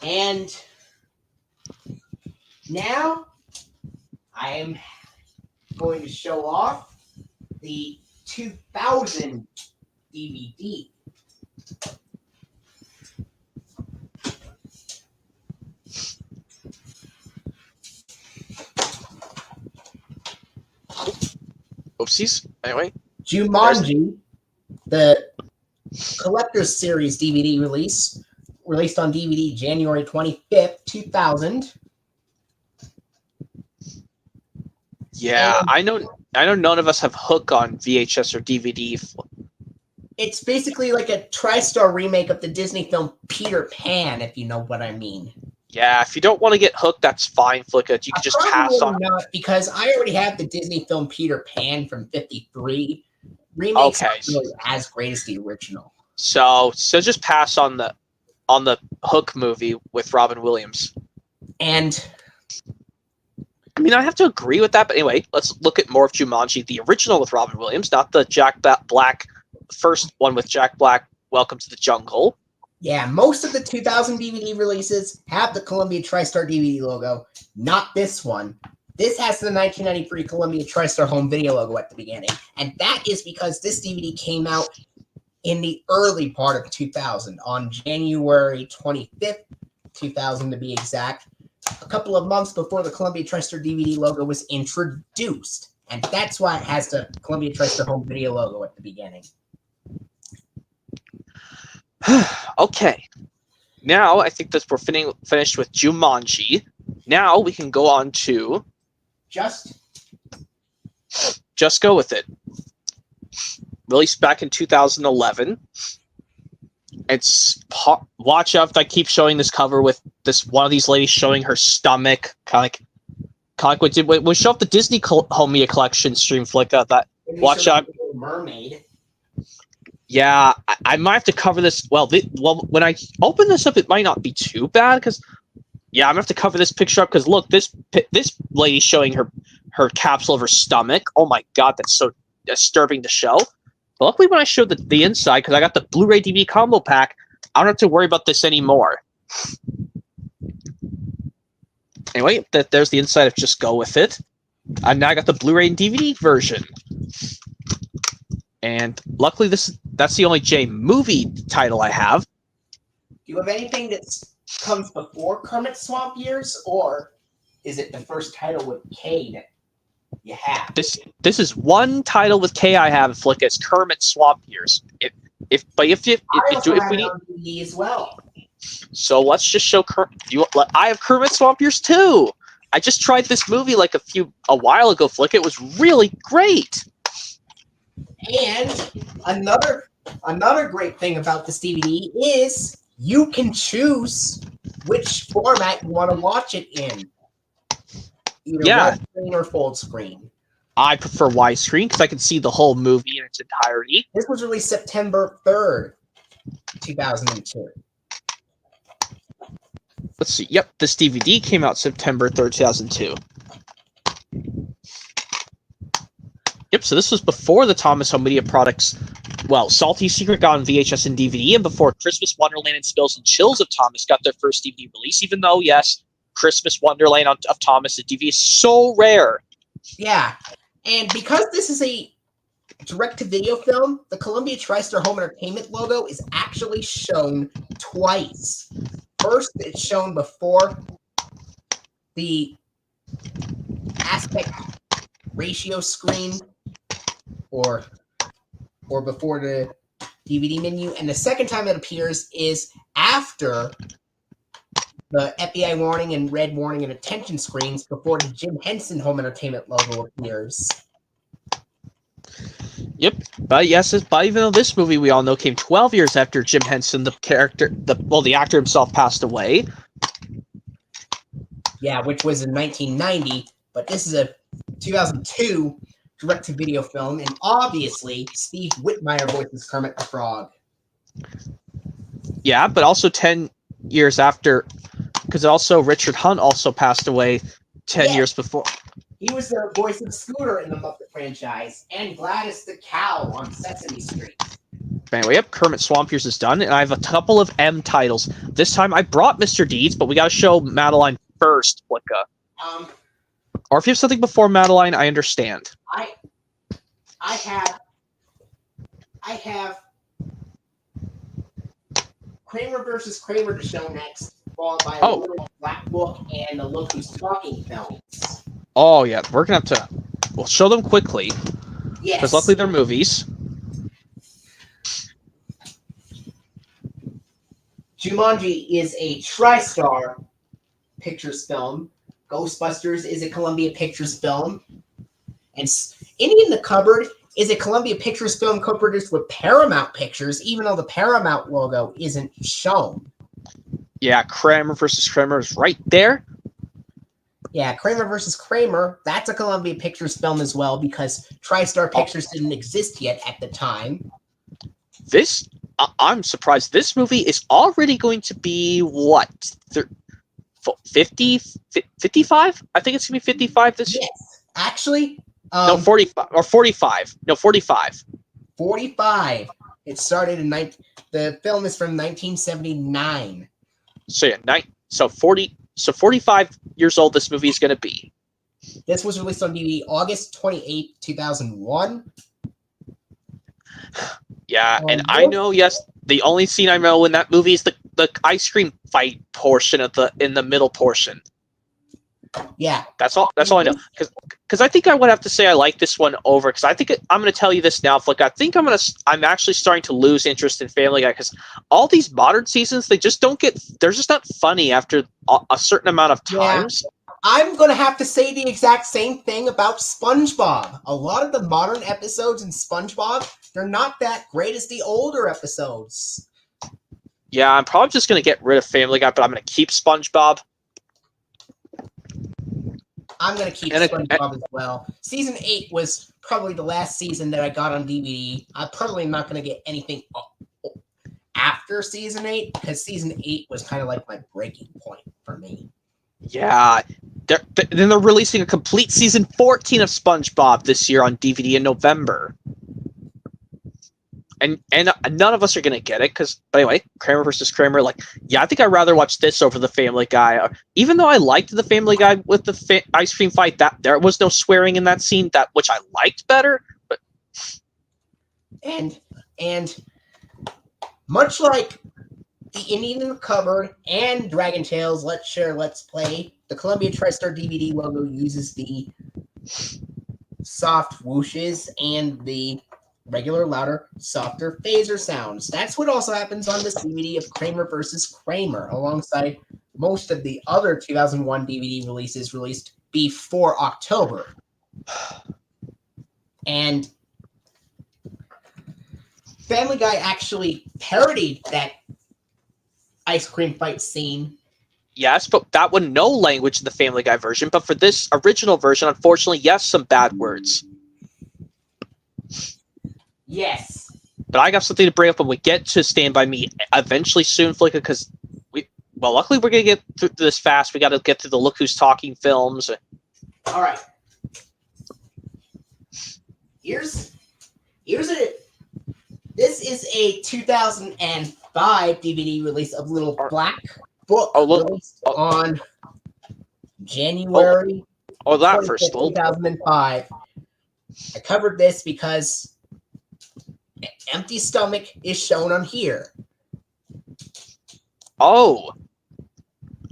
And now I am going to show off the 2000 DVD. Oopsies. Anyway. Jumanji, the Collector's Series DVD released on DVD January 25th, 2000. Yeah, And I know none of us have Hook on VHS or DVD. it's basically like a TriStar remake of the Disney film Peter Pan, if you know what I mean. Yeah, if you don't want to get Hooked, that's fine, Flicka. You can just pass on. Not, because I already have the Disney film Peter Pan from '53. Remakes aren't really as great as the original. So just pass on the Hook movie with Robin Williams. And I mean, I have to agree with that, but anyway, let's look at more of Jumanji, the original with Robin Williams, not the Jack Black, first one with Jack Black, Welcome to the Jungle. Yeah, most of the 2000 DVD releases have the Columbia TriStar DVD logo, not this one. This has the 1993 Columbia TriStar Home Video logo at the beginning, and that is because this DVD came out in the early part of 2000, on January 25th, 2000 to be exact, a couple of months before the Columbia TriStar DVD logo was introduced. And that's why it has the Columbia TriStar Home Video logo at the beginning. Okay. Now, I think that we're finished with Jumanji. Now, we can go on to... Just Go With It. Released back in 2011. Watch out if I keep showing this cover with this one of these ladies showing her stomach, kind of like we show up the Disney Home Media Collection stream flick that. Watch out, mermaid. Yeah, I might have to cover this. Well, when I open this up, it might not be too bad because, yeah, I'm gonna have to cover this picture up because look, this lady showing her capsule of her stomach. Oh my god, that's so disturbing to show. But luckily, when I showed the inside, because I got the Blu-ray DVD combo pack, I don't have to worry about this anymore. Anyway, there's the inside of Just Go With It. And now I got the Blu-ray and DVD version. And luckily, that's the only J movie title I have. Do you have anything that comes before Kermit Swamp Years, or is it the first title with K that you have? This is one title with K I have. Flick as Kermit Swamp Years. If we need DVD as well. So let's just show Kermit. I have Kermit Swamp Years too. I just tried this movie like a while ago. Flick, it was really great. And another great thing about this DVD is you can choose which format you want to watch it in. Either widescreen or full screen. I prefer widescreen because I can see the whole movie in its entirety. This was released September 3rd, 2002. Let's see. Yep, this DVD came out September 3rd, 2002. Yep, so this was before the Thomas Home Media Products, Salty Secret got on VHS and DVD, and before Christmas Wonderland and Spills and Chills of Thomas got their first DVD release, even though, yes, Christmas Wonderland of Thomas, the DVD is so rare. Yeah, and because this is a direct-to-video film, the Columbia TriStar Home Entertainment logo is actually shown twice. First, it's shown before the aspect ratio screen or before the DVD menu, and the second time it appears is after the FBI warning and red warning and attention screens before the Jim Henson Home Entertainment logo appears. Yep, but even though this movie we all know came 12 years after Jim Henson, the actor himself passed away. Yeah, which was in 1990, but this is a 2002 direct-to-video film, and obviously Steve Whitmire voices Kermit the Frog. Yeah, but also 10 years after, because also Richard Hunt also passed away 10 years before. He was the voice of Scooter in the Muppet franchise, and Gladys the Cow on Sesame Street. Anyway, yep, Kermit Swamp Years is done, and I have a couple of M titles. This time I brought Mr. Deeds, but we gotta show Madeline first, Flicka. Or if you have something before Madeline, I understand. I have Kramer versus Kramer to show next, followed by a Little Black Book and the Look Who's Talking films. Oh yeah, we're gonna have to. We'll show them quickly. Yes. Because luckily they're movies. Jumanji is a TriStar Pictures film. Ghostbusters is a Columbia Pictures film. And Indian the Cupboard is a Columbia Pictures film co-produced with Paramount Pictures, even though the Paramount logo isn't shown. Yeah, Kramer versus Kramer is right there. Yeah, Kramer versus Kramer, that's a Columbia Pictures film as well, because TriStar Pictures didn't exist yet at the time. I'm surprised. This movie is already going to be, what, 50? 55? I think it's going to be 55 this year. Yes, actually. No, 45. Or 45. No, 45. 45. It started in the film is from 1979. So yeah, 45 years old this movie is going to be. This was released on DVD August 28, 2001. Yeah, and I know, yes, the only scene I know in that movie is the ice cream fight portion of in the middle portion. Yeah, that's all I know. Because I think I would have to say I like this one over. Because I think I'm going to tell you this now. Like, I think I'm actually starting to lose interest in Family Guy because all these modern seasons they're just not funny after a certain amount of times. Yeah. I'm going to have to say the exact same thing about SpongeBob. A lot of the modern episodes in SpongeBob, they're not that great as the older episodes. Yeah, I'm probably just going to get rid of Family Guy, but I'm going to keep SpongeBob. I'm going to keep SpongeBob as well. Season 8 was probably the last season that I got on DVD. I'm probably not going to get anything after Season 8, because Season 8 was kind of like my breaking point for me. Yeah. Then they're releasing a complete Season 14 of SpongeBob this year on DVD in November. And none of us are going to get it, because, but anyway, Kramer versus Kramer, like, yeah, I think I'd rather watch this over the Family Guy. Even though I liked the Family Guy with the ice cream fight, that there was no swearing in that scene, which I liked better. But And much like the Indian in the Cupboard and Dragon Tales Let's Share, Let's Play, the Columbia TriStar DVD logo uses the soft whooshes and the regular, louder, softer phaser sounds. That's what also happens on this DVD of Kramer versus Kramer, alongside most of the other 2001 DVD releases released before October. And Family Guy actually parodied that ice cream fight scene. Yes, but that one, no language in the Family Guy version. But for this original version, unfortunately, yes, some bad words. Yes. But I got something to bring up when we get to Stand By Me eventually soon, Flicka, because luckily we're going to get through this fast. We got to get through the Look Who's Talking films. All right. Here's this is a 2005 DVD release of Little Black Book, released on January 2005. I covered this because Empty Stomach is shown on here. Oh,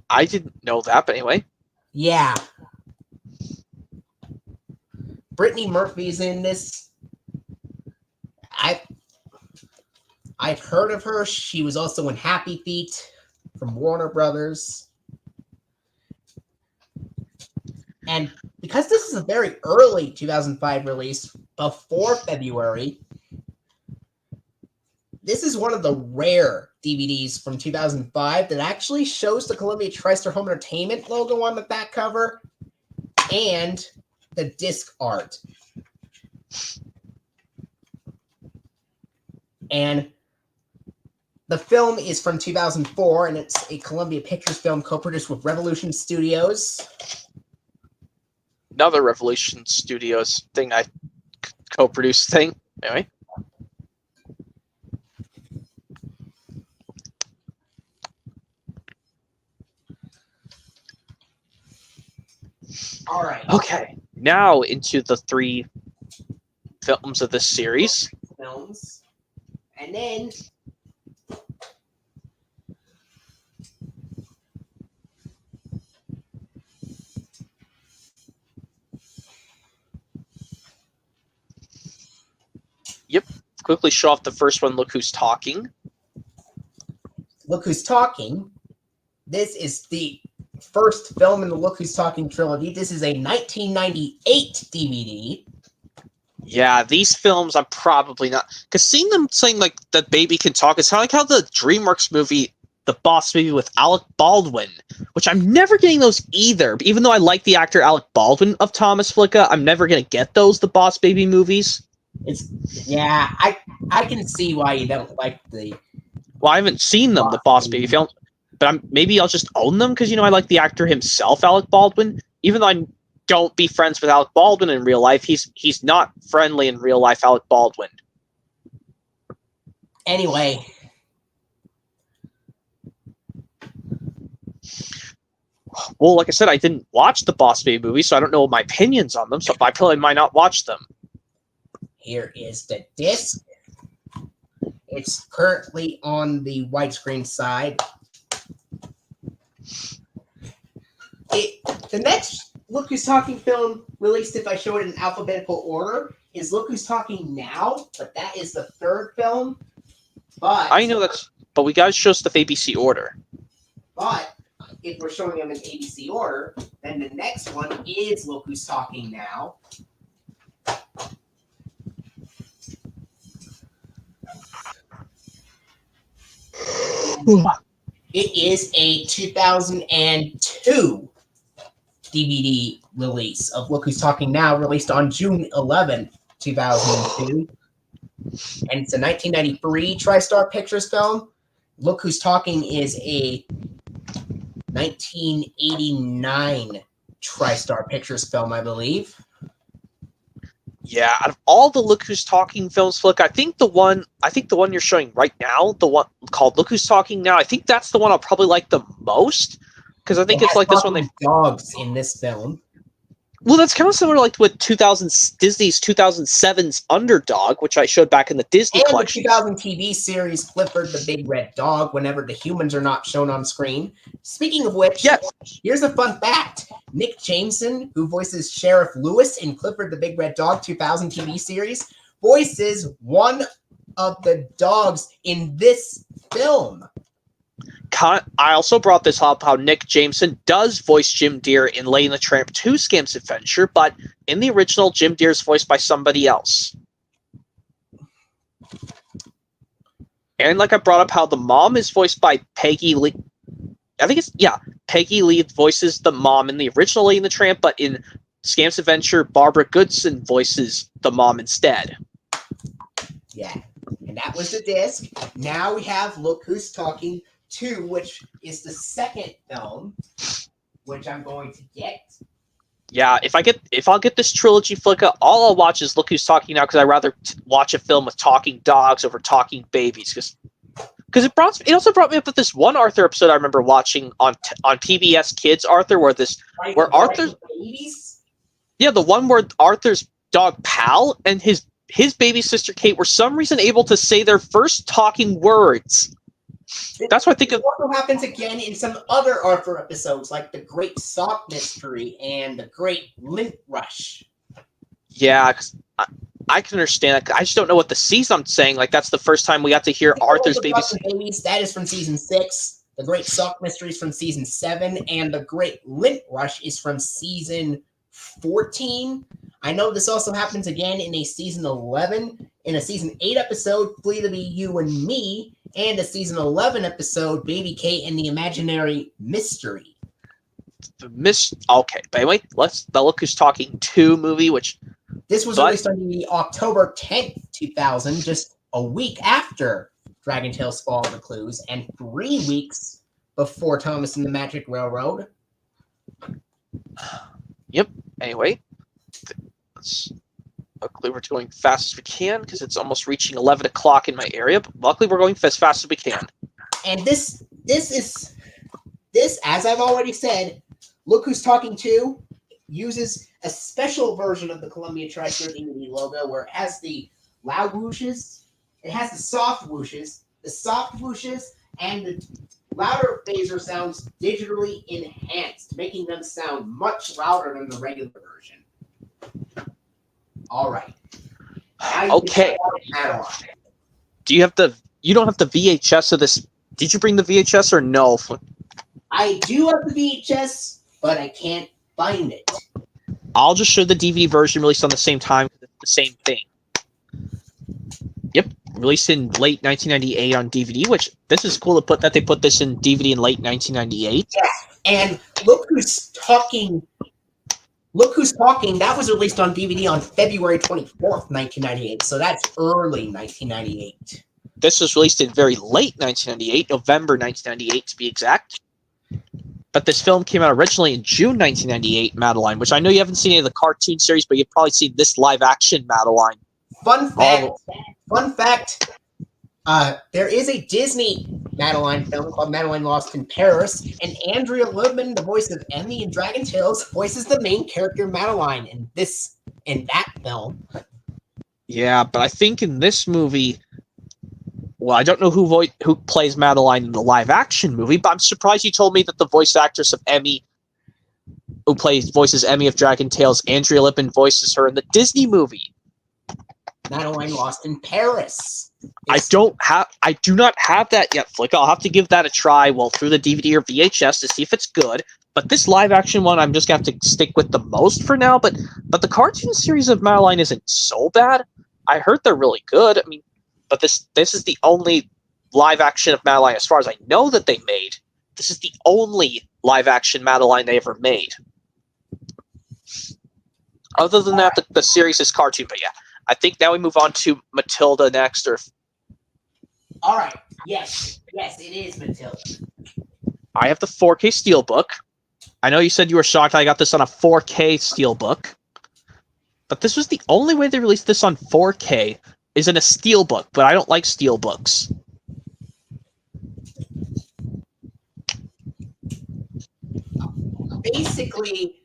I didn't know that, but anyway. Yeah. Brittany Murphy's in this. I've heard of her. She was also in Happy Feet from Warner Brothers. And because this is a very early 2005 release, before February, this is one of the rare DVDs from 2005 that actually shows the Columbia TriStar Home Entertainment logo on the back cover and the disc art. And the film is from 2004, and it's a Columbia Pictures film co-produced with Revolution Studios. Another Revolution Studios thing I co-produced thing. Anyway. All right. Okay. Now into the 3 films of this series. Films. And then yep. Quickly show off the first one, Look Who's Talking. Look Who's Talking. This is the first film in the Look Who's Talking trilogy. This is a 1998 DVD. Yeah, these films I'm probably not, because seeing them saying like the baby can talk is kind of like how the DreamWorks movie, The Boss Baby with Alec Baldwin, which I'm never getting those either. Even though I like the actor Alec Baldwin of Thomas Flicka, I'm never gonna get those The Boss Baby movies. I can see why you don't like the. Well, I haven't seen them, the Boss Baby film, but maybe I'll just own them because I like the actor himself, Alec Baldwin. Even though I don't be friends with Alec Baldwin in real life, he's not friendly in real life, Alec Baldwin. Anyway. Well, like I said, I didn't watch the Boss Baby movie, so I don't know my opinions on them, so I probably might not watch them. Here is the disc. It's currently on the widescreen side. The next Look Who's Talking film released, if I show it in alphabetical order, is Look Who's Talking Now, but that is the third film. But I know that's, but we gotta show stuff ABC order. But if we're showing them in ABC order, then the next one is Look Who's Talking Now. It is a 2002 DVD release of Look Who's Talking Now, released on June 11th, 2002. And it's a 1993 TriStar Pictures film. Look Who's Talking is a 1989 TriStar Pictures film, I believe. Yeah, out of all the Look Who's Talking films, Flick, I think the one you're showing right now, the one called Look Who's Talking Now, I think that's the one I'll probably like the most, because I think it's like this one they dogs in this film. Well, that's kind of similar like with Disney's 2007's Underdog, which I showed back in the Disney and collection. The 2000 TV series Clifford the Big Red Dog, whenever the humans are not shown on screen. Speaking of which, here's a fun fact. Nick Jameson, who voices Sheriff Lewis in Clifford the Big Red Dog 2000 TV series, voices one of the dogs in this film. I also brought this up, how Nick Jameson does voice Jim Deere in Lady and the Tramp 2 Scam's Adventure, but in the original, Jim Deere is voiced by somebody else. And like I brought up, how the mom is voiced by Peggy Lee. I think Peggy Lee voices the mom in the original Lady and the Tramp, but in Scam's Adventure, Barbara Goodson voices the mom instead. Yeah, and that was the disc. Now we have Look Who's Talking 2, which is the second film, which I'm going to get. Yeah, if I'll get this trilogy, Flicka, all I'll watch is Look Who's Talking Now, because I'd rather watch a film with talking dogs over talking babies. Because it also brought me up with this one Arthur episode I remember watching on PBS Kids, Arthur, where Arthur's babies. Yeah, the one where Arthur's dog Pal and his baby sister Kate were some reason able to say their first talking words. That's what I think of. It also happens again in some other Arthur episodes, like The Great Sock Mystery and The Great Lint Rush. Yeah, I can understand that. I just don't know what the season I'm saying. Like, that's the first time we got to hear Arthur's babies. That is from season 6. The Great Sock Mystery is from season 7. And The Great Lint Rush is from season 14. I know this also happens again in a season 11. In a season 8 episode, Flee to Be You and Me. And a season 11 episode, Baby Kate and the Imaginary Mystery. Okay, but anyway, the Look Who's Talking 2 movie, which... This was released on the October 10th, 2000, just a week after Dragon Tales Fall of the Clues, and 3 weeks before Thomas and the Magic Railroad. Yep, anyway. Luckily, we're going fast as we can, because it's almost reaching 11 o'clock in my area, but luckily we're going as fast as we can. And this, as I've already said, Look Who's Talking 2 uses a special version of the Columbia TriStar DVD logo, where it has the loud whooshes, it has the soft whooshes, and the louder phaser sounds digitally enhanced, making them sound much louder than the regular version. All right. Okay. You don't have the VHS of this. Did you bring the VHS or no? I do have the VHS, but I can't find it. I'll just show the DVD version released on the same time. It's the same thing. Yep. Released in late 1998 on DVD, which this is cool to they put this in DVD in late 1998. Yeah. And Look Who's Talking, that was released on DVD on February 24th, 1998. So that's early 1998. This was released in very late 1998, November 1998 to be exact. But this film came out originally in June 1998, Madeline, which I know you haven't seen any of the cartoon series, but you've probably seen this live-action Madeline. Fun fact, there is a Disney Madeline film called Madeline Lost in Paris, and Andrea Libman, the voice of Emmy in Dragon Tales, voices the main character Madeline in that film. Yeah, but I think in this movie, Well, I don't know who plays Madeline in the live-action movie, but I'm surprised you told me that the voice actress of Emmy, who voices Emmy of Dragon Tales, Andrea Lippin, voices her in the Disney movie. Madeline Lost in Paris. I do not have that yet, Flick. I'll have to give that a try, through the DVD or VHS to see if it's good. But this live-action one, I'm just gonna have to stick with the most for now. But the cartoon series of Madeline isn't so bad. I heard they're really good. I mean, but this is the only live-action of Madeline, as far as I know, that they made. This is the only live-action Madeline they ever made. Other than that, the series is cartoon. But yeah, I think now we move on to Matilda next. All right. Yes, it is Matilda. I have the 4K Steelbook. I know you said you were shocked I got this on a 4K Steelbook. But this was the only way they released this on 4K is in a Steelbook, but I don't like Steelbooks. Basically,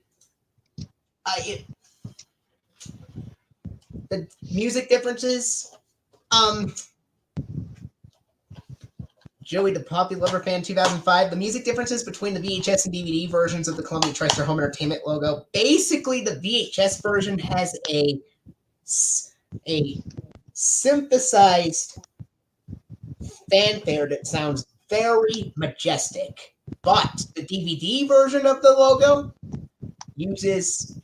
the music differences, Joey the Poppy Lover Fan 2005, the music differences between the VHS and DVD versions of the Columbia TriStar Home Entertainment logo. Basically, the VHS version has a synthesized fanfare that sounds very majestic, but the DVD version of the logo uses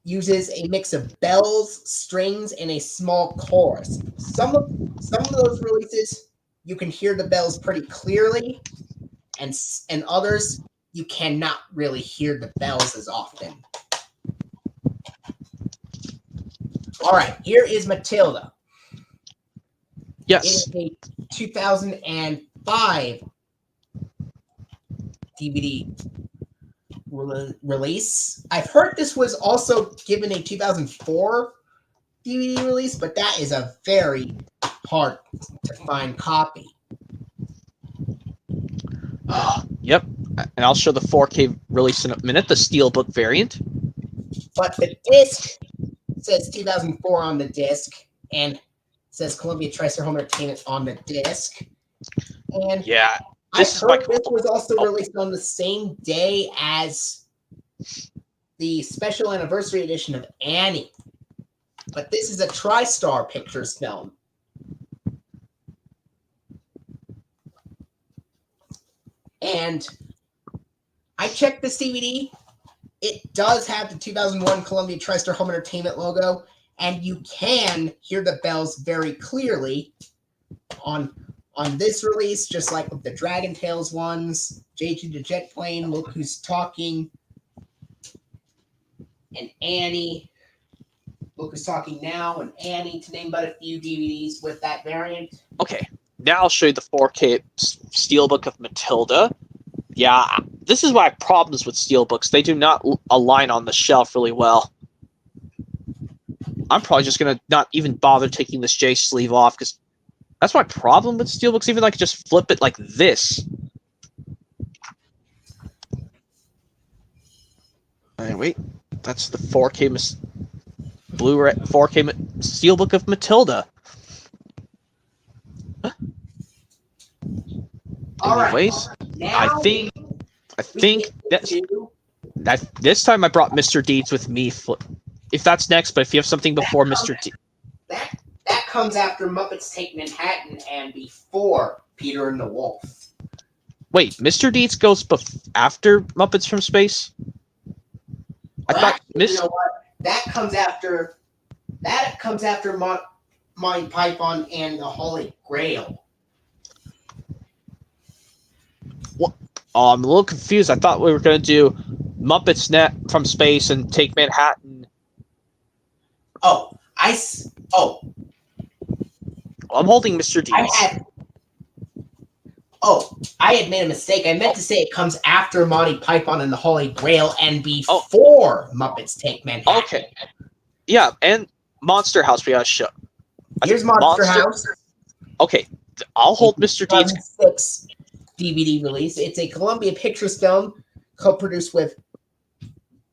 a mix of bells, strings, and a small chorus. Some of those releases, you can hear the bells pretty clearly, and others, you cannot really hear the bells as often. All right, here is Matilda. Yes. It is a 2005 DVD release. I've heard this was also given a 2004 DVD release, but that is a very hard to find copy. Yep, and I'll show the 4K release in a minute, the Steelbook variant. But the disc says 2004 on the disc, and says Columbia TriStar Home Entertainment on the disc. And yeah, this was also released on the same day as the special anniversary edition of Annie. But this is a TriStar Pictures film. And I checked this DVD. It does have the 2001 Columbia TriStar Home Entertainment logo, and you can hear the bells very clearly on this release, just like with the Dragon Tales ones, JG the Jet Plane, Look Who's Talking, and Annie, Look Who's Talking Now, and Annie, to name but a few DVDs with that variant. Okay, now I'll show you the 4K Steelbook of Matilda. Yeah, this is why I have problems with Steelbooks. They do not align on the shelf really well. I'm probably just going to not even bother taking this J sleeve off, because that's my problem with Steelbooks. Even though I could just flip it like this. Right, wait, that's the 4K Blu-ray 4K Steelbook of Matilda. Anyways, I think that this time I brought Mr. Deeds with me. If that's next, but if you have something before Mr. Deeds. That comes after Muppets Take Manhattan and before Peter and the Wolf. Wait, Mr. Deeds goes after Muppets from Space? I thought you know what? That comes after Monty Python and the Holy Grail. What? Oh, I'm a little confused. I thought we were going to do Muppets Net from Space and Take Manhattan. I'm holding Mr. Deeds. I had made a mistake. I meant to say it comes after Monty Python and the Holy Grail and before Muppets Take Manhattan. Okay. Yeah, and Monster House we got to show. Here's Monster House. Okay, I'll hold Mr. Deeds. 2006 DVD release. It's a Columbia Pictures film co-produced with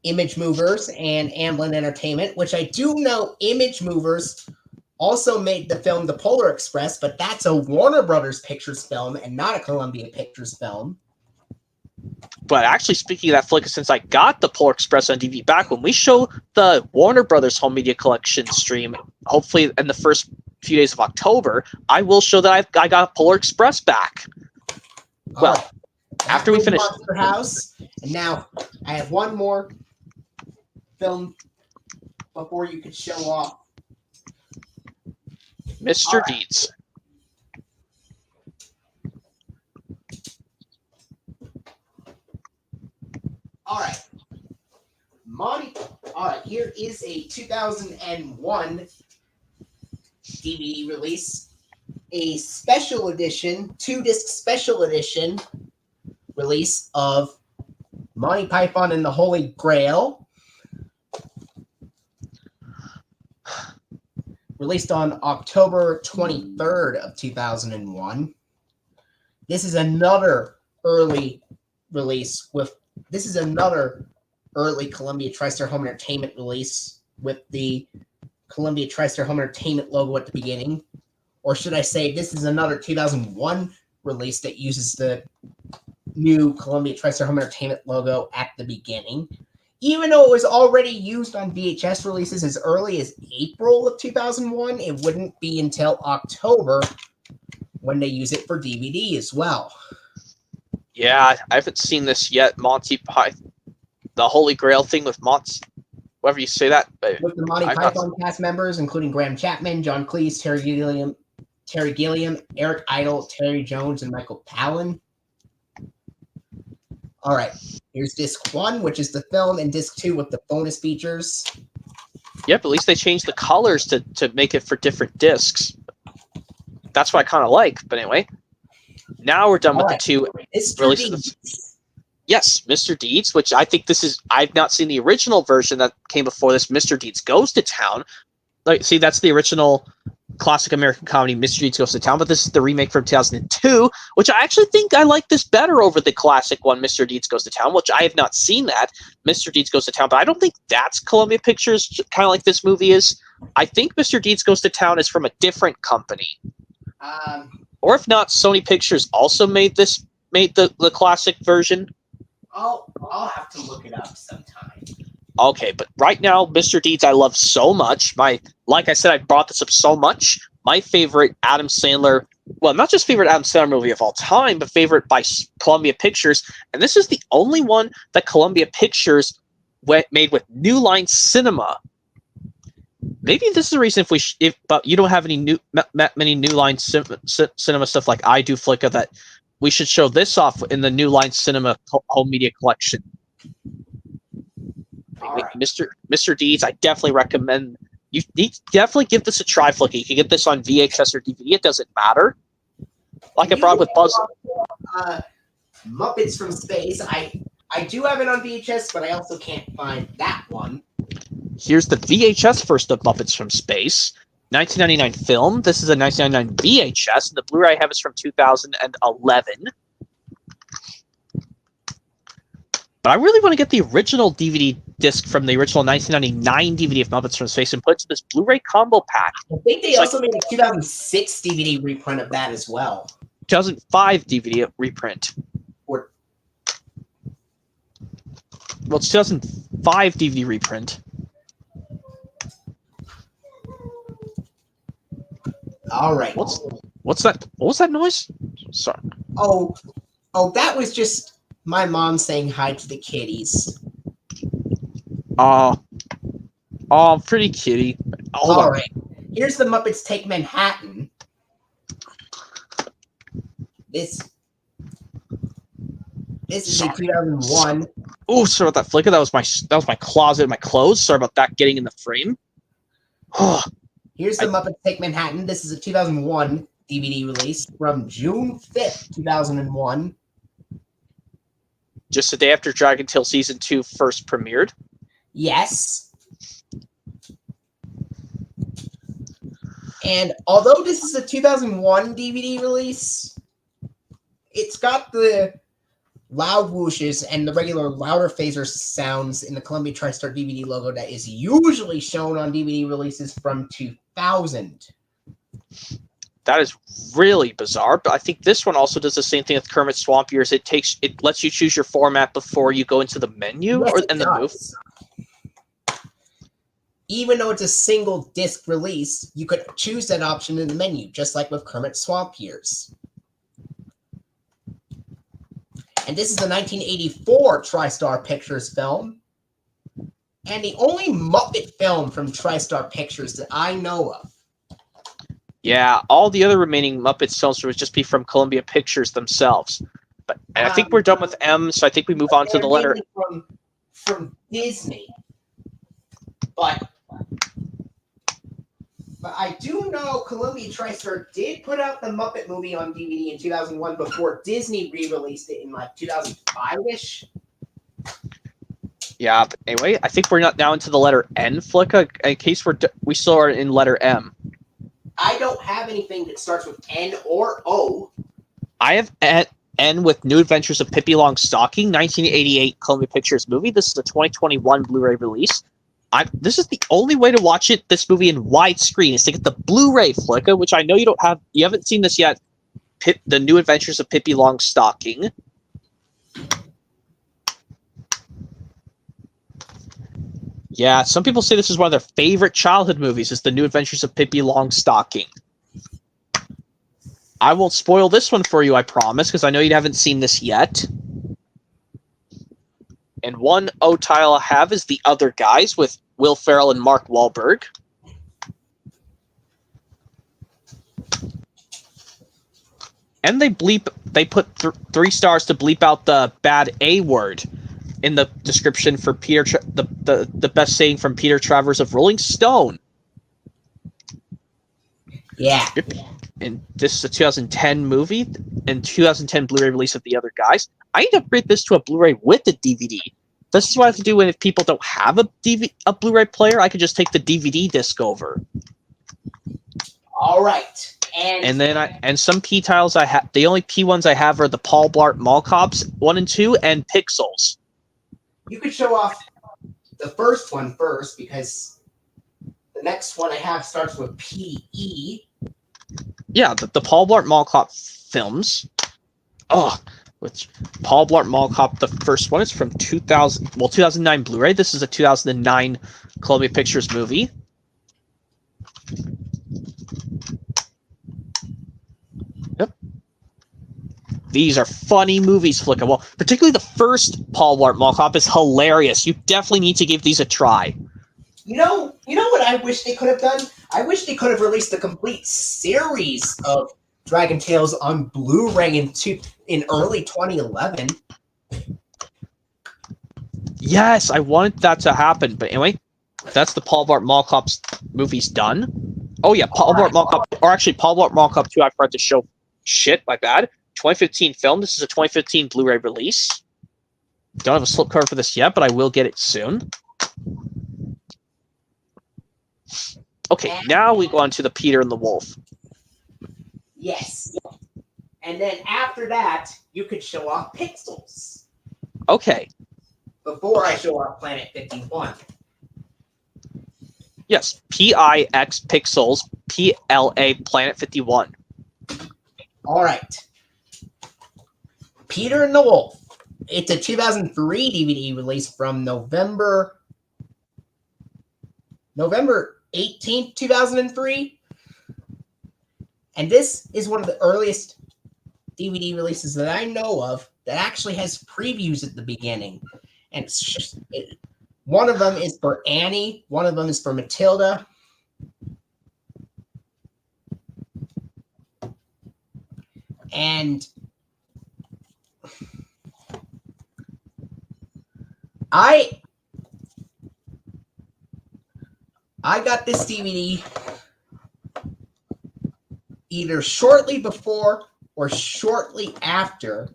Image Movers and Amblin Entertainment, which I do know Image Movers also made the film The Polar Express, but that's a Warner Brothers Pictures film and not a Columbia Pictures film. But actually, speaking of that flick, since I got the Polar Express on DVD back, when we show the Warner Brothers Home Media Collection stream, hopefully in the first few days of October, I will show that I got Polar Express back. Well, Right. after we finish Monster House, and now I have one more film before you could show off Mr. Deeds. All right. All right, here is a 2001 DVD release, a special edition, 2-disc special edition release of Monty Python and the Holy Grail, released on October 23rd of 2001. This is another early release this is another early Columbia TriStar Home Entertainment release with the Columbia TriStar Home Entertainment logo at the beginning. Or should I say, this is another 2001 release that uses the new Columbia TriStar Home Entertainment logo at the beginning. Even though it was already used on VHS releases as early as April of 2001, it wouldn't be until October when they use it for DVD as well. Yeah, I haven't seen this yet. Monty Python, the Holy Grail thing with Monty, whatever you say that. With the Monty Python cast members, including Graham Chapman, John Cleese, Terry Gilliam, Eric Idle, Terry Jones, and Michael Palin. All right, here's disc 1, which is the film, and disc 2 with the bonus features. Yep, at least they changed the colors to make it for different discs. That's what I kind of like. But anyway, now we're done with the two releases. Yes, Mr. Deeds, which I think I've not seen the original version that came before this, Mr. Deeds Goes to Town. Like, see, that's the original classic American comedy, Mr. Deeds Goes to Town, but this is the remake from 2002, which I actually think I like this better over the classic one, Mr. Deeds Goes to Town, which I have not seen that, Mr. Deeds Goes to Town, but I don't think that's Columbia Pictures, kind of like this movie is. I think Mr. Deeds Goes to Town is from a different company. Or if not, Sony Pictures also made the classic version. I'll have to look it up sometime. Okay, but right now, Mr. Deeds I love so much. Like I said, I brought this up so much. My favorite Adam Sandler, well, not just favorite Adam Sandler movie of all time, but favorite by Columbia Pictures. And this is the only one that Columbia Pictures made with New Line Cinema. Maybe this is the reason but you don't have any many New Line Cinema stuff like I do, Flicka, that we should show this off in the New Line Cinema Home Media Collection. Right. Mr. Deeds, I definitely recommend you definitely give this a try, Flicka. You can get this on VHS or DVD. It doesn't matter. Like I brought with Buzz. Muppets from Space. I do have it on VHS, but I also can't find that one. Here's the VHS first of Muppets from Space. 1999 film. This is a 1999 VHS, and the Blu-ray I have is from 2011. But I really want to get the original DVD disc from the original 1999 DVD of Muppets from Space and put it to this Blu-ray combo pack. I think they also made a 2006 DVD reprint of that as well. 2005 DVD reprint. Well, it's 2005 DVD reprint. All right. What's that? What was that noise? Sorry. Oh, that was just my mom saying hi to the kitties. Oh, pretty kitty. All right. Here's the Muppets Take Manhattan. This is in 2001. Oh, sorry about that, Flicka. That was my closet, my clothes. Sorry about that getting in the frame. Here's the Muppets Take Manhattan. This is a 2001 DVD release from June 5th, 2001. Just the day after Dragon Tale Season 2 first premiered. Yes. And although this is a 2001 DVD release, it's got the loud whooshes and the regular louder phaser sounds in the Columbia TriStar DVD logo that is usually shown on DVD releases from 2000. That is really bizarre, but I think this one also does the same thing with Kermit Swamp Years. It lets you choose your format before you go into the menu Yes, and the move. Even though it's a single disc release, you could choose that option in the menu, just like with Kermit Swamp Years. And this is a 1984 TriStar Pictures film, and the only Muppet film from TriStar Pictures that I know of. Yeah, all the other remaining Muppets films would just be from Columbia Pictures themselves. But I think we're done with M, so I think we move on to the letter from Disney. But I do know Columbia TriStar did put out the Muppet movie on DVD in 2001 before Disney re-released it in like 2005-ish. Yeah, but anyway, I think we're not now into the letter N, Flicka, in case we still are in letter M. I don't have anything that starts with N or O. I have N with New Adventures of Pippi Longstocking, 1988 Columbia Pictures movie. This is a 2021 Blu-ray release. This is the only way to watch this movie in widescreen is to get the Blu-ray, Flicka, which I know you haven't seen this yet. The New Adventures of Pippi Longstocking. Yeah, some people say this is one of their favorite childhood movies, is The New Adventures of Pippi Longstocking. I won't spoil this one for you, I promise, because I know you haven't seen this yet. And one O title I have is The Other Guys with Will Ferrell and Mark Wahlberg. And they put 3 stars to bleep out the bad A word in the description for the best saying from Peter Travers of Rolling Stone. Yeah. And this is a 2010 movie and 2010 Blu-ray release of The Other Guys. I need to upgrade this to a Blu-ray with the DVD. This is what I have to do when if people don't have a Blu-ray player, I could just take the DVD disc over. All right. And then some P titles I have. The only P ones I have are the Paul Blart Mall Cops 1 and 2 and Pixels. You could show off the first one first because the next one I have starts with PE. Yeah, the Paul Blart Mall Cop films. Which Paul Blart Mall Cop, the first one is from 2009 Blu-ray. This is a 2009 Columbia Pictures movie. Yep. These are funny movies, Flicka. Well, particularly the first Paul Blart Mall Cop is hilarious. You definitely need to give these a try. You know what I wish they could have done? I wish they could have released a complete series of Dragon Tales on Blu-ray in early 2011. Yes, I wanted that to happen. But anyway, that's the Paul Blart Mall Cop's movies done. Oh yeah, Paul Blart Mall Cop, or actually Paul Blart Mall Cop 2, I forgot to show. Shit, my bad. 2015 film. This is a 2015 Blu-ray release. Don't have a slipcover for this yet, but I will get it soon. Okay, now we go on to the Peter and the Wolf. Yes. And then after that, you could show off Pixels. Okay. Before I show off Planet 51. Yes, PIX Pixels, PLA Planet 51. All right. Peter and the Wolf. It's a 2003 DVD release from November 18th, 2003. And this is one of the earliest DVD releases that I know of that actually has previews at the beginning. And one of them is for Annie. One of them is for Matilda. And I got this DVD either shortly before or shortly after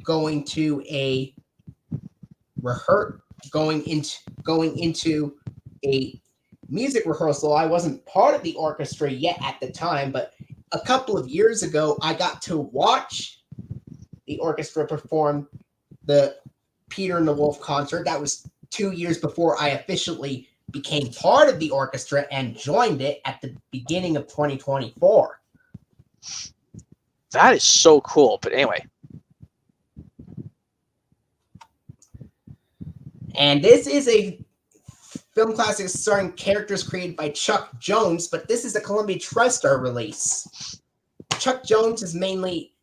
going into a music rehearsal. I wasn't part of the orchestra yet at the time, but a couple of years ago, I got to watch the orchestra performed the Peter and the Wolf concert. That was 2 years before I officially became part of the orchestra and joined it at the beginning of 2024. That is so cool. But anyway. And this is a film classic starring characters created by Chuck Jones, but this is a Columbia TriStar release. Chuck Jones is mainly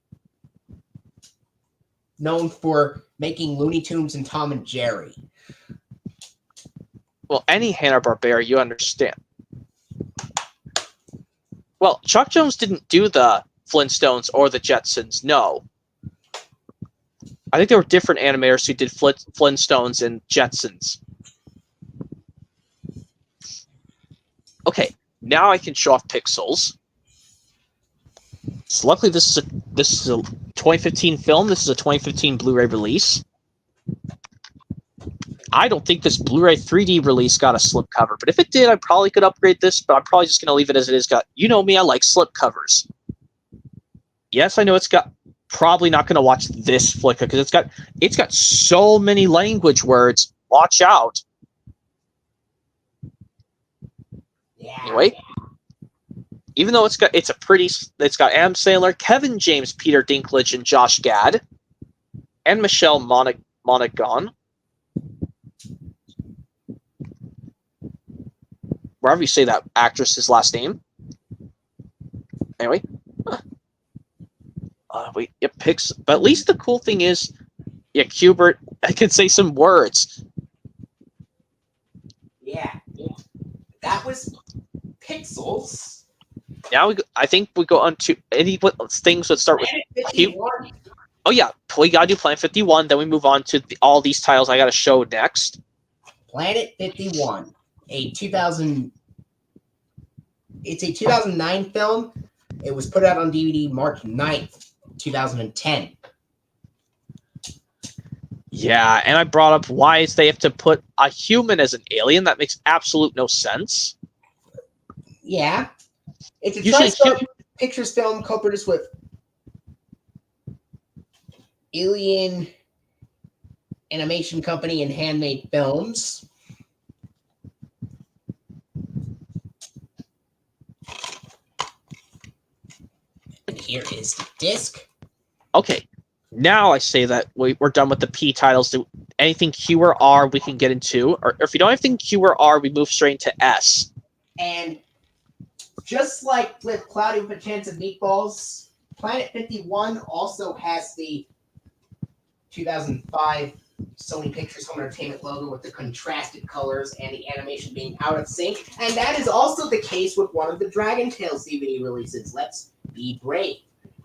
known for making Looney Tunes and Tom and Jerry. Well, any Hanna-Barbera, you understand. Well, Chuck Jones didn't do the Flintstones or the Jetsons, no. I think there were different animators who did Flintstones and Jetsons. Okay, now I can show off Pixels. So luckily, this is a 2015 film. This is a 2015 Blu-ray release. I don't think this Blu-ray 3D release got a slipcover, but if it did, I probably could upgrade this, but I'm probably just going to leave it as it is. You know me, I like slipcovers. Yes, I know it's got... Probably not going to watch this flick because it's got so many language words. Watch out. Yeah. Anyway, even though it's got Adam Sandler, Kevin James, Peter Dinklage, and Josh Gad, and Michelle Monaghan. Wherever you say that actress's last name. Anyway. Wait, it picks. But at least the cool thing is, yeah, Qbert, I can say some words. Yeah. That was Pixels. Now I think we go on to any things that start with Q. Oh yeah, we gotta do Planet 51. Then we move on to all these titles I gotta show next. Planet 51, It's a 2009 film. It was put out on DVD March 9th. 2010. Yeah, and I brought up why they have to put a human as an alien. That makes absolute no sense. Yeah. It's a TriStar Pictures film co-produced with Alien Animation Company and Handmade Films. And here is the disc. Okay, now I say that we're done with the P titles. Anything Q or R we can get into. Or if you don't have anything Q or R, we move straight into S. And just like with Cloudy with a Chance of Meatballs, Planet 51 also has the 2005 Sony Pictures Home Entertainment logo with the contrasted colors and the animation being out of sync. And that is also the case with one of the Dragon Tales DVD releases, Let's Be Brave.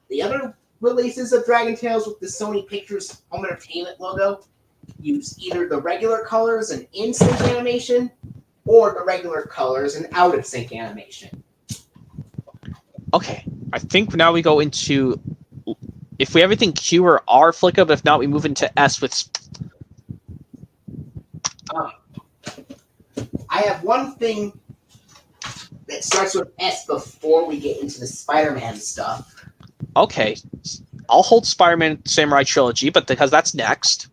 The other releases of Dragon Tales with the Sony Pictures Home Entertainment logo use either the regular colors and in-sync animation or the regular colors and out-of-sync animation. Okay, I think now we go into... If we have everything Q or R, Flicka, but if not, we move into S with... I have one thing that starts with S before we get into the Spider-Man stuff. Okay, I'll hold Spider-Man Samurai Trilogy, but because that's next.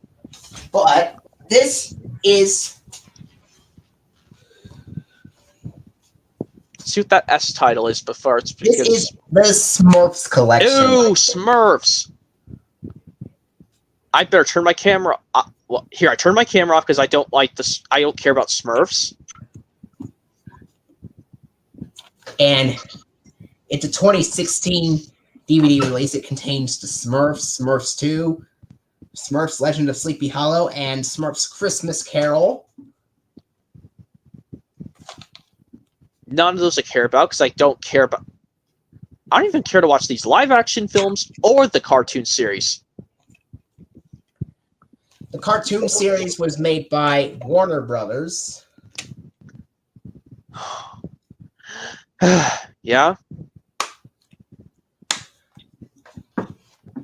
But this is... See what that S title is before it's because... This is the Smurfs collection. Ew, Smurfs! I better turn my camera... well, here, I turn my camera off because I don't like this. I don't care about Smurfs. And it's a 2016 DVD release. It contains the Smurfs, Smurfs 2, Smurfs Legend of Sleepy Hollow, and Smurfs Christmas Carol. None of those I care about because I don't care about... I don't even care to watch these live-action films or the cartoon series. The cartoon series was made by Warner Brothers. Yeah?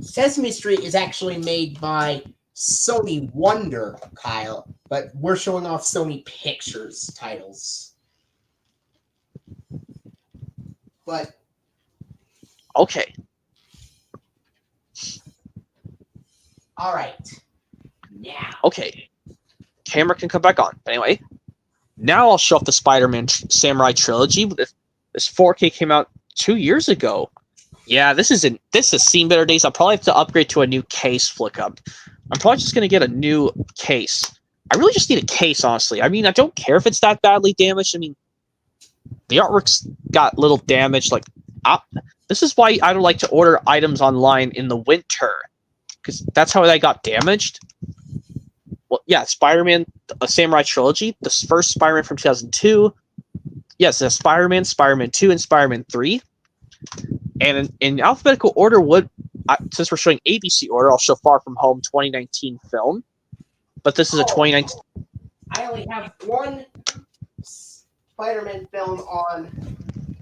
Sesame Street is actually made by Sony Wonder, Kyle, but we're showing off Sony Pictures titles. But okay. All right. Now. Okay. Camera can come back on. But anyway, now I'll show off the Spider-Man Samurai Trilogy. This 4K came out 2 years ago. Yeah, this has seen better days. I'll probably have to upgrade to a new case flick up. I'm probably just going to get a new case. I really just need a case, honestly. I mean, I don't care if it's that badly damaged. I mean, the artwork's got little damage. Like, this is why I don't like to order items online in the winter, because that's how they got damaged. Well, yeah, Spider-Man, a Samurai Trilogy, the first Spider-Man from 2002. Yes, the Spider-Man, Spider-Man 2, and Spider-Man 3. And in alphabetical order, since we're showing ABC order, I'll show Far From Home 2019 film. But this is a 2019. I only have one Spider-Man film on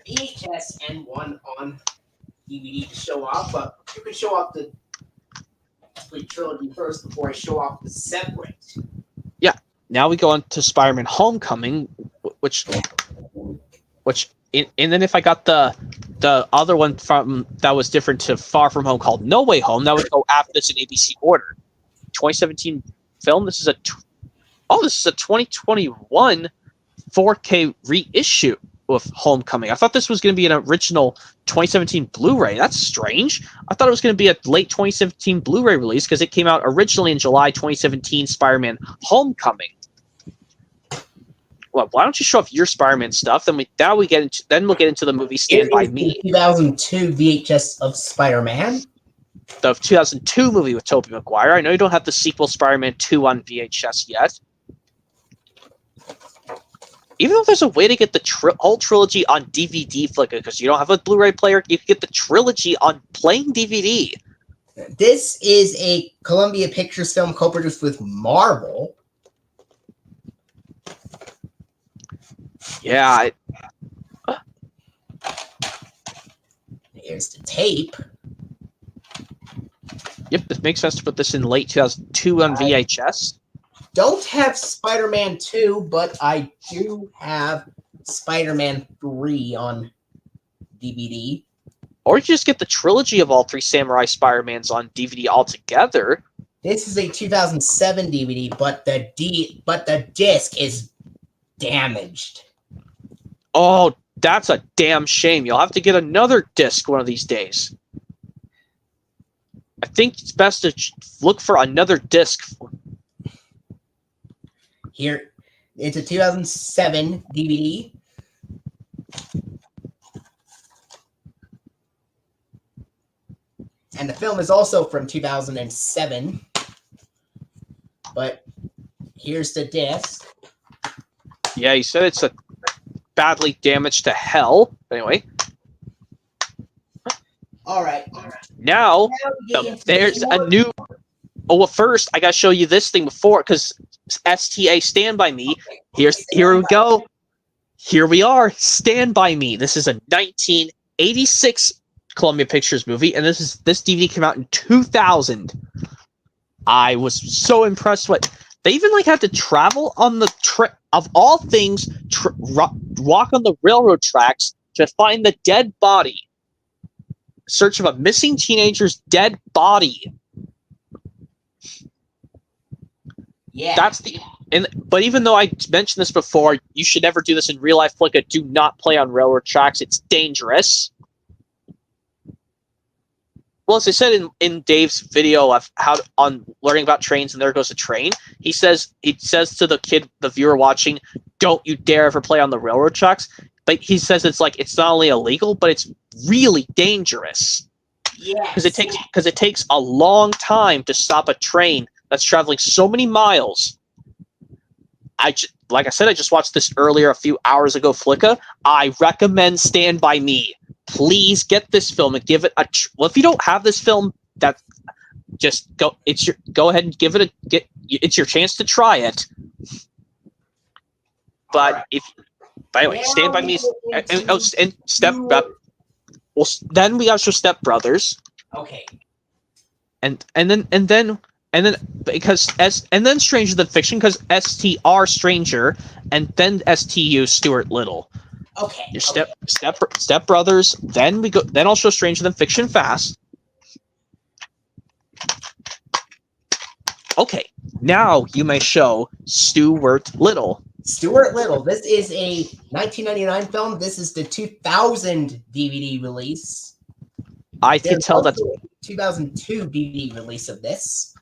VHS and one on DVD to show off. But you can show off the trilogy first before I show off the separate. Yeah. Now we go on to Spider-Man Homecoming, which and then if I got the other one from that was different to Far From Home called No Way Home, that would go after this in ABC order. 2017 film. This is a 2021 4K reissue of Homecoming. I thought this was going to be an original 2017 Blu-ray. That's strange. I thought it was going to be a late 2017 Blu-ray release because it came out originally in July 2017. Spider-Man Homecoming. Well, why don't you show off your Spider-Man stuff? Then we'll get into the movie Stand By Me. 2002 VHS of Spider-Man. The 2002 movie with Tobey Maguire. I know you don't have the sequel Spider-Man 2 on VHS yet. Even though there's a way to get the whole trilogy on DVD, Flickr, because you don't have a Blu-ray player, you can get the trilogy on plain DVD. This is a Columbia Pictures film co-produced with Marvel. Yeah. Here's the tape. Yep, it makes sense to put this in late 2002 on VHS. Don't have Spider-Man 2, but I do have Spider-Man 3 on DVD. Or you just get the trilogy of all three Samurai Spider-Mans on DVD altogether. This is a 2007 DVD, but the disc is damaged. Oh, that's a damn shame. You'll have to get another disc one of these days. I think it's best to look for another disc. Here, it's a 2007 DVD. And the film is also from 2007. But here's the disc. Yeah, you said it's a badly damaged to hell. Anyway. All right. Now there's a new... Oh, well, first, I got to show you this thing before, because STA, Stand By Me. Here we go. Here we are, Stand By Me. This is a 1986 Columbia Pictures movie, and this DVD came out in 2000. I was so impressed with... They even had to travel on the of all things, walk on the railroad tracks to find the dead body. Search of a missing teenager's dead body. Yeah. But even though I mentioned this before, you should never do this in real life. Flicka, do not play on railroad tracks. It's dangerous. Well, as I said in Dave's video of on learning about trains, and there goes a train, he says to the viewer watching, don't you dare ever play on the railroad tracks. But he says it's not only illegal, but it's really dangerous. Yeah. Because it takes a long time to stop a train that's traveling so many miles. Like I said, I just watched this earlier a few hours ago, Flicka. I recommend Stand By Me. Please get this film and give it a... Well, if you don't have this film, just go... Go ahead and give it it's your chance to try it. But right. By the way, Stand By Me... And Step... Well, then we got to show Step Brothers. Okay. And then Stranger Than Fiction, because STR Stranger, and then STU Stuart Little. Okay. Your Step Brothers. Then I'll show Stranger Than Fiction fast. Okay, now you may show Stuart Little. Stuart Little. This is a 1999 film. This is the 2000 DVD release. I can There's tell that's... also a 2002 DVD release of this.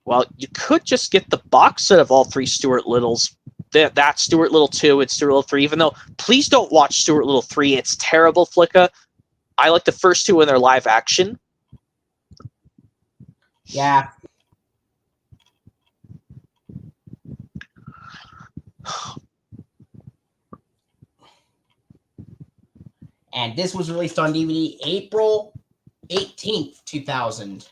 Well, you could just get the box set of all three Stuart Littles. That's Stuart Little 2 and Stuart Little 3, even though, please don't watch Stuart Little 3. It's terrible, Flicka. I like the first two when they're live action. Yeah. And this was released on DVD April 18th, 2000.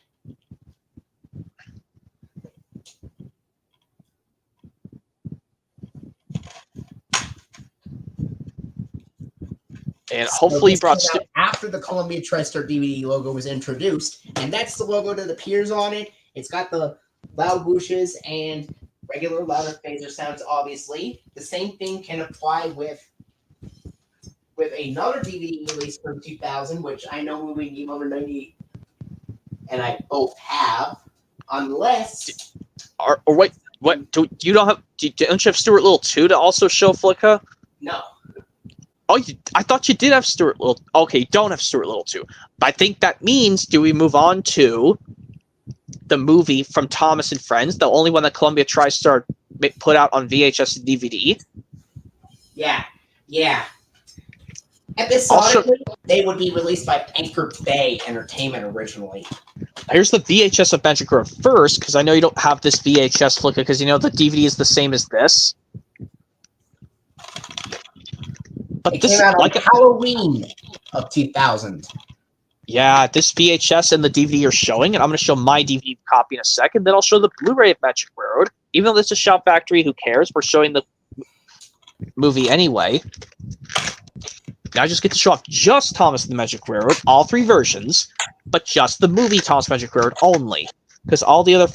And hopefully brought after the Columbia TriStar DVD logo was introduced, and that's the logo that appears on it. It's got the loud whooshes and regular louder phaser sounds, obviously. The same thing can apply with another DVD release from 2000, which I know Movie&GameLover98 and I both have, unless... Or wait, what? Don't you have Stuart Little 2 to also show, Flicka? No. Oh, I thought you did have Stuart Little. Okay, you don't have Stuart Little 2. But I think that means, do we move on to the movie from Thomas and Friends, the only one that Columbia TriStar put out on VHS and DVD? Yeah. Episodically, they would be released by Anchor Bay Entertainment originally. Here's the VHS of Magic Road first, because I know you don't have this VHS, Flicka, because you know the DVD is the same as this. But this came out on Halloween of 2000. Yeah, this VHS and the DVD are showing, and I'm going to show my DVD copy in a second. Then I'll show the Blu-ray of Magic Road. Even though this is Shout Factory, who cares? We're showing the movie anyway. Now I just get to show off just Thomas and the Magic Railroad, all three versions, but just the movie Thomas Magic Railroad only, because all the other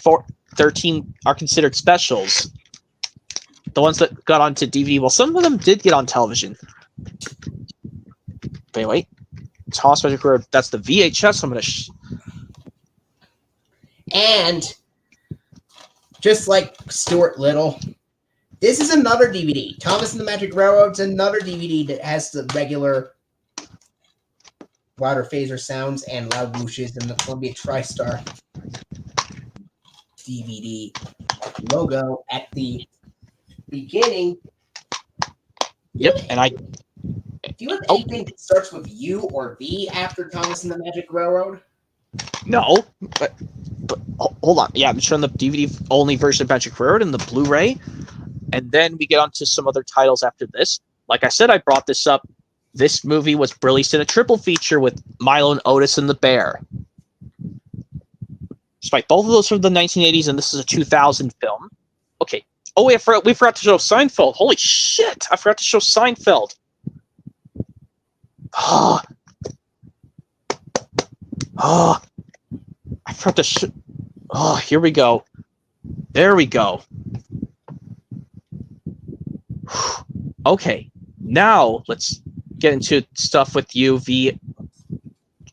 13 are considered specials. The ones that got onto DVD, well, some of them did get on television. But anyway, Thomas Magic Railroad, that's the VHS. I'm going to... And just like Stuart Little, this is another DVD. Thomas and the Magic Railroad's another DVD that has the regular louder phaser sounds and loud whooshes and the Columbia TriStar DVD logo at the beginning. Yep, and I... Do you have anything that starts with U or V after Thomas and the Magic Railroad? No, but hold on. Yeah, I'm showing the DVD-only version of Magic Railroad and the Blu-ray. And then we get on to some other titles after this. Like I said, I brought this up. This movie was released in a triple feature with Milo and Otis and the Bear. Despite both of those from the 1980s, and this is a 2000 film. Okay. Oh, wait, we forgot to show Seinfeld. Holy shit! I forgot to show Seinfeld. I forgot to show... here we go. There we go. Okay, now let's get into stuff with U, V.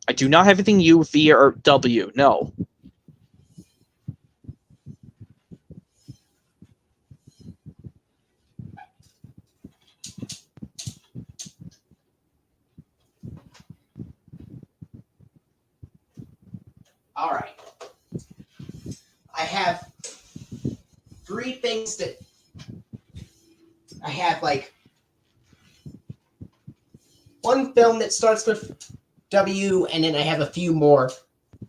I do not have anything U, V, or W. No. All right. I have three things that I have, like, one film that starts with W, and then I have a few more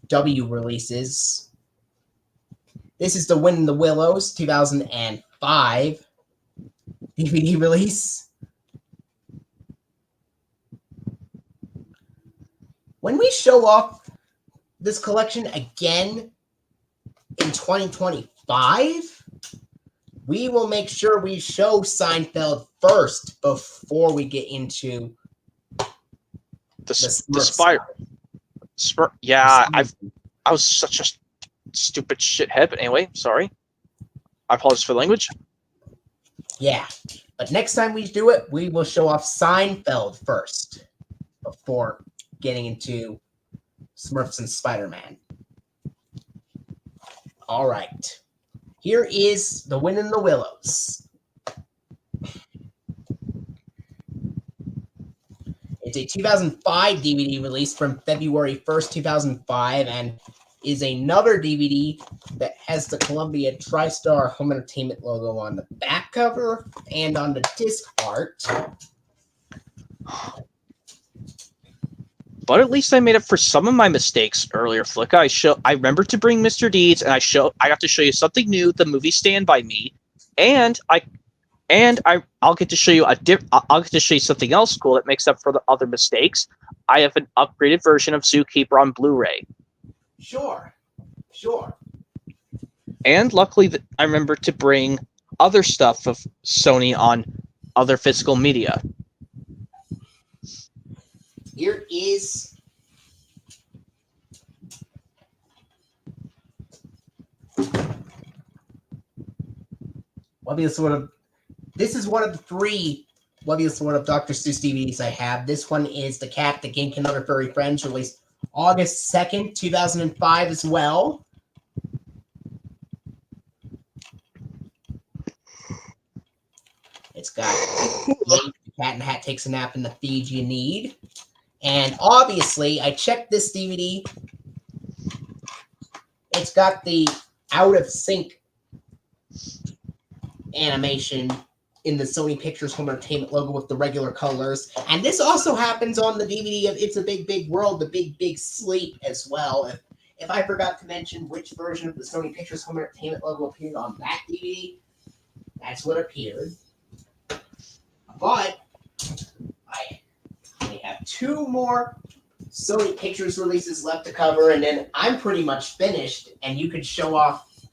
W releases. This is The Wind in the Willows, 2005 DVD release. When we show off this collection again in 2025, we will make sure we show Seinfeld first before we get into the Spire. Yeah, I was such a stupid shithead, but anyway, sorry. I apologize for the language. Yeah, but next time we do it, we will show off Seinfeld first before getting into Smurfs and Spider-Man. All right. Here is The Wind in the Willows. It's a 2005 DVD release from February 1st, 2005, and is another DVD that has the Columbia TriStar Home Entertainment logo on the back cover and on the disc art. But at least I made up for some of my mistakes earlier, Flicka. I remembered to bring Mr. Deeds, and I got to show you something new, the movie Stand By Me, and I'll get to show you I'll get to show you something else cool that makes up for the other mistakes. I have an upgraded version of Zookeeper on Blu-ray. Sure. And luckily, I remembered to bring other stuff of Sony on other physical media. Here is this is one of the 3 Webby Sword of Dr. Seuss DVDs I have. This one is The Cat, the Gink, and Other Furry Friends, released August 2nd, 2005 as well. It's got The Cat in the Hat Takes a Nap in the Feed You Need. And obviously, I checked this DVD. It's got the out of sync animation in the Sony Pictures Home Entertainment logo with the regular colors. And this also happens on the DVD of It's a Big, Big World, The Big, Big Sleep as well. If I forgot to mention which version of the Sony Pictures Home Entertainment logo appeared on that DVD, that's what appeared. But I only have 2 more Sony Pictures releases left to cover, and then I'm pretty much finished, and you could show off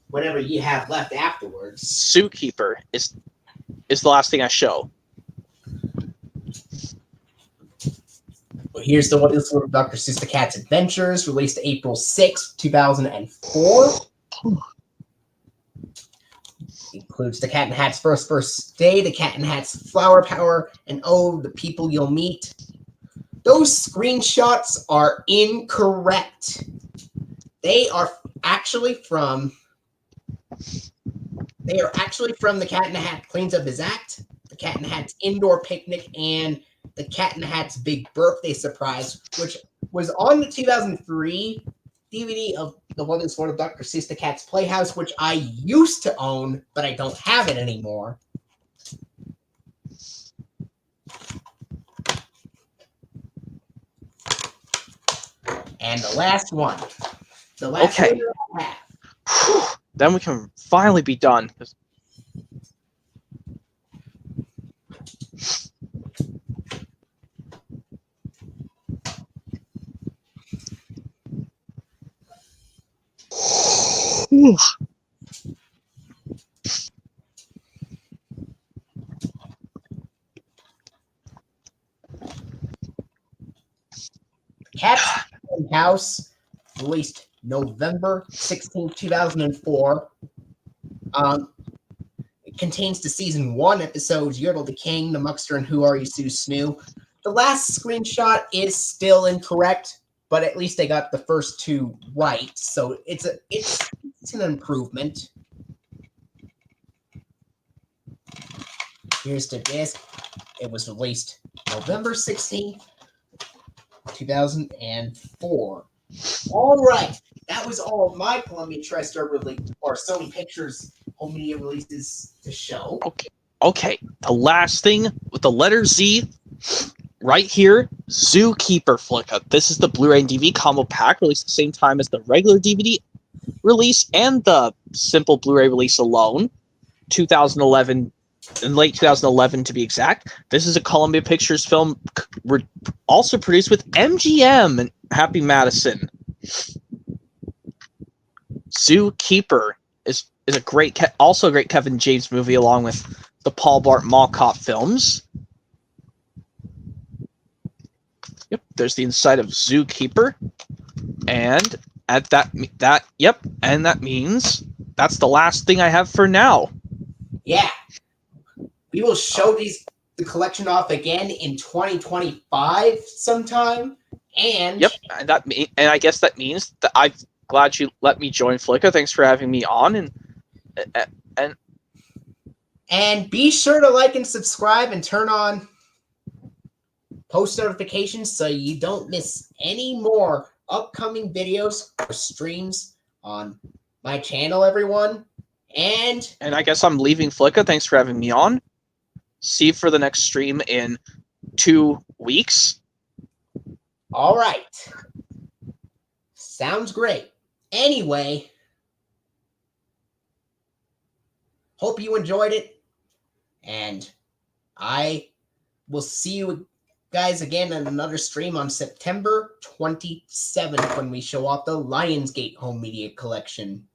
whatever you have left afterwards. Zookeeper is the last thing I show. Well, here's the one that's sort of Dr. Seuss the Cat's Adventures, released April 6th, 2004. Includes The Cat in the Hat's First Day, The Cat in the Hat's Flower Power, and Oh, the People You'll Meet. Those screenshots are incorrect. They are actually from The Cat in the Hat Cleans Up His Act, The Cat in the Hat's Indoor Picnic, and The Cat in the Hat's Big Birthday Surprise, which was on the 2003 DVD of The Wondrous World of Dr. Seuss the Cat's Playhouse, which I used to own, but I don't have it anymore. And the last one. The last one I have. Then we can finally be done. Cat's House, released November 16, 2004. It contains the season 1 episodes Yertle the King, The Muckster, and Who Are You, Sue Snoo. The last screenshot is still incorrect, but at least they got the first 2 right, so it's an improvement. Here's the disc. It was released November 16th, 2004. All right, that was all of my Columbia TriStar release or Sony Pictures home media releases to show. Okay. The last thing with the letter Z, right here, Zookeeper Flicka. This is the Blu-ray and DVD combo pack, released at the same time as the regular DVD release and the simple Blu-ray release alone, 2011. In late 2011, to be exact. This is a Columbia Pictures film, also produced with MGM and Happy Madison. Zookeeper is also a great Kevin James movie, along with the Paul Blart Mall Cop films. Yep, there's the inside of Zookeeper, and that means that's the last thing I have for now. Yeah. We will show the collection off again in 2025 sometime, and and I guess that means that glad you let me join, Flicka. Thanks for having me on, And be sure to like and subscribe and turn on post notifications so you don't miss any more upcoming videos or streams on my channel, everyone. And I guess I'm leaving, Flicka. Thanks for having me on. See you for the next stream in 2 weeks. all right. Sounds great. Anyway, hope you enjoyed it. And I will see you guys again in another stream on September 27th when we show off the Lionsgate Home Media Collection.